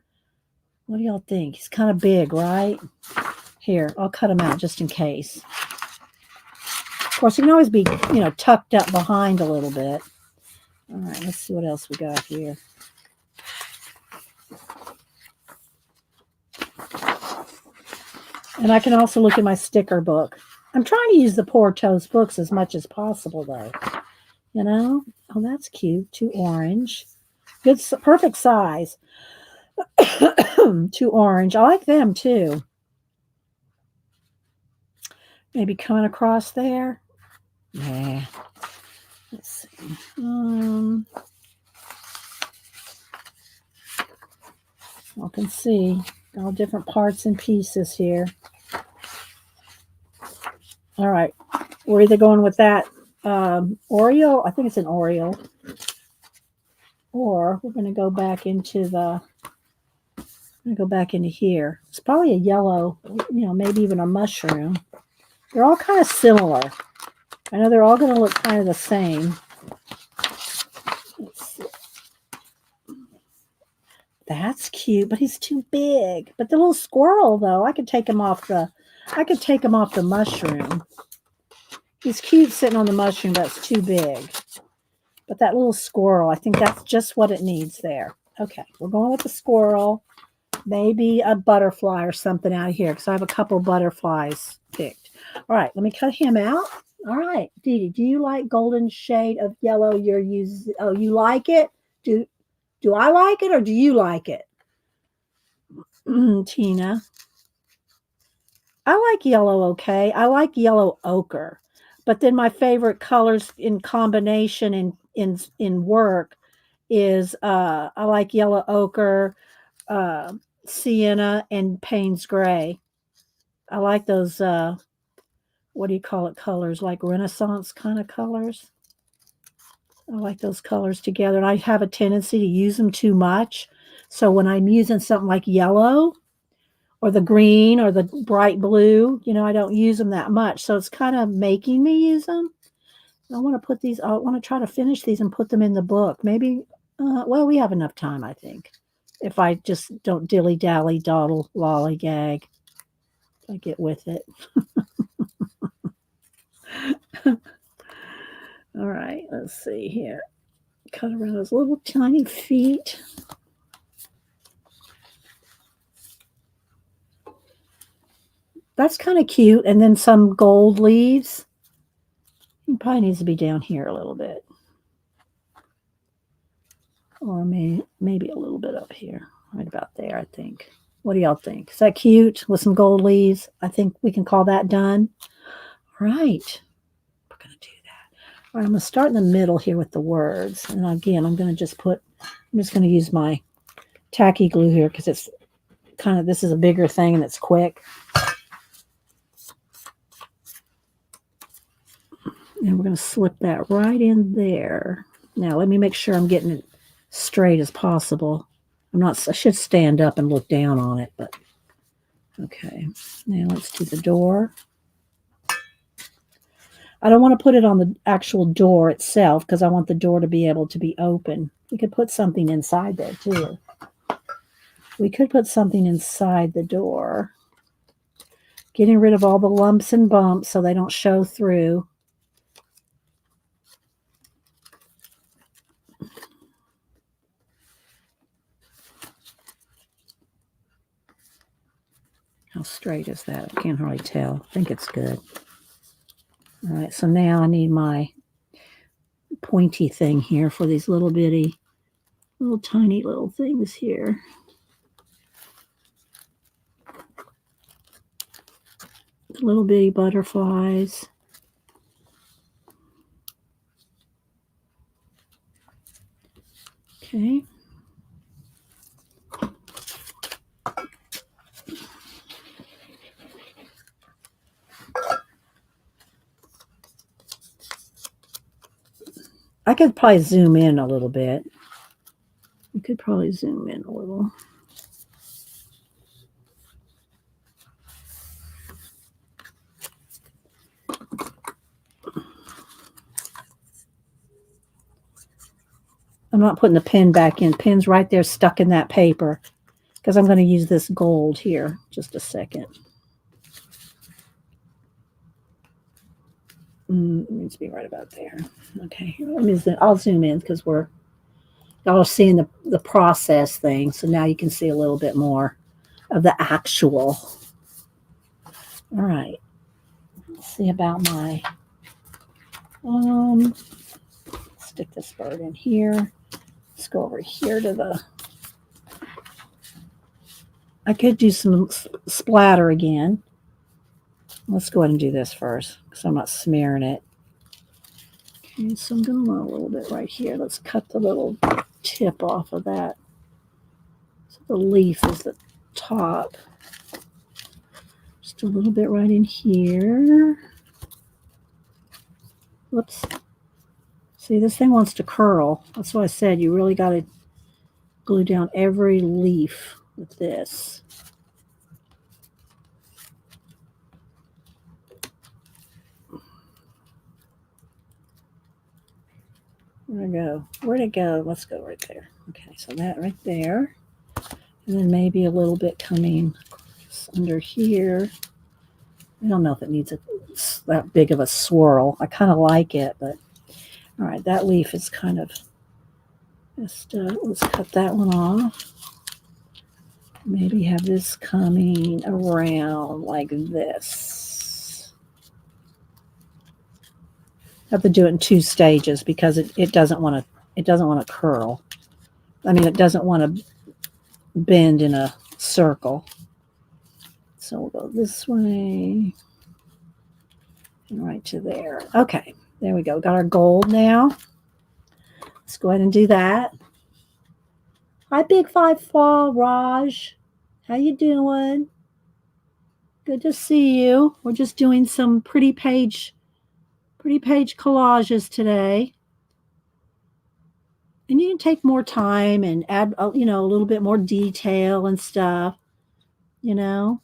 What do y'all think? He's kind of big, right? Here, I'll cut him out just in case. Of course, he can always be, tucked up behind a little bit. All right, let's see what else we got here. And I can also look at my sticker book. I'm trying to use the Poortoast books as much as possible, though. Oh, that's cute. Too orange. Good, perfect size. Too orange. I like them, too. Maybe coming across there. Yeah. Let's see. I can see all different parts and pieces here. All right. We're either going with that Oreo. I think it's an Oreo. Or we're going to go back into here. It's probably a yellow, maybe even a mushroom. They're all kind of similar. I know they're all going to look kind of the same. Let's see. That's cute, but he's too big. But the little squirrel, though, I could take him off the mushroom. He's cute sitting on the mushroom, but it's too big. But that little squirrel, I think that's just what it needs there. Okay, we're going with the squirrel. Maybe a butterfly or something out of here because I have a couple butterflies picked. All right, let me cut him out. All right, Dee Dee, do you like golden shade of yellow you're using? Oh, you like it? Do I like it or do you like it? Tina. I like yellow, okay. I like yellow ochre. But then my favorite colors in combination in work is I like yellow ochre, uh, sienna, and Payne's gray. I like those what do you call it colors, like Renaissance kind of colors. I like those colors together, and I have a tendency to use them too much. So when I'm using something like yellow or the green or the bright blue, I don't use them that much. So it's kind of making me use them. I want to put these, I want to try to finish these and put them in the book. Maybe, well, we have enough time, I think. If I just don't dilly dally, dawdle, lollygag, I get with it. All right, let's see here. Cut around those little tiny feet. That's kind of cute. And then some gold leaves. It probably needs to be down here a little bit. Or maybe a little bit up here. Right about there, I think. What do y'all think? Is that cute with some gold leaves? I think we can call that done. All right. We're going to do that. All right, I'm going to start in the middle here with the words. And again, I'm just going to use my tacky glue here because it's kind of, this is a bigger thing and it's quick. And we're going to slip that right in there. Now, let me make sure I'm getting it straight as possible. I should stand up and look down on it, but okay. Now let's do the door. I don't want to put it on the actual door itself because I want the door to be able to be open. We could put something inside there too. We could put something inside the door. Getting rid of all the lumps and bumps so they don't show through. How straight is that? I can't hardly tell. I think it's good. All right, so now I need my pointy thing here for these little bitty, little tiny little things here. Little bitty butterflies. Okay. I could probably zoom in a little bit. You could probably zoom in a little. I'm not putting the pen back in. Pen's right there stuck in that paper because I'm going to use this gold here. Just a second. It needs to be right about there. Okay, I'll zoom in because y'all seeing the process thing. So now you can see a little bit more of the actual. All right. Let's see about my, stick this bird in here. Let's go over here to I could do some splatter again. Let's go ahead and do this first because I'm not smearing it. Okay, so I'm going to want a little bit right here. Let's cut the little tip off of that. So the leaf is the top. Just a little bit right in here. Whoops. See, this thing wants to curl. That's why I said you really got to glue down every leaf with this. Where'd it go? Let's go right there. Okay, so that right there. And then maybe a little bit coming under here. I don't know if it needs that big of a swirl. I kind of like it, but all right, that leaf is kind of just, let's cut that one off. Maybe have this coming around like this. I have to do it in 2 stages because it doesn't want to curl. I mean, it doesn't want to bend in a circle. So we'll go this way right to there. Okay, there we go. Got our gold now. Let's go ahead and do that. Hi, Big Five Fall, Raj. How you doing? Good to see you. We're just doing some pretty page collages today. And you can take more time and add, a little bit more detail and stuff. I'm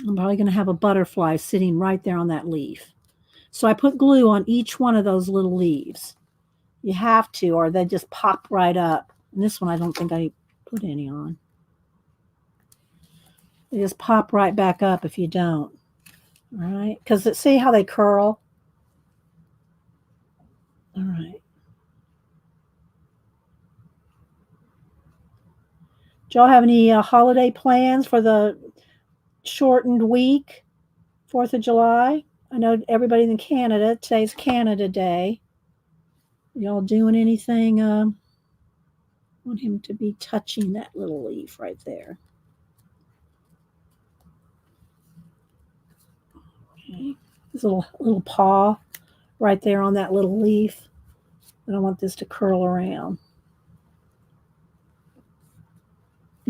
probably going to have a butterfly sitting right there on that leaf. So I put glue on each one of those little leaves. You have to, or they just pop right up. And this one, I don't think I put any on. They just pop right back up if you don't. All right, because see how they curl? All right. Do y'all have any holiday plans for the shortened week, 4th of July? I know everybody in Canada, today's Canada Day. Y'all doing anything? Want him to be touching that little leaf right there. Okay. This little paw right there on that little leaf. I don't want this to curl around.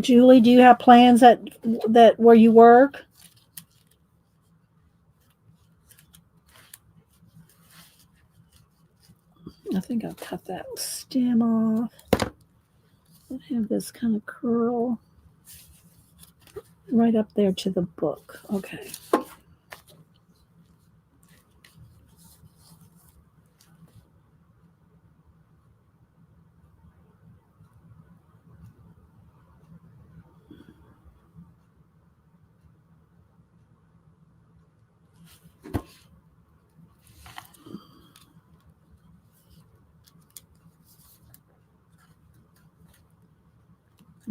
Julie, do you have plans that where you work? I think I'll cut that stem off. I'll have this kind of curl right up there to the book. Okay.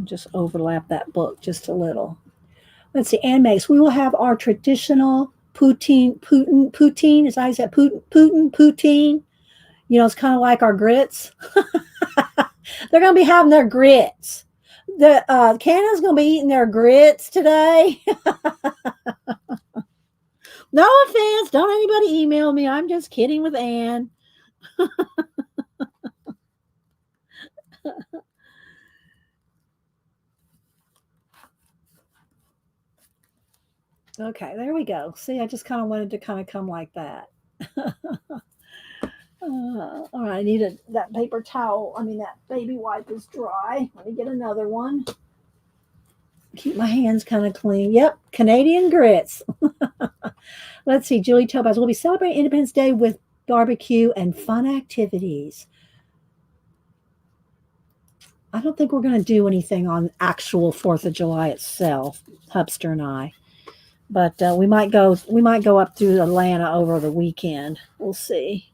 Just overlap that book just a little. Let's see, Ann makes. We will have our traditional poutine. Is I said poutine. It's kind of like our grits. They're going to be having their grits. The Canada's going to be eating their grits today. No offense. Don't anybody email me. I'm just kidding with Ann. Okay, there we go. See, I just kind of wanted to kind of come like that. All right, I need that paper towel. That baby wipe is dry. Let me get another one. Keep my hands kind of clean. Yep, Canadian grits. Let's see, Julie Topaz. We'll be celebrating Independence Day with barbecue and fun activities. I don't think we're going to do anything on actual 4th of July itself, Hubster and I. But we might go up through Atlanta over the weekend. We'll see.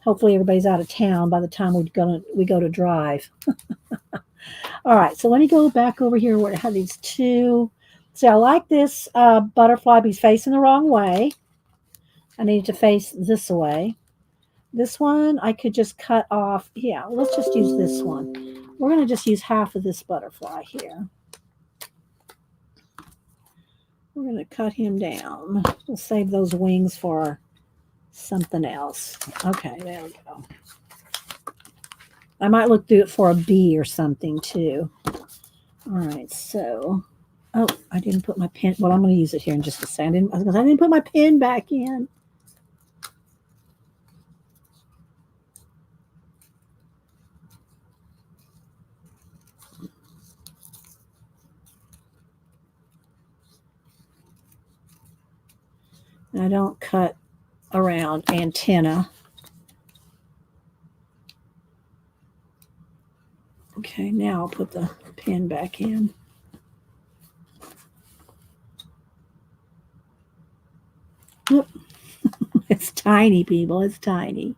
Hopefully everybody's out of town by the time we go to drive. All right, so let me go back over here where I have these two. See, I like this butterfly, but he's facing the wrong way. I need to face this way. This one I could just cut off. Yeah, let's just use this one. We're going to just use half of this butterfly here. We're going to cut him down. We'll save those wings for something else. Okay, there we go. I might look through it for a bee or something too. All right, so, I didn't put my pen. Well, I'm going to use it here in just a second. I didn't put my pen back in. I don't cut around antenna. Okay, now I'll put the pin back in. Oop. It's tiny, people. It's tiny.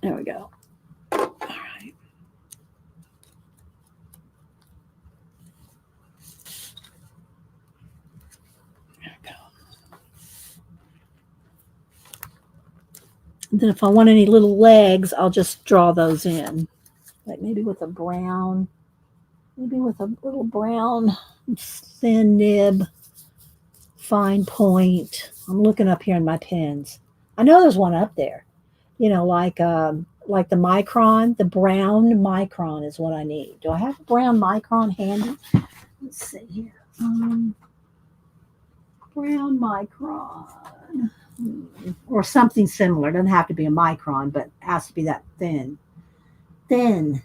There we go. All right. There we go. And then if I want any little legs, I'll just draw those in. Like maybe with a brown, maybe with a little brown thin nib fine point. I'm looking up here in my pens. I know there's one up there. You know, like the micron, the brown micron is what I need. Do I have a brown micron handy? Let's see here. Brown micron. Or something similar. It doesn't have to be a micron, but it has to be that thin. Thin.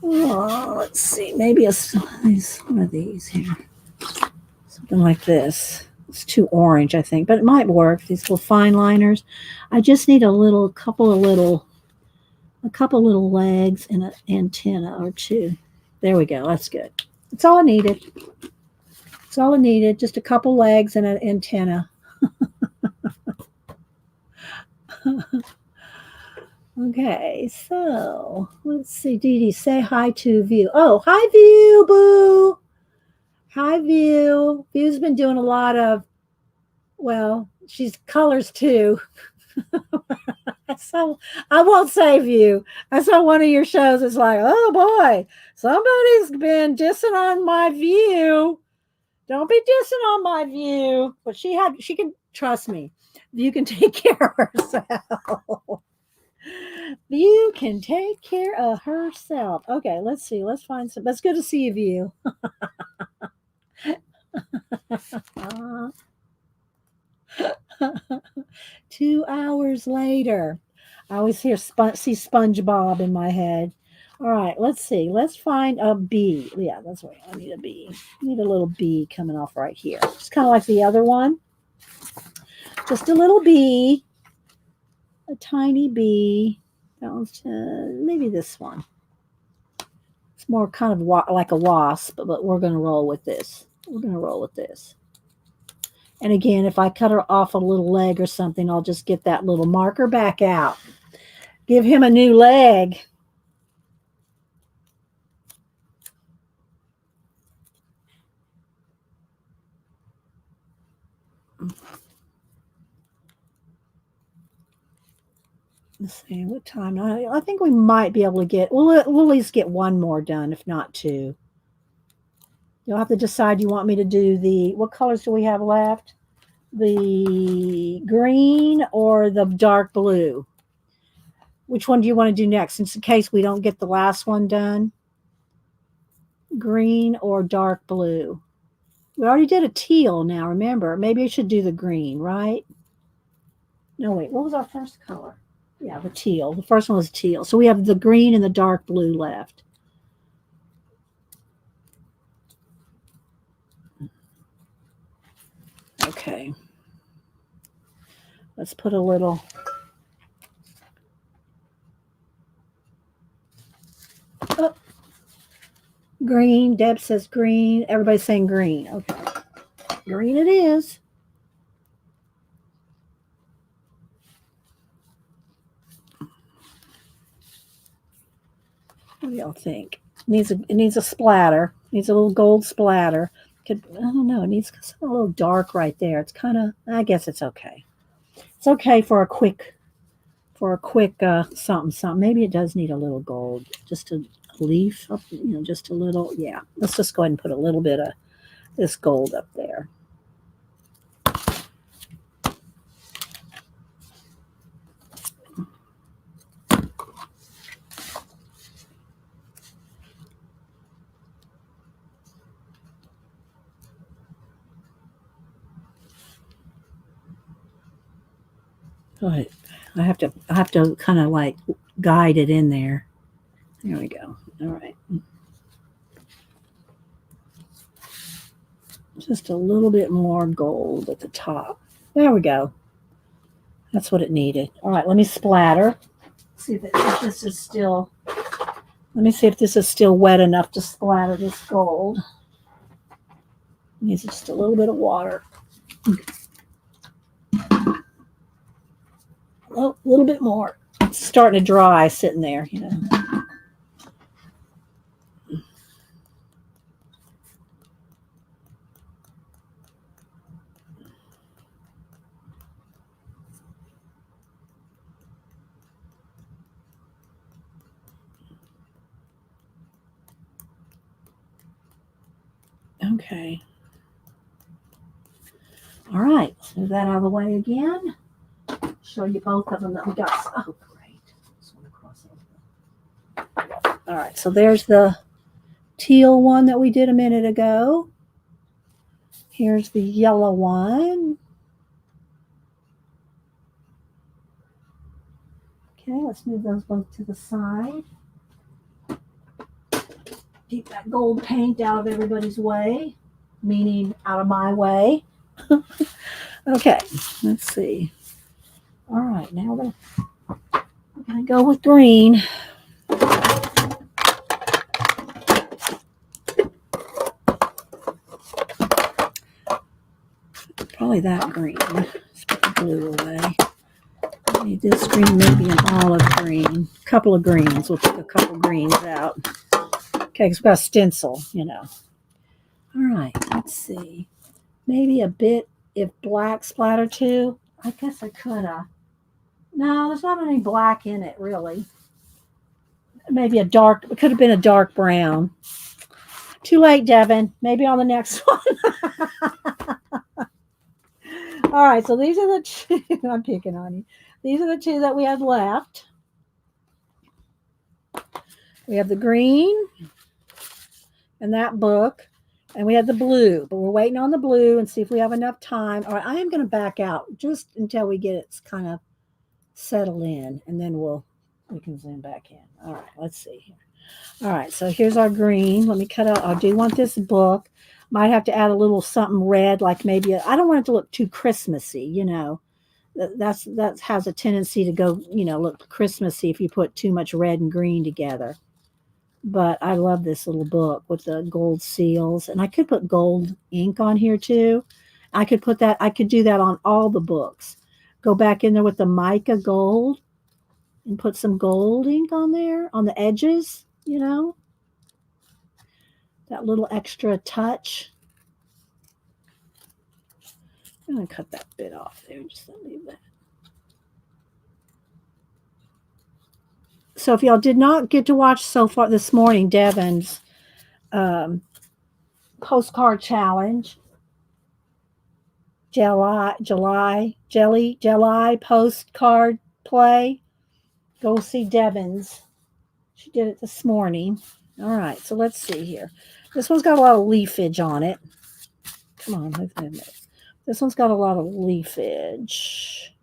Oh, let's see. Maybe one of these here. Something like this. It's too orange, I think, but it might work. These little fine liners. I just need a couple little legs and an antenna or two. There we go. That's good. That's all I needed. That's all I needed. Just a couple legs and an antenna. Okay, so let's see. Dee Dee, say hi to View. Oh, hi, View, boo. Hi, View. View's been doing a lot of, well, she's colors too. So I won't save you. I saw one of your shows. It's like, oh boy, somebody's been dissing on my View. Don't be dissing on my View. But she can trust me. View can take care of herself. View can take care of herself. Okay, let's see. Let's find some. It's good to see you, View. 2 hours later. I always see SpongeBob in my head. All right, let's see. Let's find a bee. Yeah, that's right. I need a bee. I need a little bee coming off right here. Just kind of like the other one. Just a little bee. A tiny bee. That one's maybe this one. It's more kind of like a wasp, but we're going to roll with this. We're going to roll with this. And again, if I cut her off a little leg or something, I'll just get that little marker back out. Give him a new leg. Let's see what time. I think we might be able to get. We'll at least get one more done, if not two. You'll have to decide. You want me to do what colors do we have left? The green or the dark blue? Which one do you want to do next? In case we don't get the last one done. Green or dark blue? We already did a teal now, remember. Maybe I should do the green, right? No, wait. What was our first color? Yeah, the teal. The first one was teal. So we have the green and the dark blue left. Okay. Let's put a little. Oh. Green. Deb says green. Everybody's saying green. Okay. Green it is. What do y'all think? It needs a splatter. It needs a little gold splatter. I don't know. It needs a little dark right there. It's kind of. I guess it's okay. It's okay for a quick something. Maybe it does need a little gold. Just a leaf, just a little. Yeah. Let's just go ahead and put a little bit of this gold up there. But I have to kind of like guide it in there. There we go. All right. Just a little bit more gold at the top. There we go. That's what it needed. All right, let me splatter. See if this is still. Let me see if this is still wet enough to splatter this gold. Needs just a little bit of water. Oh, a little bit more. It's starting to dry sitting there, Okay. All right. Let's move that out of the way again. Show you both of them that we got. Oh, great. Just want to cross over. All right. So there's the teal one that we did a minute ago. Here's the yellow one. Okay, let's move those both to the side. Keep that gold paint out of everybody's way, meaning out of my way. Okay, let's see. All right, now we're gonna go with green. Probably that green. Let's put the blue away. I need this green, maybe an olive green. A couple of greens. We'll take a couple of greens out. Okay, because we've got a stencil, you know. All right, let's see. Maybe a bit if black splatter too. I guess I could have. No, there's not any black in it, really. Maybe a dark, it could have been a dark brown. Too late, Devin. Maybe on the next one. All right, so these are the two. I'm picking on you. These are the two that we had left. We have the green and that book, and we had the blue, but we're waiting on the blue and see if we have enough time. All right, I am going to back out just until we get it kind of settled in, and then we can zoom back in. All right, let's see here. All right, so here's our green. Let me cut out. I do want this book. Might have to add a little something red, like maybe I don't want it to look too Christmassy, you know. That has a tendency to go, you know, look Christmassy if you put too much red and green together. But I love this little book with the gold seals, and I could put gold ink on here too. I could put that. I could do that on all the books. Go back in there with the mica gold and put some gold ink on there on the edges, you know, that little extra touch. I'm going to cut that bit off there. Just leave that. So if y'all did not get to watch so far this morning, Devin's postcard challenge, July postcard play, go see Devin's. She did it this morning. All right, so let's see here. This one's got a lot of leafage on it. Come on, this one's got a lot of leafage.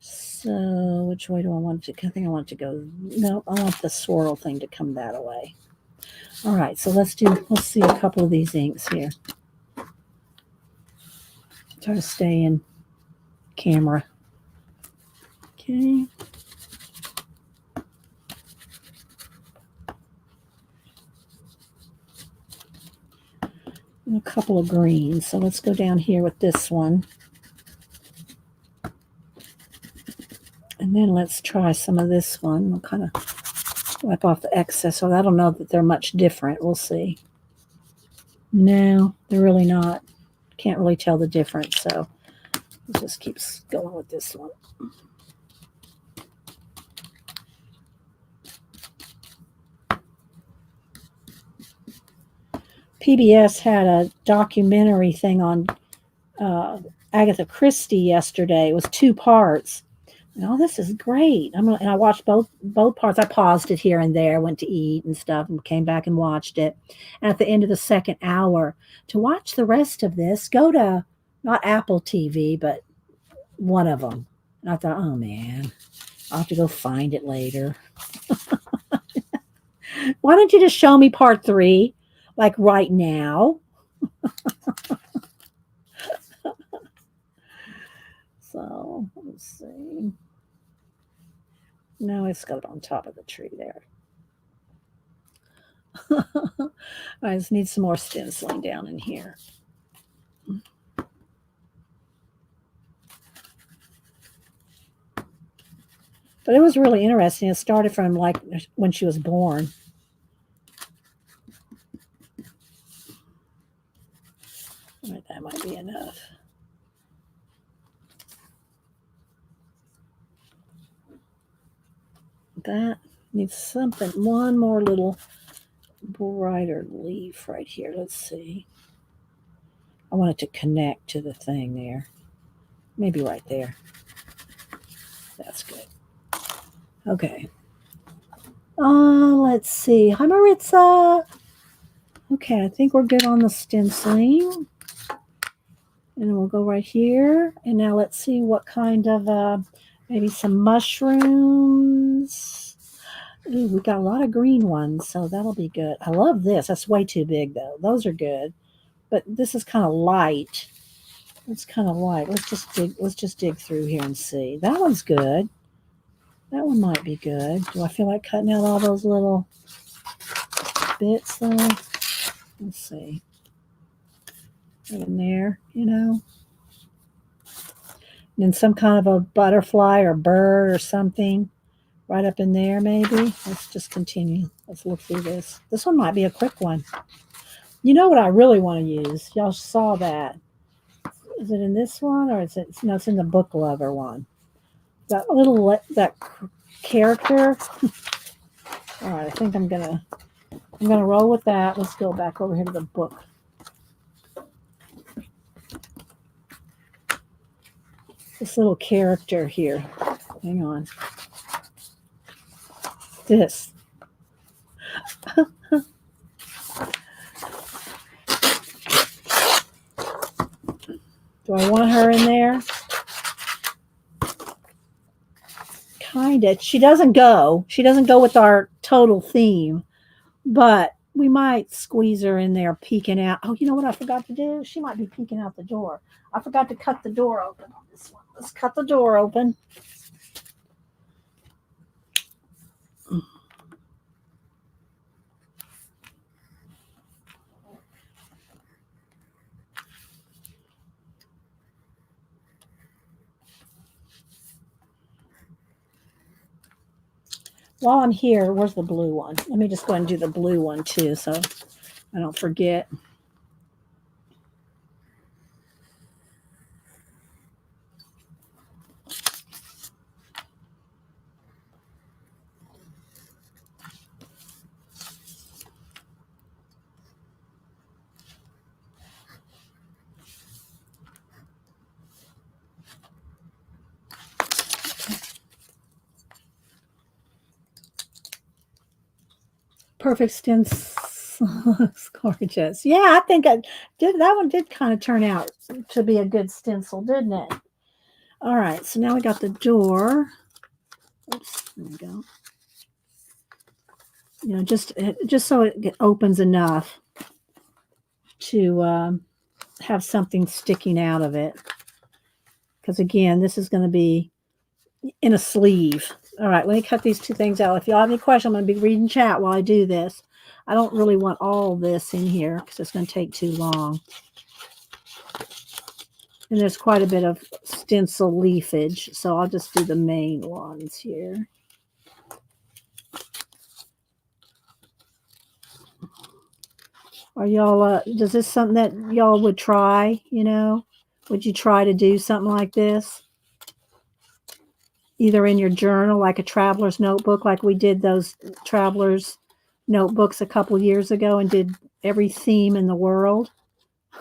So which way do I want it to? I think I want it to go. No, I want the swirl thing to come that way. All right, so let's see a couple of these inks here. Try to stay in camera. Okay. And a couple of greens. So let's go down here with this one. And then let's try some of this one. We'll kind of wipe off the excess. So I don't know that they're much different. We'll see. No, they're really not. Can't really tell the difference. So it just keeps going with this one. PBS had a documentary thing on Agatha Christie yesterday. It was 2 parts. Oh, this is great. And I watched both parts. I paused it here and there, went to eat and stuff, and came back and watched it. And at the end of the second hour, to watch the rest of this, go to not Apple TV, but one of them. And I thought, oh man, I'll have to go find it later. Why don't you just show me part 3, like right now? So let's see. No, it's got it on top of the tree there. I just need some more stenciling down in here. But it was really interesting. It started from like when she was born. All right, that might be enough. That needs something, one more little brighter leaf right here. Let's see. I want it to connect to the thing there. Maybe right there. That's good. Okay. Let's see. Hi, Maritza. Okay, I think we're good on the stenciling. And then we'll go right here. And now let's see what kind of, maybe some mushrooms. Ooh, we got a lot of green ones, so that'll be good. I love this. That's way too big, though. Those are good. But this is kind of light. It's kind of light. Let's just dig through here and see. That one's good. That one might be good. Do I feel like cutting out all those little bits, though? Let's see. Right in there, you know. And then some kind of a butterfly or bird or something right up in there, maybe. Let's just continue. Let's look through this. This one might be a quick one. You know what I really want to use? Y'all saw that. Is it in this one or is it? No, it's in the book lover one. That little character. All right, I think I'm gonna roll with that. Let's go back over here to the book. This little character here. Hang on. This. Do I want her in there? Kinda. She doesn't go. She doesn't go with our total theme, but we might squeeze her in there peeking out. Oh, you know what I forgot to do? She might be peeking out the door. I forgot to cut the door open on this one. Let's cut the door open. While I'm here, where's the blue one? Let me just go and do the blue one too so I don't forget. Perfect stencil looks gorgeous. Yeah, I think I did. That one did kind of turn out to be a good stencil, didn't it? All right, so now we got the door. Oops, there we go. You know, just so it opens enough to have something sticking out of it. Because again, this is going to be in a sleeve. All right, let me cut these two things out. If y'all have any questions, I'm going to be reading chat while I do this. I don't really want all this in here because it's going to take too long. And there's quite a bit of stencil leafage, so I'll just do the main ones here. Are y'all, is this something that y'all would try, you know? Would you try to do something like this? Either in your journal, like a traveler's notebook, like we did those traveler's notebooks a couple years ago and did every theme in the world. I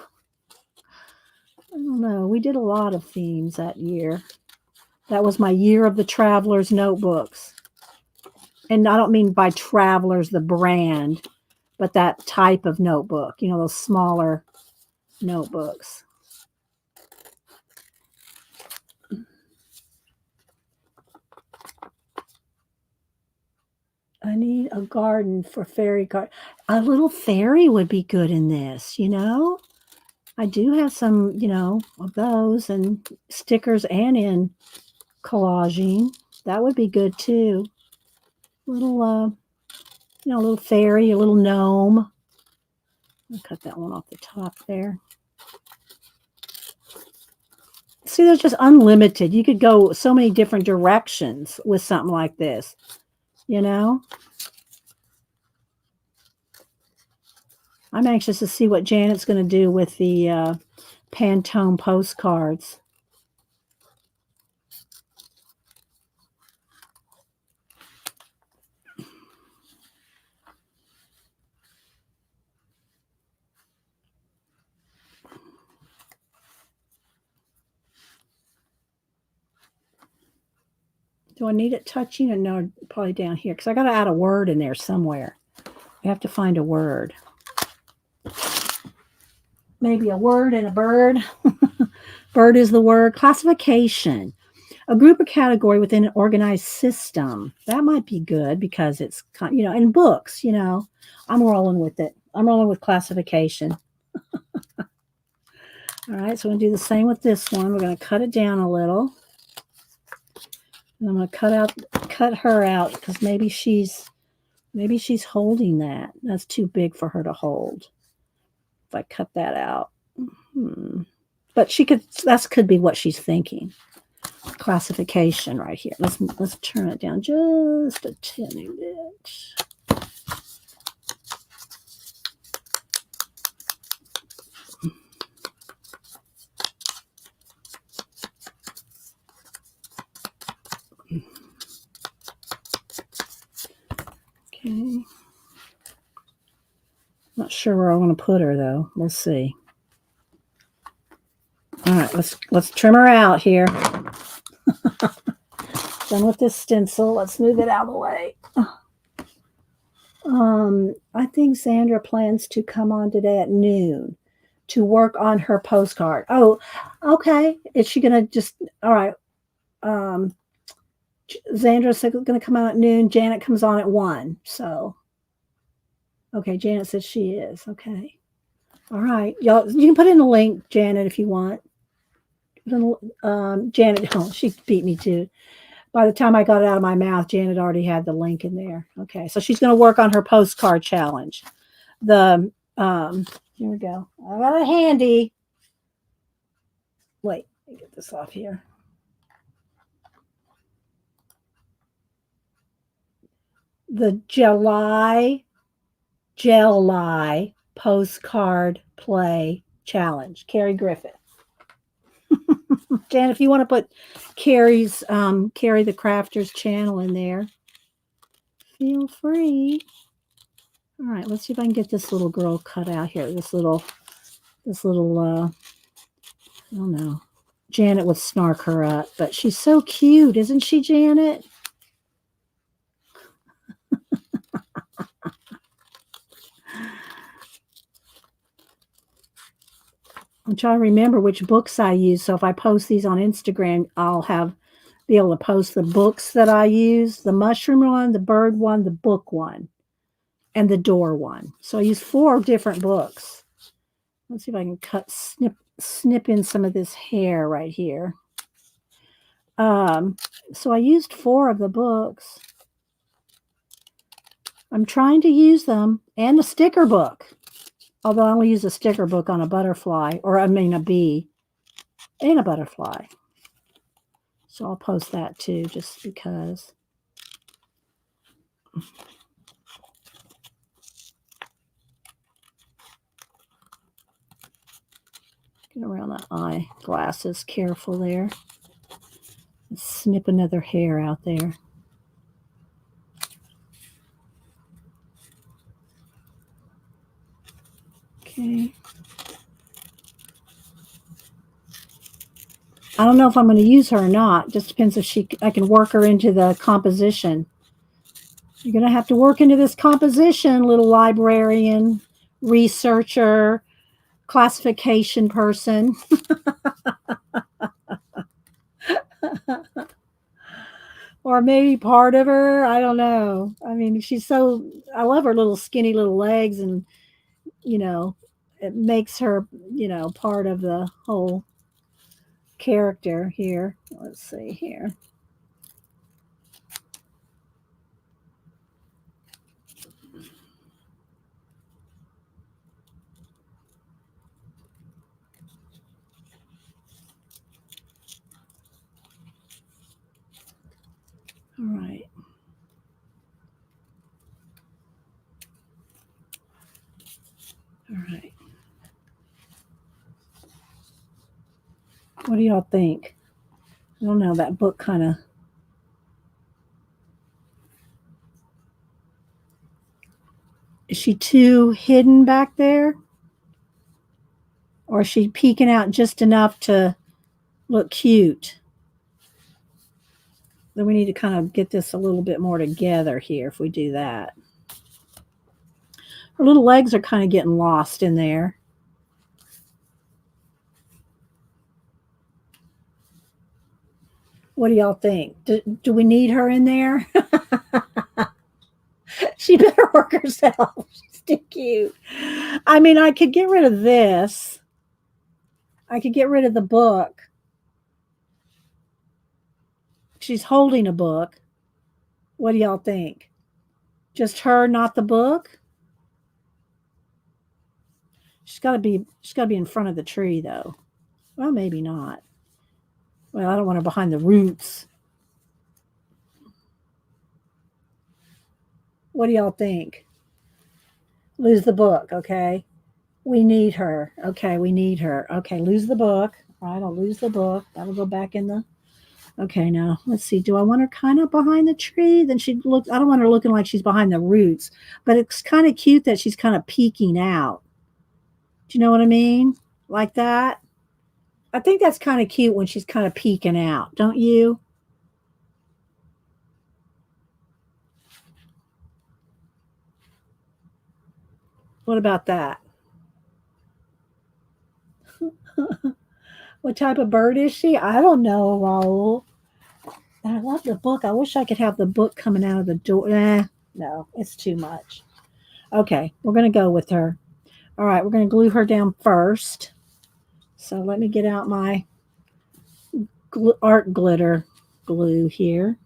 don't know. We did a lot of themes that year. That was my year of the traveler's notebooks. And I don't mean by travelers, the brand, but that type of notebook, you know, those smaller notebooks. I need a garden for fairy garden. A little fairy would be good in this, you know. I do have some, you know, of those and stickers and in collaging. That would be good too. Little, you know, a little fairy, a little gnome. I'll cut that one off the top there. See, there's just unlimited. You could go so many different directions with something like this, you know. I'm anxious to see what Janet's going to do with the Pantone postcards. Do I need it touching? Or no, probably down here. Because I got to add a word in there somewhere. I have to find a word. Maybe a word and a bird. Bird is the word. Classification. A group or category within an organized system. That might be good because it's, in books, I'm rolling with it. I'm rolling with classification. All right, so I'm going to do the same with this one. We're going to cut it down a little. And I'm going to cut her out because maybe she's holding that. That's too big for her to hold. If I cut that out. But that could be what she's thinking. Classification right here. Let's turn it down just a teeny bit. Okay. Not sure where I want to put her though. We'll see. All right, let's trim her out here. Done with this stencil. Let's move it out of the way. I think Sandra plans to come on today at noon to work on her postcard. Oh, okay. Is she gonna just all right? Sandra's going to come out at noon. Janet comes on at 1. So, okay, Janet says she is. Okay. All right. Y'all, you can put in a link, Janet, if you want. Janet, oh, she beat me too. By the time I got it out of my mouth, Janet already had the link in there. Okay. So she's going to work on her postcard challenge. Here we go. I got it handy. Wait, let me get this off here. The July postcard play challenge. Carrie Griffith. Jan, if you want to put Carrie the Crafter's channel in there, feel free. All right, let's see if I can get this little girl cut out here. This little I don't know. Janet would snark her up, but she's so cute, isn't she, Janet? I'm trying to remember which books I use. So if I post these on Instagram, I'll be able to post the books that I use, the mushroom one, the bird one, the book one, and the door one. So I use 4 different books. Let's see if I can snip in some of this hair right here. So I used 4 of the books. I'm trying to use them, and the sticker book. Although I only use a sticker book on a butterfly, a bee, and a butterfly. So I'll post that too, just because. Get around the eye glasses, careful there. Snip another hair out there. Okay. I don't know if I'm going to use her or not. Just depends if I can work her into the composition. You're going to have to work into this composition, little librarian, researcher, classification person. Or maybe part of her. I don't know. I mean, I love her little skinny little legs, and, it makes her, part of the whole character here. Let's see here. All right. All right. What do y'all think? I don't know. That book kind of. Is she too hidden back there? Or is she peeking out just enough to look cute? Then we need to kind of get this a little bit more together here if we do that. Her little legs are kind of getting lost in there. What do y'all think? Do we need her in there? She better work herself. She's too cute. I mean, I could get rid of this. I could get rid of the book. She's holding a book. What do y'all think? Just her, not the book? She's gotta be in front of the tree though. Well, maybe not. Well, I don't want her behind the roots. What do y'all think? Lose the book, okay? We need her. Okay, we need her. Okay, lose the book. All right, I'll lose the book. That'll go back in the. Okay, now let's see. Do I want her kind of behind the tree? Then she looks. I don't want her looking like she's behind the roots, but it's kind of cute that she's kind of peeking out. Do you know what I mean? Like that. I think that's kind of cute when she's kind of peeking out, don't you? What about that? What type of bird is she? I don't know, Raul. I love the book. I wish I could have the book coming out of the door. No, it's too much. Okay, we're going to go with her. All right, we're going to glue her down first. So let me get out my art glitter glue here.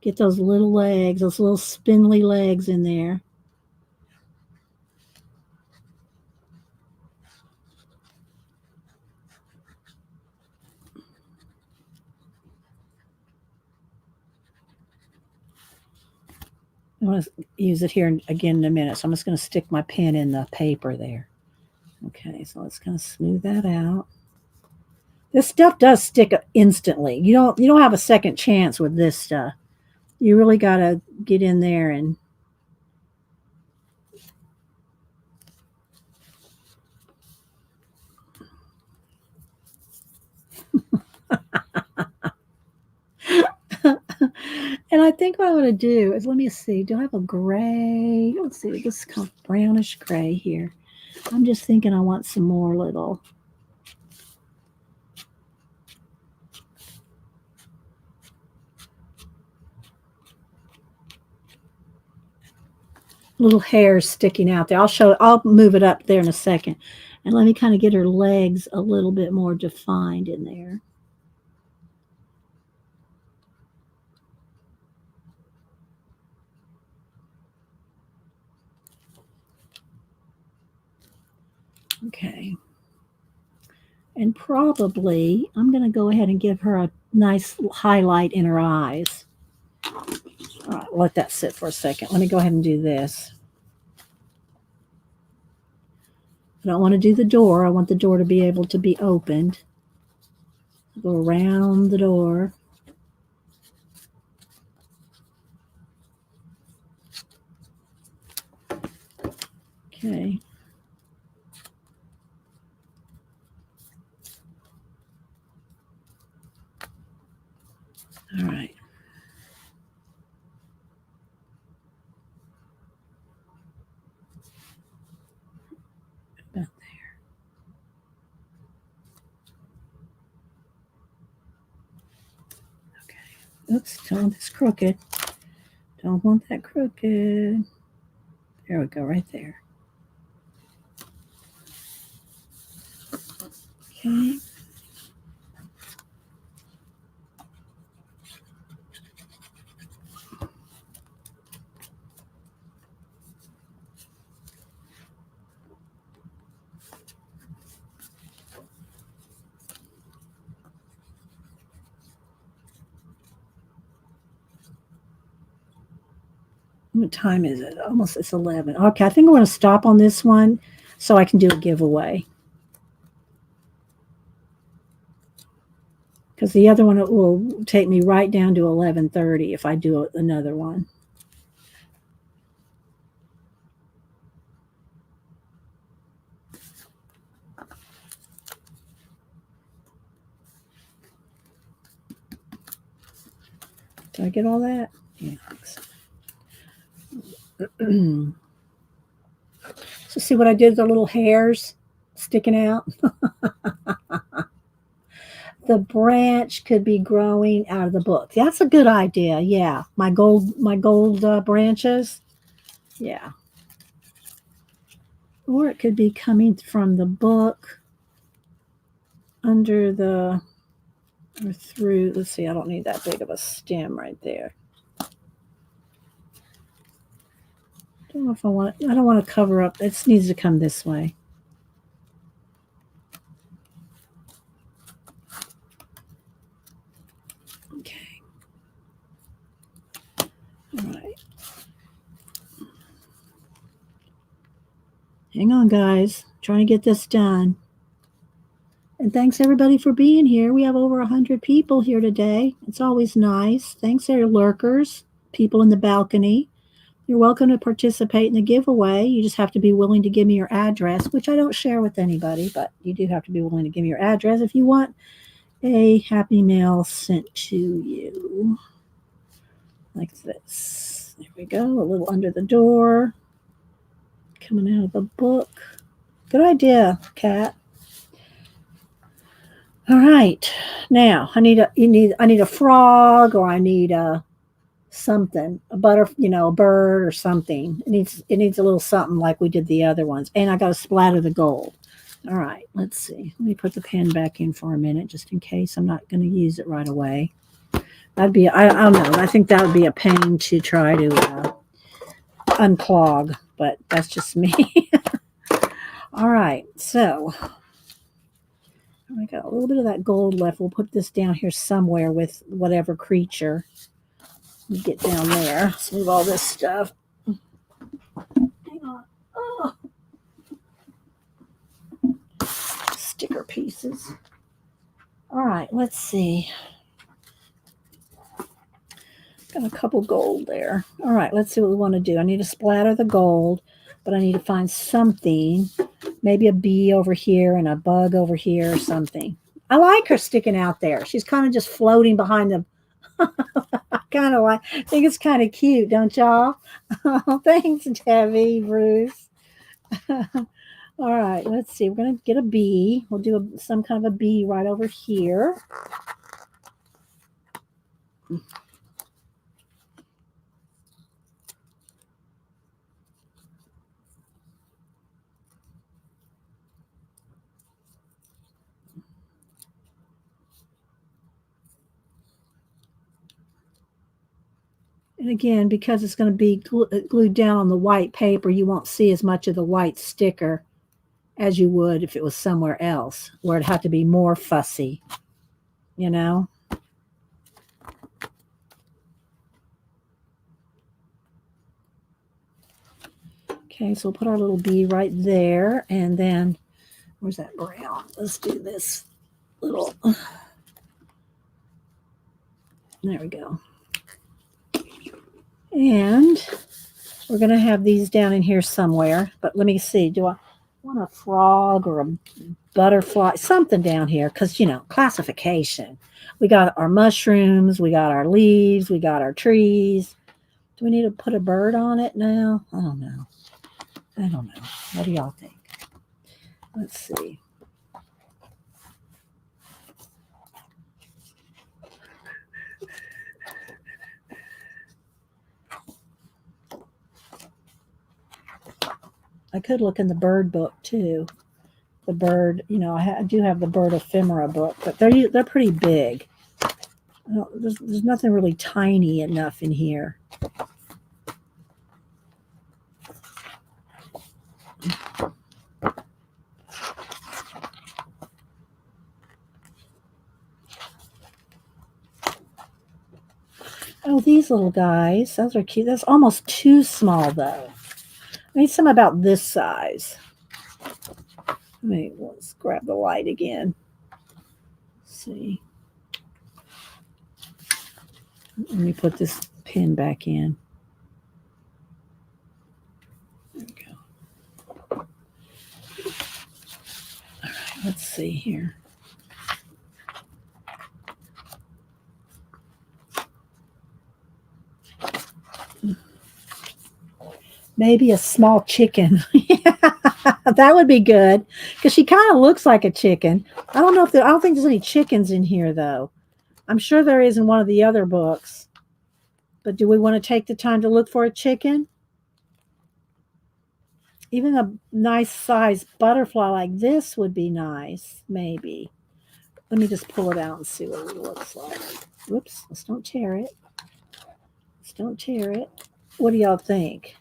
Get those little legs, those little spindly legs in there. I'm going to use it here again in a minute. So I'm just going to stick my pen in the paper there. Okay, so let's kind of smooth that out. This stuff does stick instantly. You don't have a second chance with this stuff. You really got to get in there and and I think what I'm going to do is, let me see, do I have a gray? Let's see, this is kind of brownish gray here. I'm just thinking I want some more little hairs sticking out there. I'll move it up there in a second. And let me kind of get her legs a little bit more defined in there. Okay. And probably I'm going to go ahead and give her a nice highlight in her eyes. All right, let that sit for a second. Let me go ahead and do this. I don't want to do the door. I want the door to be able to be opened. Go around the door. Okay. All right. About there. Okay. Oops, don't want this crooked. Don't want that crooked. There we go, right there. Okay. What time is it? Almost, it's 11. Okay, I think I'm going to stop on this one so I can do a giveaway. Because the other one will take me right down to 11:30 if I do another one. Did I get all that? Yeah, thanks. So see what I did? The little hairs sticking out. The branch could be growing out of the book. That's a good idea. Yeah, my gold branches. Yeah, or it could be coming from the book under the or through. Let's see. I don't need that big of a stem right there. I don't know if I want it. I don't want to cover up. It needs to come this way. Okay. All right. Hang on, guys. Trying to get this done. And thanks everybody for being here. We have over 100 people here today. It's always nice. Thanks, our lurkers, people in the balcony. You're welcome to participate in the giveaway. You just have to be willing to give me your address, which I don't share with anybody, but you do have to be willing to give me your address if you want a happy mail sent to you. Like this. There we go. A little under the door. Coming out of the book. Good idea, Kat. All right. Now I need a frog, or I need a something, a a bird or something. It needs a little something like we did the other ones. And I got to splatter the gold. All right, let's see. Let me put the pen back in for a minute, just in case I'm not going to use it right away. That'd be, I don't know. I think that would be a pain to try to unclog, but that's just me. All right, so I got a little bit of that gold left. We'll put this down here somewhere with whatever creature. Get down there. Let's move all this stuff. Hang on. Oh. Sticker pieces. All right, let's see. Got a couple gold there. All right, let's see what we want to do. I need to splatter the gold, but I need to find something. Maybe a bee over here and a bug over here or something. I like her sticking out there. She's kind of just floating behind the I think it's kind of cute, don't y'all? Oh, thanks, Debbie, Bruce. All right, let's see. We're going to get a bee. We'll do some kind of a bee right over here. And again, because it's going to be glued down on the white paper, you won't see as much of the white sticker as you would if it was somewhere else, where it'd have to be more fussy, you know? Okay, so we'll put our little bee right there, and then, where's that brown? Let's do this little, there we go. And we're going to have these down in here somewhere, but let me see. Do I want a frog or a butterfly? Something down here, because, classification. We got our mushrooms, we got our leaves, we got our trees. Do we need to put a bird on it now? I don't know. What do y'all think? Let's see. I could look in the bird book too. The bird, I do have the bird ephemera book, but they're pretty big. There's nothing really tiny enough in here. Oh, these little guys. Those are cute. That's almost too small, though. I need some about this size. Let's grab the light again. Let's see. Let me put this pin back in. There we go. All right, let's see here. Maybe a small chicken. Yeah, that would be good because she kind of looks like a chicken. I don't know if I don't think there's any chickens in here though. I'm sure there is in one of the other books. But do we want to take the time to look for a chicken? Even a nice sized butterfly like this would be nice, maybe. Let me just pull it out and see what it looks like. Whoops, let's don't tear it. Let's don't tear it. What do y'all think?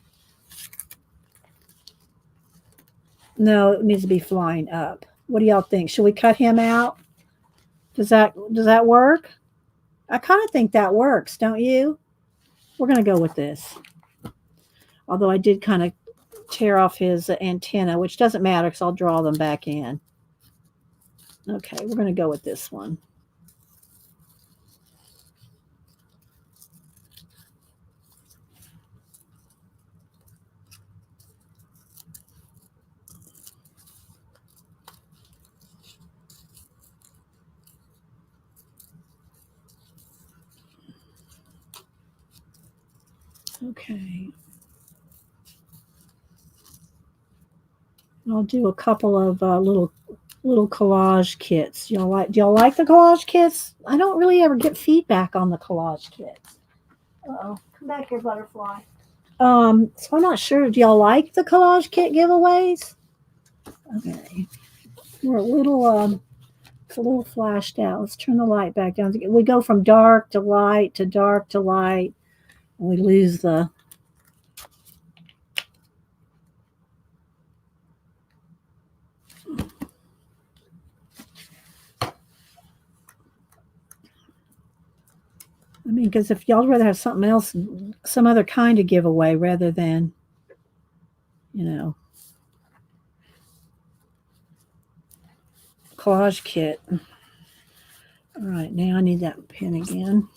No, it needs to be flying up. What do y'all think? Should we cut him out? Does that work? I kind of think that works, don't you? We're going to go with this. Although I did kind of tear off his antenna, which doesn't matter because I'll draw them back in. Okay, we're going to go with this one. Okay. I'll do a couple of little collage kits. Do y'all like the collage kits? I don't really ever get feedback on the collage kits. Uh-oh. Come back here, butterfly. So I'm not sure. Do y'all like the collage kit giveaways? Okay. We're a little it's a little flashed out. Let's turn the light back down. We go from dark to light to dark to light. And we lose the because if y'all rather have something else, some other kind of giveaway rather than, collage kit. All right, now I need that pen again.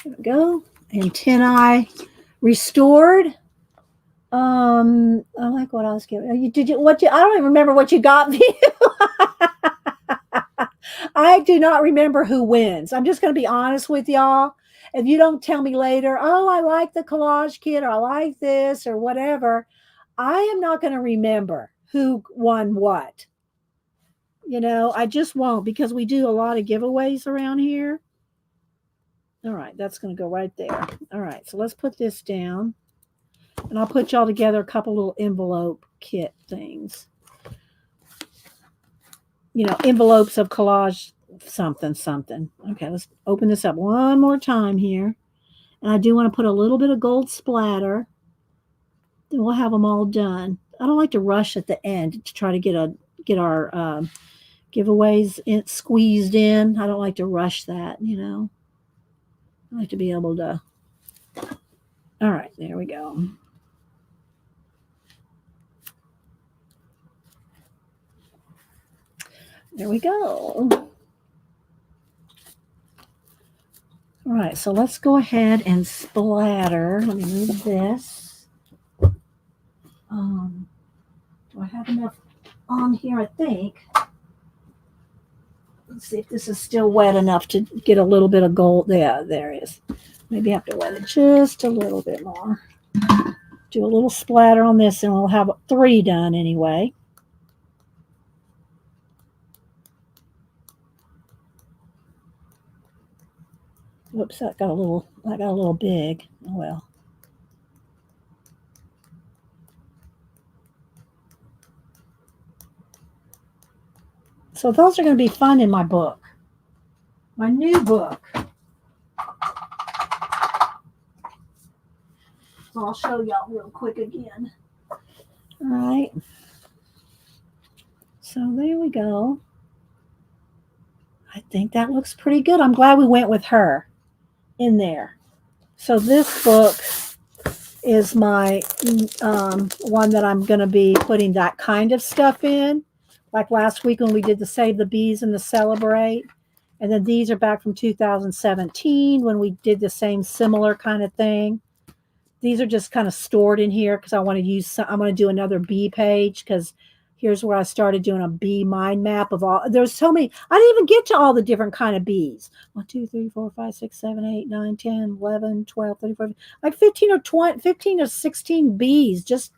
There we go. Antennae restored. I like what I was giving. I don't even remember what you got me. I do not remember who wins. I'm just going to be honest with y'all. If you don't tell me later, oh, I like the collage kit or I like this or whatever, I am not going to remember who won what. I just won't because we do a lot of giveaways around here. All right, that's going to go right there. All right, so let's put this down. And I'll put y'all together a couple little envelope kit things. Envelopes of collage something. Okay, let's open this up one more time here. And I do want to put a little bit of gold splatter. Then we'll have them all done. I don't like to rush at the end to try to get our giveaways squeezed in. I don't like to rush that, I like to be able to. All right, there we go. There we go. All right, so let's go ahead and splatter. Let me move this. Do I have enough on here? I think. Let's see if this is still wet enough to get a little bit of gold. Yeah, there it is. Maybe I have to wet it just a little bit more. Do a little splatter on this, and we'll have 3 done anyway. Whoops, that got a little big. Oh well. So those are going to be fun in my book. My new book. So I'll show y'all real quick again. All right. So there we go. I think that looks pretty good. I'm glad we went with her in there. So this book is my one that I'm going to be putting that kind of stuff in. Like last week when we did the Save the Bees and the Celebrate. And then these are back from 2017 when we did the same similar kind of thing. These are just kind of stored in here because I want to do another bee page because Here's where I started doing a bee mind map of all. There's so many. I didn't even get to all the different kind of bees. 1, 2, 3, 4, 5, 6, 7, 8, 9, 10, 11, 12, 13, 14, like 15 or 20, 15 or 16 bees. Just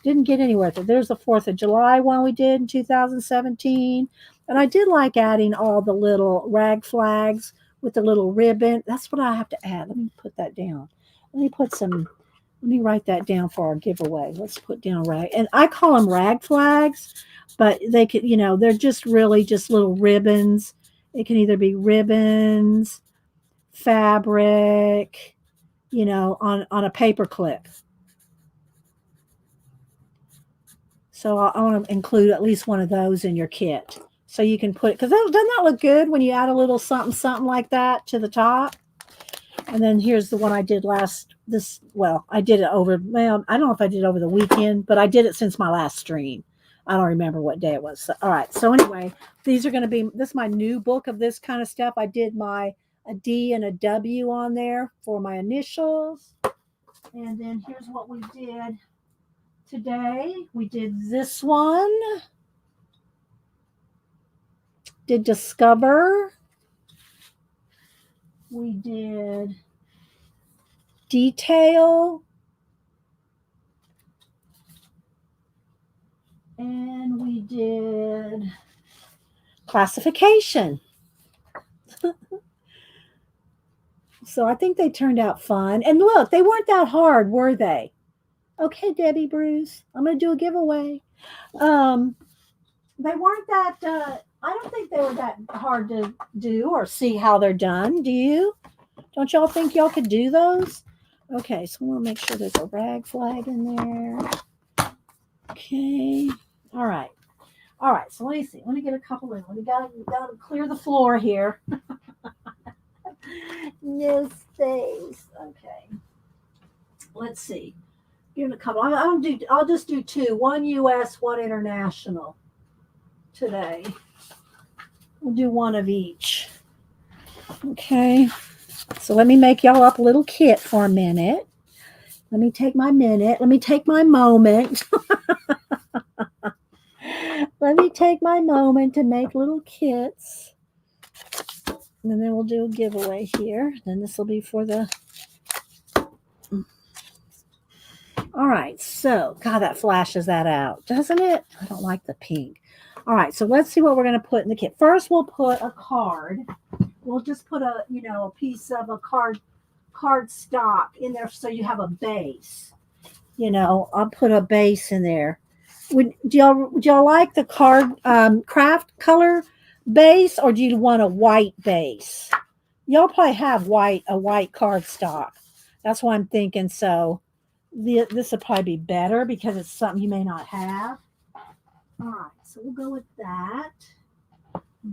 didn't get anywhere with it. There's the 4th of July one we did in 2017. And I did like adding all the little rag flags with the little ribbon. That's what I have to add. Let me put that down. Let me write that down for our giveaway. Let's put down rag. And I call them rag flags, but they could, they're just really just little ribbons. It can either be ribbons, fabric, on a paper clip. So I want to include at least one of those in your kit. So you can put, because doesn't that look good when you add a little something, something like that to the top? And then here's the one I did I did it over, I don't know if I did it over the weekend, but I did it since my last stream. I don't remember what day it was. So, all right. So anyway, these are going to be, this is my new book of this kind of stuff. I did a D and a W on there for my initials. And then here's what we did today. We did this one. Did discover. We did detail. And we did classification. So I think they turned out fun. And look, they weren't that hard, were they? Okay, Debbie Bruce, I'm going to do a giveaway. They weren't that, I don't think they were that hard to do or see how they're done. Do you? Don't y'all think y'all could do those? Okay, so we'll make sure there's a rag flag in there. Okay. All right. So let me see. Let me get a couple in. We got to clear the floor here. No space. Okay. Let's see. Give it a couple. I'll just do 2. 1 U.S., 1 international today. We'll do 1 of each. Okay. So let me make y'all up a little kit for a minute. Let me take my minute. Let me take my moment. Let me take my moment to make little kits. And then we'll do a giveaway here. Then this will be for the... All right. So, God, that flashes that out, doesn't it? I don't like the pink. All right. So let's see what we're going to put in the kit. First, we'll put a card. We'll just put a piece of a card stock in there so you have a base. I'll put a base in there. Do y'all like the card craft color base, or do you want a white base? Y'all probably have a white card stock. That's what I'm thinking. So this will probably be better because it's something you may not have. All right, so we'll go with that.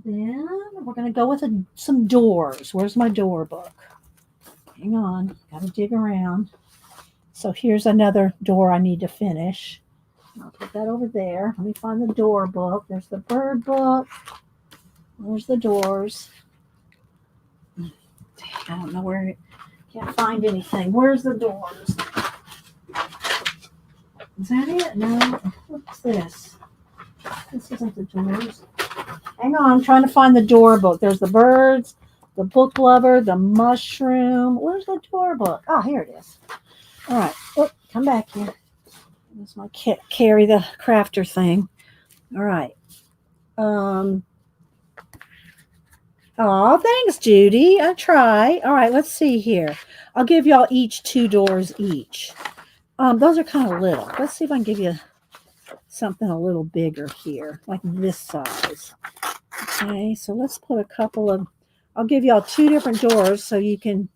Then we're going to go with some doors. Where's my door book? Hang on. Got to dig around. So here's another door I need to finish. I'll put that over there. Let me find the door book. There's the bird book. There's the doors. I don't know where. Can't find anything. Where's the doors? Is that it? No. What's this? This isn't the doors. Hang on, I'm trying to find the door book. There's the birds, the book lover, the mushroom. Where's the door book? Oh, here it is. All right. Oh, come back here. There's my kit. Carry the crafter thing. All right. Oh, thanks, Judy. I try. All right, let's see here. I'll give y'all each 2 doors each. Those are kind of little. Let's see if I can give you something a little bigger here, like this size. Okay, so let's put a couple of, I'll give y'all 2 different doors so you can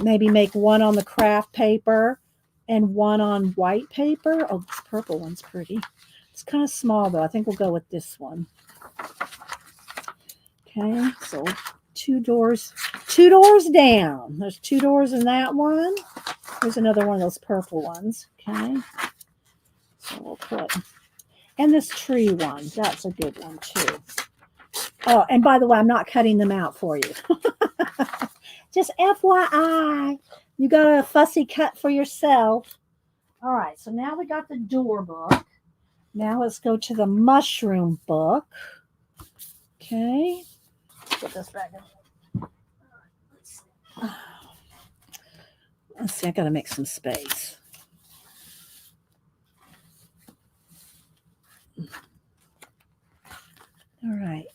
maybe make one on the craft paper and one on white paper. Oh, this purple one's pretty. It's kind of small though. I think we'll go with this one. Okay, so 2 doors down. There's 2 doors in that one. There's another one of those purple ones. Okay, so we'll put, and this tree one, that's a good one too. Oh, and by the way, I'm not cutting them out for you. Just FYI, you got a fussy cut for yourself. All right, so now we got the door book. Now let's go to the mushroom book. Okay. Put this back in. Let's see, I got to make some space. All right.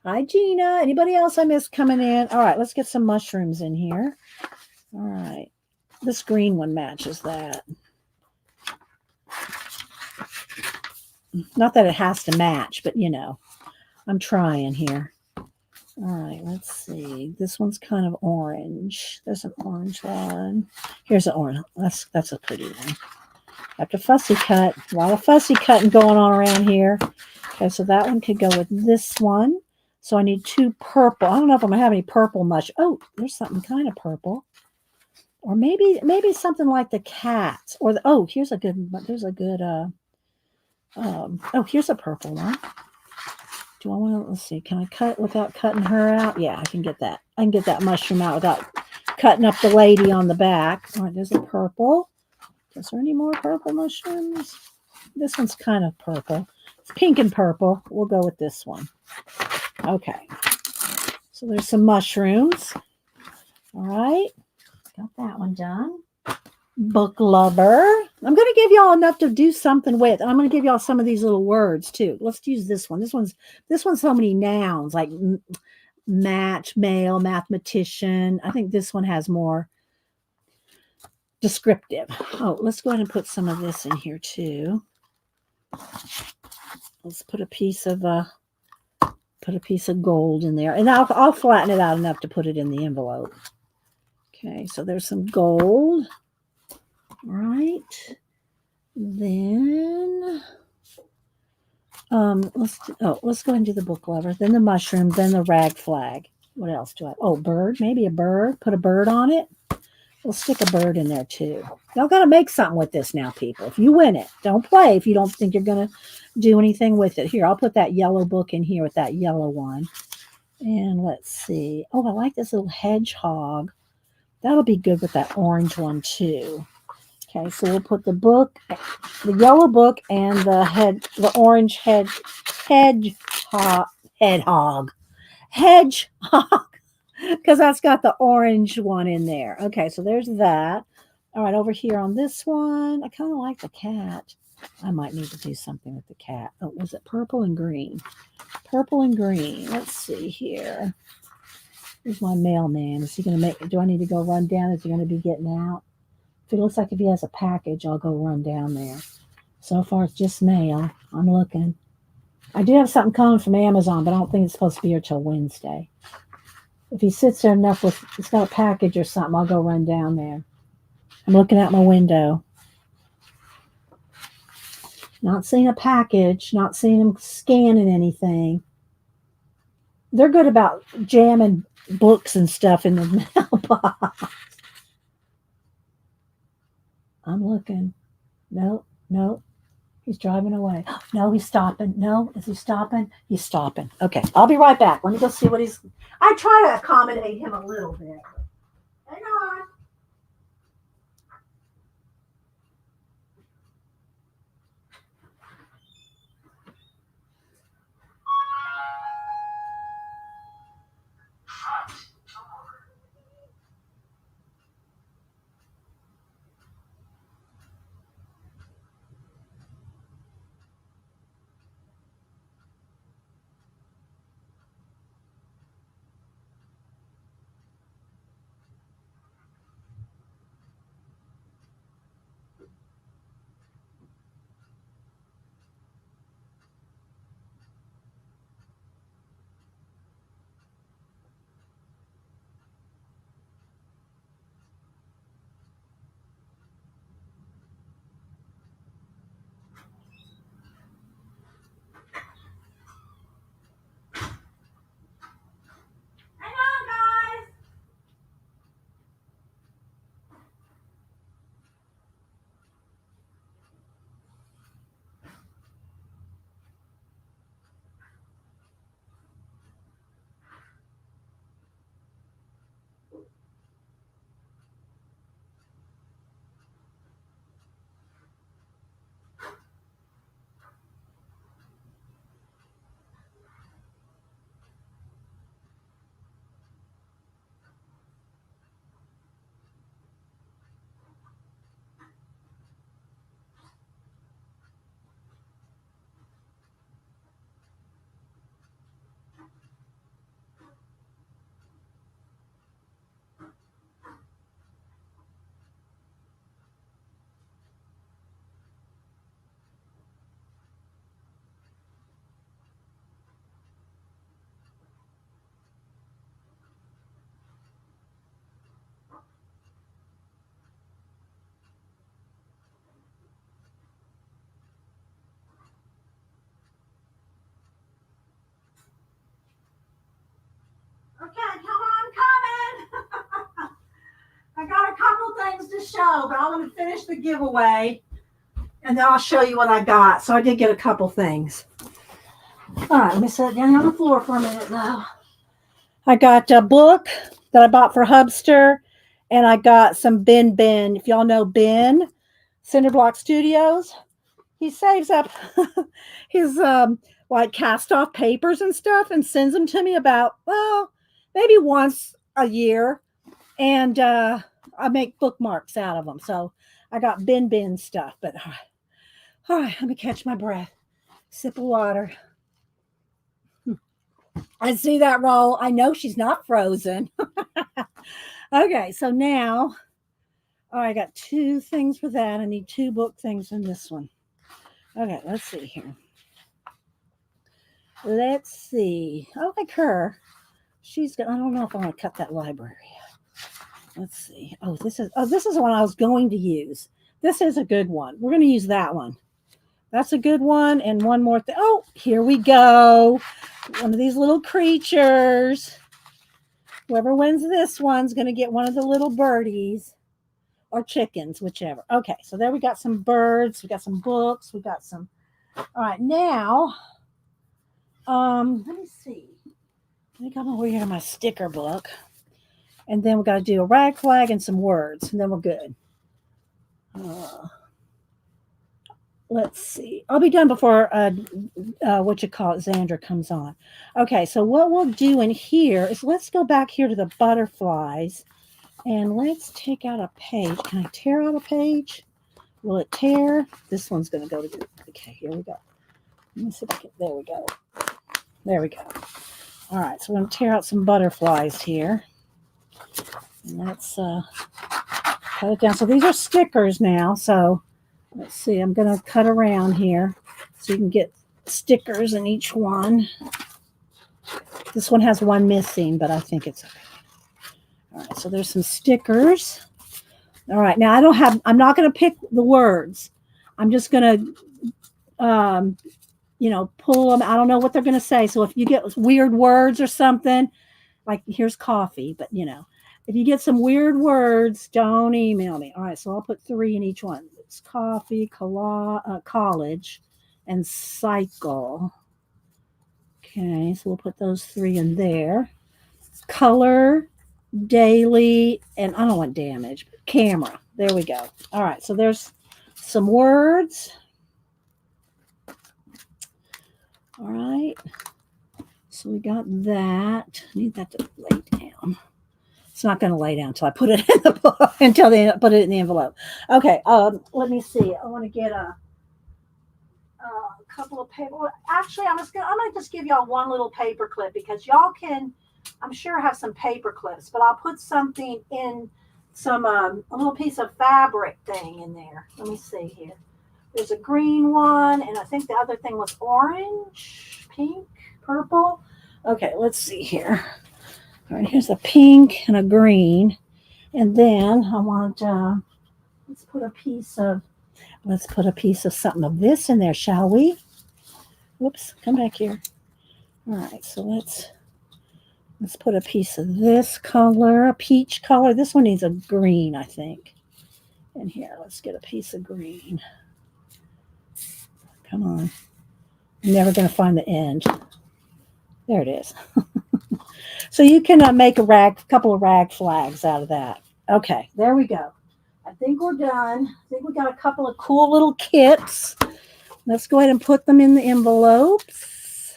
Hi, Gina. Anybody else I missed coming in? All right, let's get some mushrooms in here. All right. This green one matches that. Not that it has to match, but you know, I'm trying here. All right, let's see. This one's kind of orange. There's an orange one. Here's an orange. That's a pretty one. After fussy cut, a lot of fussy cutting going on around here. Okay, so that one could go with this one. So I need 2 purple. I don't know if I'm gonna have any purple much. Oh, there's something kind of purple. Or maybe something like the cats. Or the, oh, here's a good. There's a good. Oh, here's a purple one. Do I want to? Let's see. Can I cut without cutting her out? Yeah, I can get that. I can get that mushroom out without cutting up the lady on the back. All right, there's a purple. Is there any more purple mushrooms? This one's kind of purple. It's pink and purple. We'll go with this one. Okay. So there's some mushrooms. All right. Got that one done. Book lover. I'm going to give y'all enough to do something with. I'm going to give y'all some of these little words too. Let's use this one. This one's so many nouns like match, male, mathematician. I think this one has more descriptive. Oh, let's go ahead and put some of this in here too. Let's put a piece of gold in there, and I'll flatten it out enough to put it in the envelope. Okay, so there's some gold. All right. Then let's go ahead and do the book lover, then the mushroom, then the rag flag. What else do I? Oh, bird, maybe a bird. Put a bird on it. We'll stick a bird in there too. Y'all got to make something with this now, people. If you win it, don't play if you don't think you're going to do anything with it. Here, I'll put that yellow book in here with that yellow one. And let's see. Oh, I like this little hedgehog. That'll be good with that orange one too. Okay, so we'll put the book, the yellow book, and the orange hedgehog, because that's got the orange one in there. Okay, so there's that. All right, over here on this one, I kind of like the cat. I might need to do something with the cat. Oh, was it purple and green? Purple and green. Let's see here. Here's my mailman. Is he going to make? Do I need to go run down? Is he going to be getting out? If it looks like if he has a package, I'll go run down there. So far, it's just mail. I'm looking. I do have something coming from Amazon, but I don't think it's supposed to be here till Wednesday. If he sits there enough with, it's got a package or something, I'll go run down there. I'm looking out my window. Not seeing a package, not seeing him scanning anything. They're good about jamming books and stuff in the mailbox. I'm looking. Nope. He's driving away. No, he's stopping. No, is he stopping? He's stopping. Okay, I'll be right back. Let me go see what he's. I try to accommodate him a little bit. Hang on. show, but I'm going to finish the giveaway, and then I'll show you what I got. So I did get a couple things. All right, let me sit down on the floor for a minute now. I got a book that I bought for Hubster, and I got some Ben. If y'all know Ben, Cinderblock Studios, he saves up his like cast off papers and stuff and sends them to me about, well, maybe once a year. And I make bookmarks out of them. So I got Ben stuff. But all right, let me catch my breath. Sip of water. I see that roll. I know she's not frozen. Okay, so now, I got 2 things for that. I need 2 book things in this one. Okay, let's see here. Let's see. I like her. I don't know if I want to cut that library. Let's see. This is the one I was going to use. This is a good one. We're going to use that one. That's a good one. And one more thing. Oh, here we go. One of these little creatures. Whoever wins this one's going to get one of the little birdies or chickens, whichever. Okay, so there we got some birds. We got some books. We got some. All right, now, let me see. I think I'm over here in my sticker book. And then we got to do a rag flag and some words, and then we're good. Let's see. I'll be done before Xandra comes on. Okay, so what we'll do in here is let's go back here to the butterflies, and let's take out a page. Can I tear out a page? Will it tear? This one's going to go to. Okay, here we go. Let me see if I can. There we go. There we go. All right, so we're going to tear out some butterflies here. And let's cut it down. So these are stickers now. So let's see. I'm going to cut around here so you can get stickers in each one. This one has one missing, but I think it's okay. All right, so there's some stickers. All right, now I'm not going to pick the words. I'm just going to, pull them. I don't know what they're going to say. So if you get weird words or something, like here's coffee, but if you get some weird words, don't email me. All right, so I'll put 3 in each one. It's coffee, college, and cycle. Okay, so we'll put those 3 in there. Color, daily, and I don't want damage, but camera. There we go. All right, so there's some words. All right, so we got that. I need that to lay down. It's not going to lay down until I put it in the book, until they put it in the envelope. Okay, let me see. I want to get a couple of paper. Well, actually, I'm going to just give y'all one little paper clip because y'all can, I'm sure, have some paper clips, but I'll put something in some a little piece of fabric thing in there. Let me see here. There's a green one, and I think the other thing was orange, pink, purple. Okay, let's see here. All right, here's a pink and a green. And then I want, let's put a piece of something of this in there, shall we? Whoops, come back here. All right, so let's put a piece of this color, a peach color. This one needs a green, I think. And here, let's get a piece of green. Come on. I'm never going to find the end. There it is. So you can make a couple of rag flags out of that. Okay, there we go. I think we're done. I think we got a couple of cool little kits. Let's go ahead and put them in the envelopes.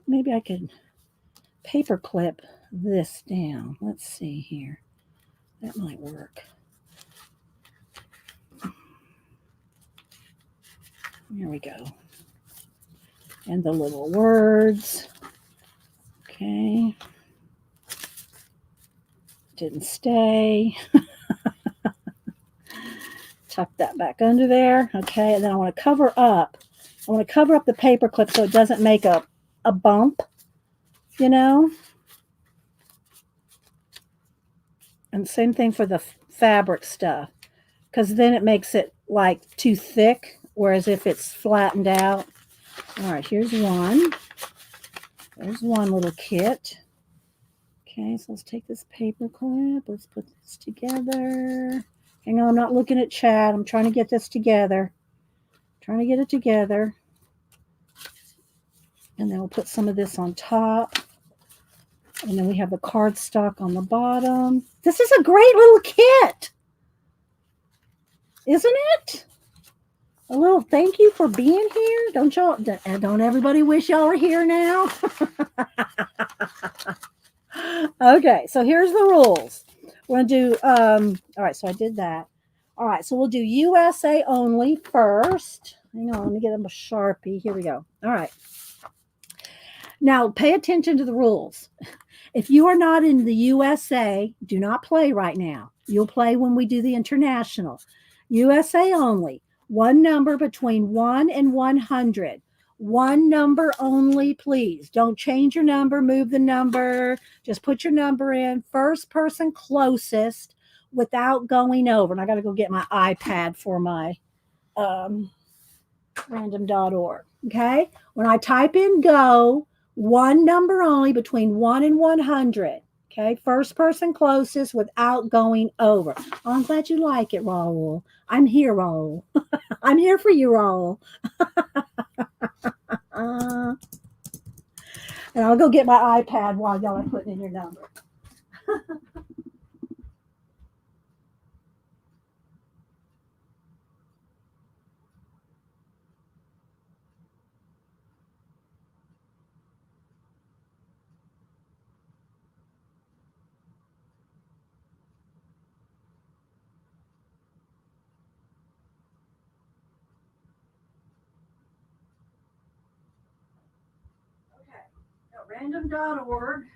Maybe I could paper clip this down. Let's see here. That might work. There we go. And the little words. Okay. Didn't stay. Tuck that back under there. Okay, and then I want to cover up. I want to cover up the paper clip so it doesn't make a bump, And same thing for the fabric stuff, because then it makes it like too thick, whereas if it's flattened out. All right, here's one. There's one little kit. Okay, so let's take this paper clip. Let's put this together. Hang on, I'm not looking at chat. I'm trying to get this together. Trying to get it together. And then we'll put some of this on top. And then we have the cardstock on the bottom. This is a great little kit, isn't it? A little thank you for being here. Don't everybody wish y'all were here now? Okay, so here's the rules. We're going to do, all right, so I did that. All right, so we'll do USA only first. Hang on, let me get them a Sharpie. Here we go. All right. Now, pay attention to the rules. If you are not in the USA, do not play right now. You'll play when we do the international. USA only. One number between 1 and 100. One number only, please. Don't change your number, move the number. Just put your number in. First person closest without going over. And I got to go get my iPad for my random.org. Okay? When I type in go, one number only between 1 and 100. Okay? First person closest without going over. Oh, I'm glad you like it, Raul. I'm here, Raul. I'm here for you, Raul. And I'll go get my iPad while y'all are putting in your number. Random.org.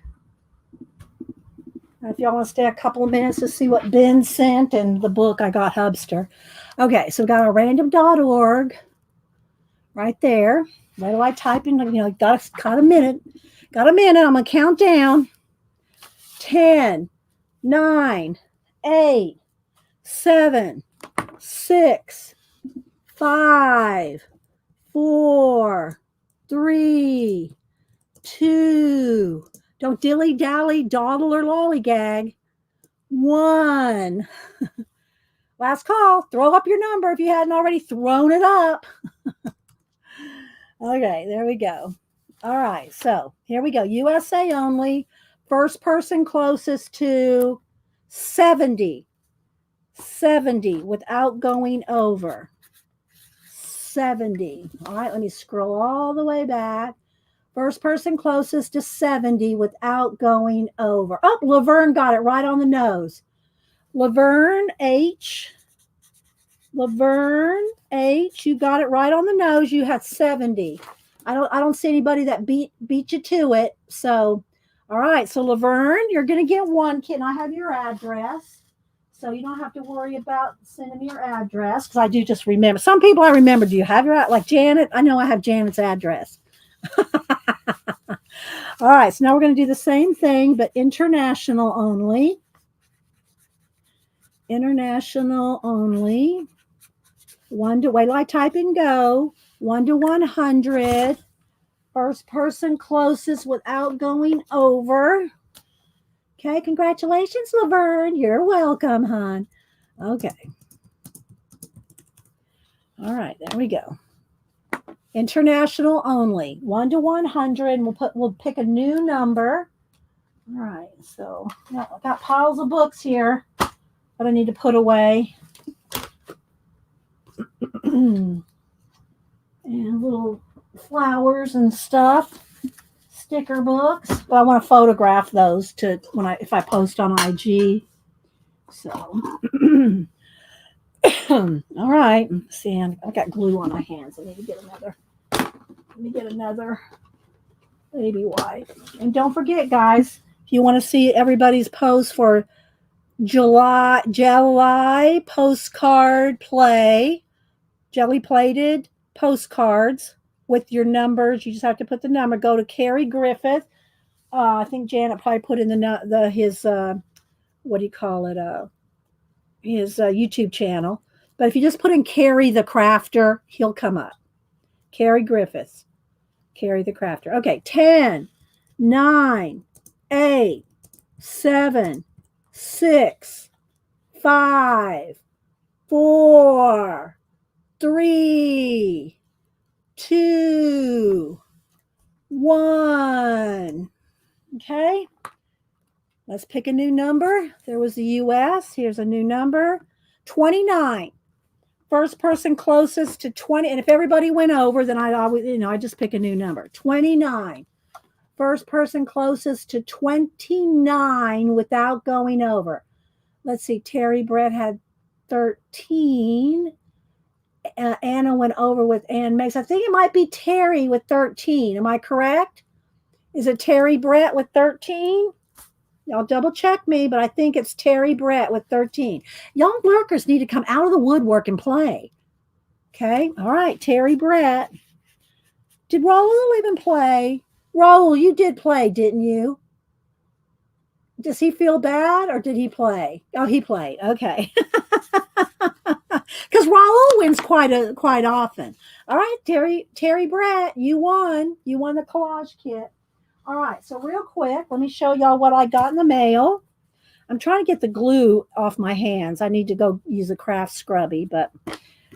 If y'all want to stay a couple of minutes to see what Ben sent and the book I got Hubster. Okay, so we got our random.org right there. Where do I type in? Got a minute. Got a minute. I'm going to count down. 10, 9, 8, 7, 6, 5, 4, 3, 2. Don't dilly-dally, dawdle, or lollygag. 1. Last call. Throw up your number if you hadn't already thrown it up. Okay, there we go. All right, so here we go. USA only. First person closest to 70. 70 without going over. 70. All right, let me scroll all the way back. First person closest to 70 without going over. Oh, Laverne got it right on the nose. Laverne H. Laverne H. You got it right on the nose. You had 70. I don't see anybody that beat you to it. So, all right. So Laverne, you're gonna get one kit. And I have your address. So you don't have to worry about sending me your address because I do just remember. Some people I remember. Do you have your like Janet? I know I have Janet's address. All right, so now we're going to do the same thing, but international only. International only. Wait till I type in go. 1 to 100. First person closest without going over. Okay, congratulations, Laverne. You're welcome, hon. Okay. All right, there we go. International only, 1 to 100. We'll pick a new number. All right, so I got piles of books here that I need to put away, and little flowers and stuff, sticker books. But I want to photograph those if I post on IG. So, all right. See, I got glue on my hands. I need to get another. Let me get another baby wipe. And don't forget, guys, if you want to see everybody's post for July postcard play, jelly plated postcards with your numbers. You just have to put the number. Go to Carrie Griffith. I think Janet probably put in his what do you call it? His YouTube channel. But if you just put in Carrie the Crafter, he'll come up. Carrie Griffiths. Carrie the Crafter. Okay, 10, 9, 8, 7, 6, 5, 4, 3, 2, 1. Okay. Let's pick a new number. There was the US. Here's a new number. 29. First person closest to 20. And if everybody went over, then I'd always, I just pick a new number. 29. First person closest to 29 without going over. Let's see. Terry Brett had 13. Anna went over with Ann Megs. I think it might be Terry with 13. Am I correct? Is it Terry Brett with 13? Y'all double check me, but I think it's Terry Brett with 13. Young lurkers need to come out of the woodwork and play. Okay. All right. Terry Brett. Did Raul even play? Raul, you did play, didn't you? Does he feel bad or did he play? Oh, he played. Okay. Because Raul wins quite often. All right, Terry Brett, you won. You won the collage kit. All right, so real quick, let me show y'all what I got in the mail. I'm trying to get the glue off my hands. I need to go use a craft scrubby, but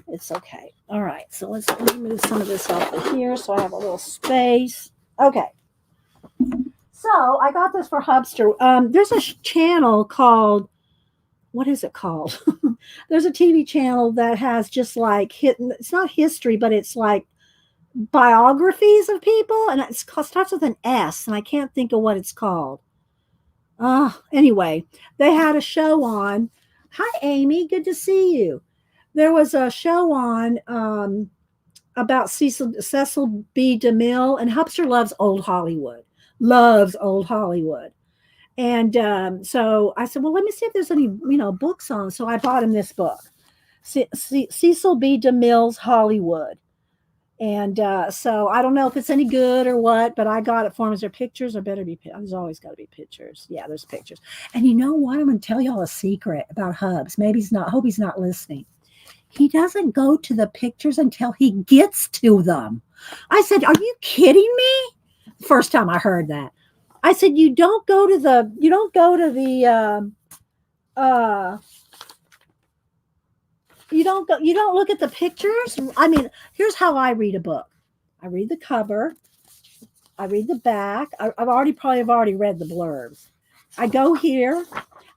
it's okay. All right, so let me move some of this off of here so I have a little space. Okay. So I got this for Hubster. There's a channel called, what is it called? There's a TV channel that has just like it's not history, but it's like biographies of people, and it starts with an S, and I can't think of what it's called. Anyway, they had a show on. Hi, Amy. Good to see you. There was a show on about Cecil B. DeMille, and Hubster loves old Hollywood. And so I said, well, let me see if there's any, books on. So I bought him this book, Cecil B. DeMille's Hollywood. And so I don't know if it's any good or what, but I got it for him. Is there pictures or better be? There's always got to be pictures. Yeah, there's pictures. And you know what? I'm going to tell y'all a secret about Hubs. Maybe he's not. Hope he's not listening. He doesn't go to the pictures until he gets to them. I said, "Are you kidding me?" First time I heard that. I said, you don't go to the you don't look at the pictures. I mean, here's how I read a book. I read the cover. I read the back. I've already read the blurbs. I go here.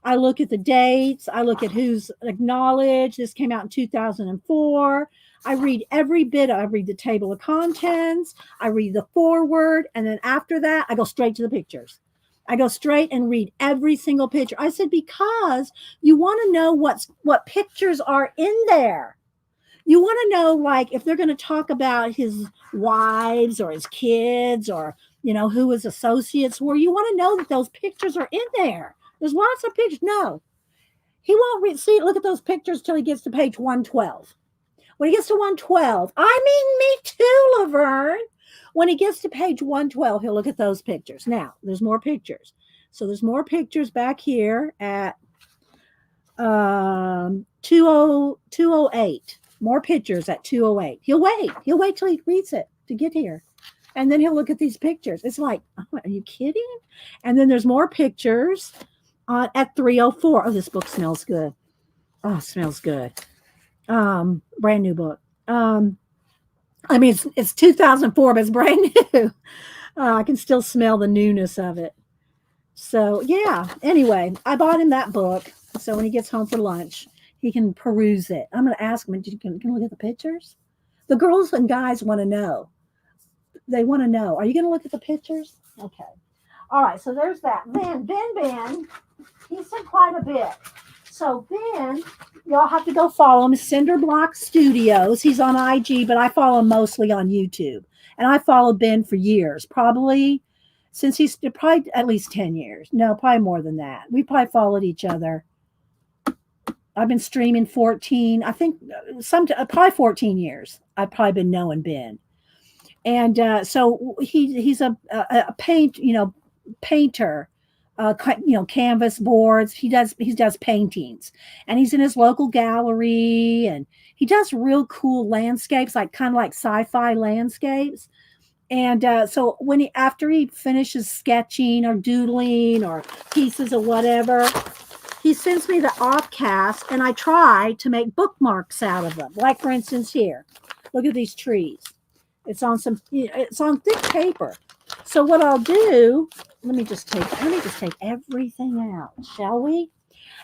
I look at the dates. I look at who's acknowledged. This came out in 2004. I read every bit. I read the table of contents. I read the foreword. And then after that, I go straight to the pictures. I go straight and read every single picture. I said, because you want to know what pictures are in there. You want to know, like, if they're going to talk about his wives or his kids or, who his associates were. You want to know that those pictures are in there. There's lots of pictures. No, he won't look at those pictures till he gets to page 112. When he gets to 112, I mean, me too, Laverne. When he gets to page 112, he'll look at those pictures. Now, there's more pictures. So there's more pictures back here at 208. More pictures at 208. He'll wait till he reads it to get here. And then he'll look at these pictures. It's like, oh, are you kidding? And then there's more pictures at 304. Oh, this book smells good. Oh, it smells good. Brand new book. I mean, it's 2004, but it's brand new. I can still smell the newness of it. So, yeah. Anyway, I bought him that book. So when he gets home for lunch, he can peruse it. I'm going to ask him, can you look at the pictures? The girls and guys want to know. They want to know. Are you going to look at the pictures? Okay. All right. So there's that. Then Ben, he said quite a bit. So Ben, y'all have to go follow him. Cinderblock Studios. He's on IG, but I follow him mostly on YouTube. And I followed Ben for years, probably since he's probably at least 10 years. No, probably more than that. We probably followed each other. I've been streaming 14, I think probably 14 years. I've probably been knowing Ben. And so he's a painter. Canvas boards. He does paintings, and he's in his local gallery, and he does real cool landscapes, kind of like sci-fi landscapes. And so after he finishes sketching or doodling or pieces of whatever, he sends me the offcast, and I try to make bookmarks out of them. Like for instance, here, look at these trees. It's on it's on thick paper. So what I'll do, let me just take everything out, shall we?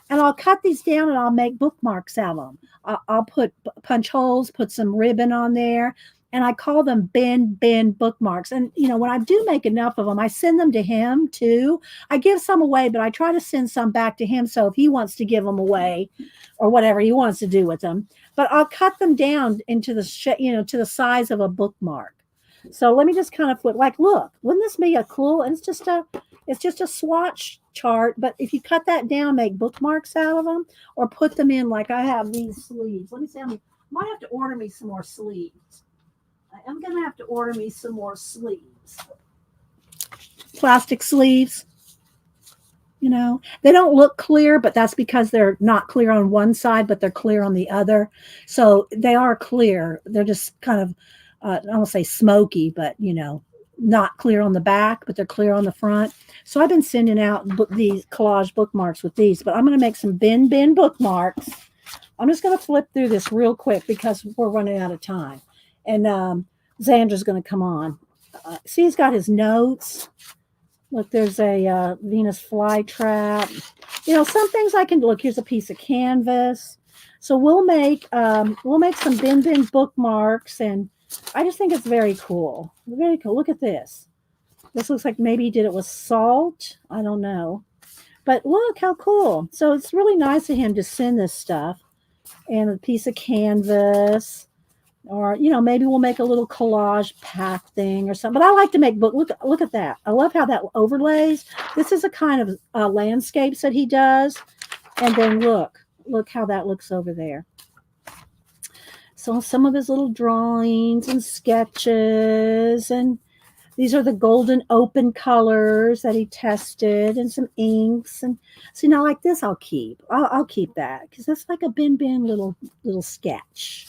And I'll cut these down and I'll make bookmarks out of them. I'll put punch holes, put some ribbon on there, and I call them bin bookmarks. And when I do make enough of them, I send them to him too. I give some away, but I try to send some back to him. So if he wants to give them away or whatever he wants to do with them, but I'll cut them down into to the size of a bookmark. So let me just kind of look, wouldn't this be a cool? And it's just a swatch chart, but if you cut that down, make bookmarks out of them, or put them in, like I have these sleeves. Let me see. I might have to order me some more sleeves. I am gonna have to order me some more sleeves. Plastic sleeves. They don't look clear, but that's because they're not clear on one side, but they're clear on the other. So they are clear. They're just kind of, I won't say smoky, but not clear on the back, but they're clear on the front. So I've been sending out these collage bookmarks with these, but I'm going to make some bin bookmarks. I'm just going to flip through this real quick because we're running out of time. And Xandra's going to come on. See, he's got his notes. Look, there's a Venus flytrap. Some things I can look. Here's a piece of canvas. So we'll make some bin bookmarks, and I just think it's very cool. Very cool. Look at this. This looks like maybe he did it with salt. I don't know. But look how cool. So it's really nice of him to send this stuff, and a piece of canvas. Or, maybe we'll make a little collage pack thing or something. But I like to make book. Look at that. I love how that overlays. This is a kind of landscapes that he does. And then look how that looks over there. So some of his little drawings and sketches, and these are the golden open colors that he tested, and some inks. And see, now like this, I'll keep keep that because that's like a bin little sketch.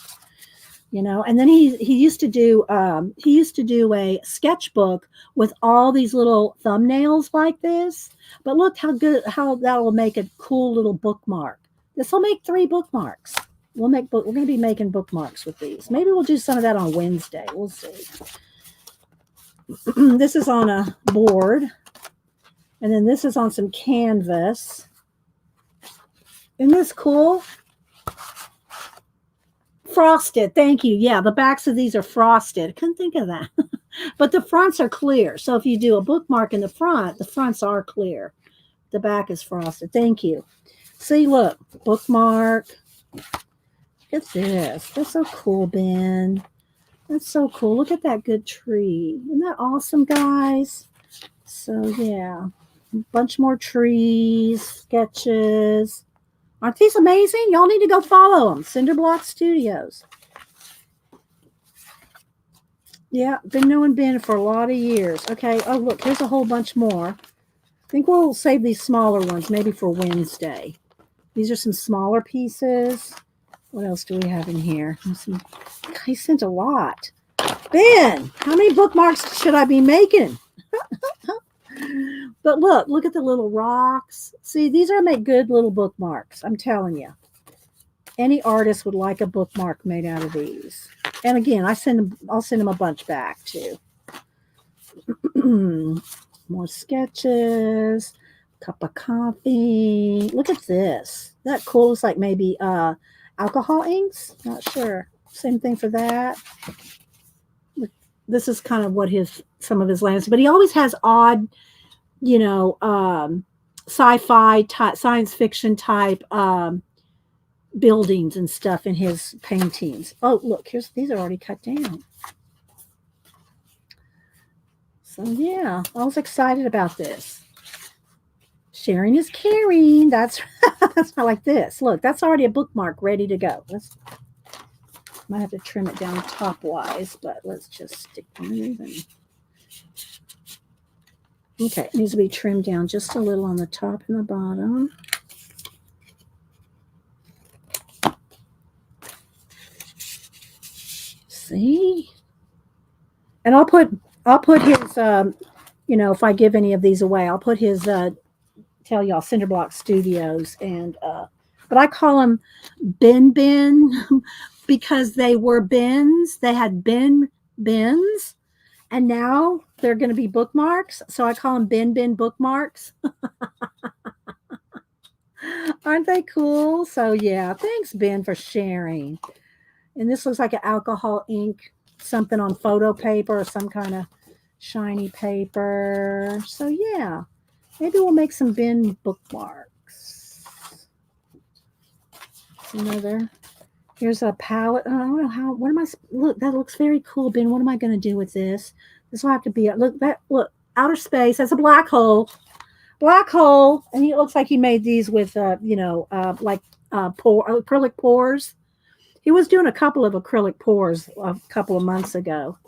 And then he used to do a sketchbook with all these little thumbnails like this. But look how that will make a cool little bookmark. This will make 3 bookmarks. We're going to be making bookmarks with these. Maybe we'll do some of that on Wednesday. We'll see. This is on a board, and then this is on some canvas. Isn't this cool? Frosted. Thank you. Yeah, the backs of these are frosted. Couldn't think of that. But the fronts are clear. So if you do a bookmark in the fronts are clear. The back is frosted. Thank you. See, look, bookmark. Look at this. That's so cool, Ben. That's so cool. Look at that good tree. Isn't that awesome, guys? So, yeah. A bunch more trees, sketches. Aren't these amazing? Y'all need to go follow them. Cinderblock Studios. Yeah, been knowing Ben for a lot of years. Okay. Oh, look, here's a whole bunch more. I think we'll save these smaller ones maybe for Wednesday. These are some smaller pieces. What else do we have in here? He sent a lot. Ben, how many bookmarks should I be making? But look at the little rocks. See, these are make good little bookmarks. I'm telling you. Any artist would like a bookmark made out of these. And again, I'll send them a bunch back too. More sketches, cup of coffee. Look at this. That cool. Looks like maybe alcohol inks. Not sure. Same thing for that. This is kind of what some of his lands, but he always has odd, sci-fi type, science fiction type buildings and stuff in his paintings. Oh, look, these are already cut down. So yeah, I was excited about this. Sharing is caring. That's not like this. Look, that's already a bookmark ready to go. Might have to trim it down top wise, but let's just stick moving. Okay, it needs to be trimmed down just a little on the top and the bottom. See? And I'll put I'll put his, if I give any of these away, I'll put his, tell y'all, Cinderblock Studios. But I call them bin because they were bins. They had bins, and now they're going to be bookmarks. So I call them bin bookmarks. Aren't they cool? So yeah, thanks, Ben, for sharing. And this looks like an alcohol ink, something on photo paper or some kind of shiny paper. So yeah, maybe we'll make some bin bookmarks. Another. Here's a palette. I don't know how. What am I? Look, that looks very cool, Ben. What am I going to do with this? This will have to be. Look, outer space. That's a black hole. Black hole, and he looks like he made these with, acrylic pours. He was doing a couple of acrylic pours a couple of months ago.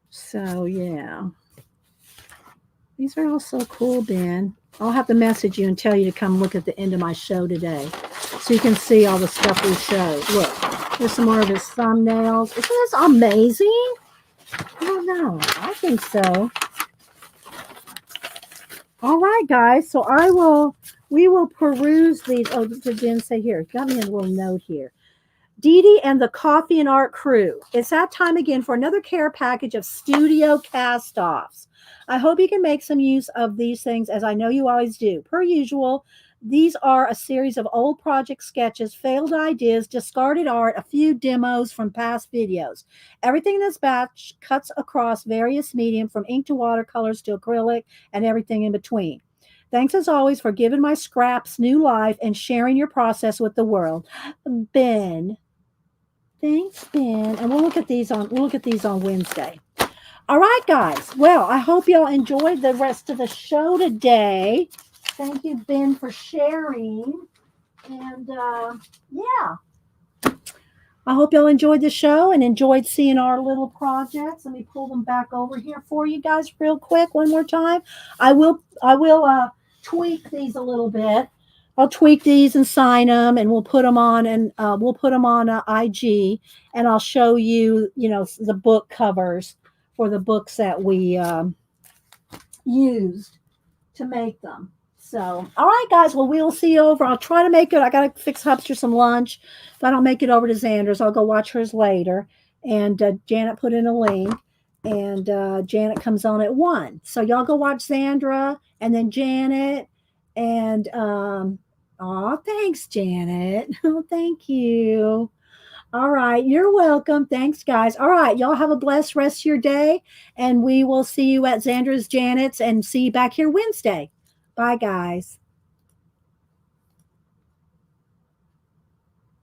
So yeah, these are all so cool, Ben. I'll have to message you and tell you to come look at the end of my show today, so you can see all the stuff we showed. Look, here's some more of his thumbnails. Isn't this amazing? I don't know. I think so. All right, guys. So we will peruse these. Oh, did Jen say here? Got me a little note here. Dee Dee and the Coffee and Art crew. It's that time again for another care package of studio cast-offs. I hope you can make some use of these things, as I know you always do. Per usual, these are a series of old project sketches, failed ideas, discarded art, a few demos from past videos. Everything in this batch cuts across various medium, from ink to watercolors to acrylic and everything in between. Thanks as always for giving my scraps new life and sharing your process with the world. Ben. Thanks, Ben. And we'll look at these on Wednesday. All right, guys. Well, I hope y'all enjoyed the rest of the show today. Thank you, Ben, for sharing. And yeah, I hope y'all enjoyed the show and enjoyed seeing our little projects. Let me pull them back over here for you guys real quick one more time. I will tweak these a little bit. I'll tweak these and sign them, and we'll put them on, and we'll put them on IG, and I'll show you, the book covers for the books that we used to make them. So, all right, guys. Well, we'll see you over. I'll try to make it. I got to fix Hubster some lunch. If I don't make it over to Xander's, I'll go watch hers later. And Janet put in a link, and Janet comes on at 1. So y'all go watch Xandra and then Janet. And thanks, Janet. Oh, thank you. All right, you're welcome. Thanks, guys. All right, y'all have a blessed rest of your day, and we will see you at Xandra's, Janet's, and see you back here Wednesday. Bye, guys.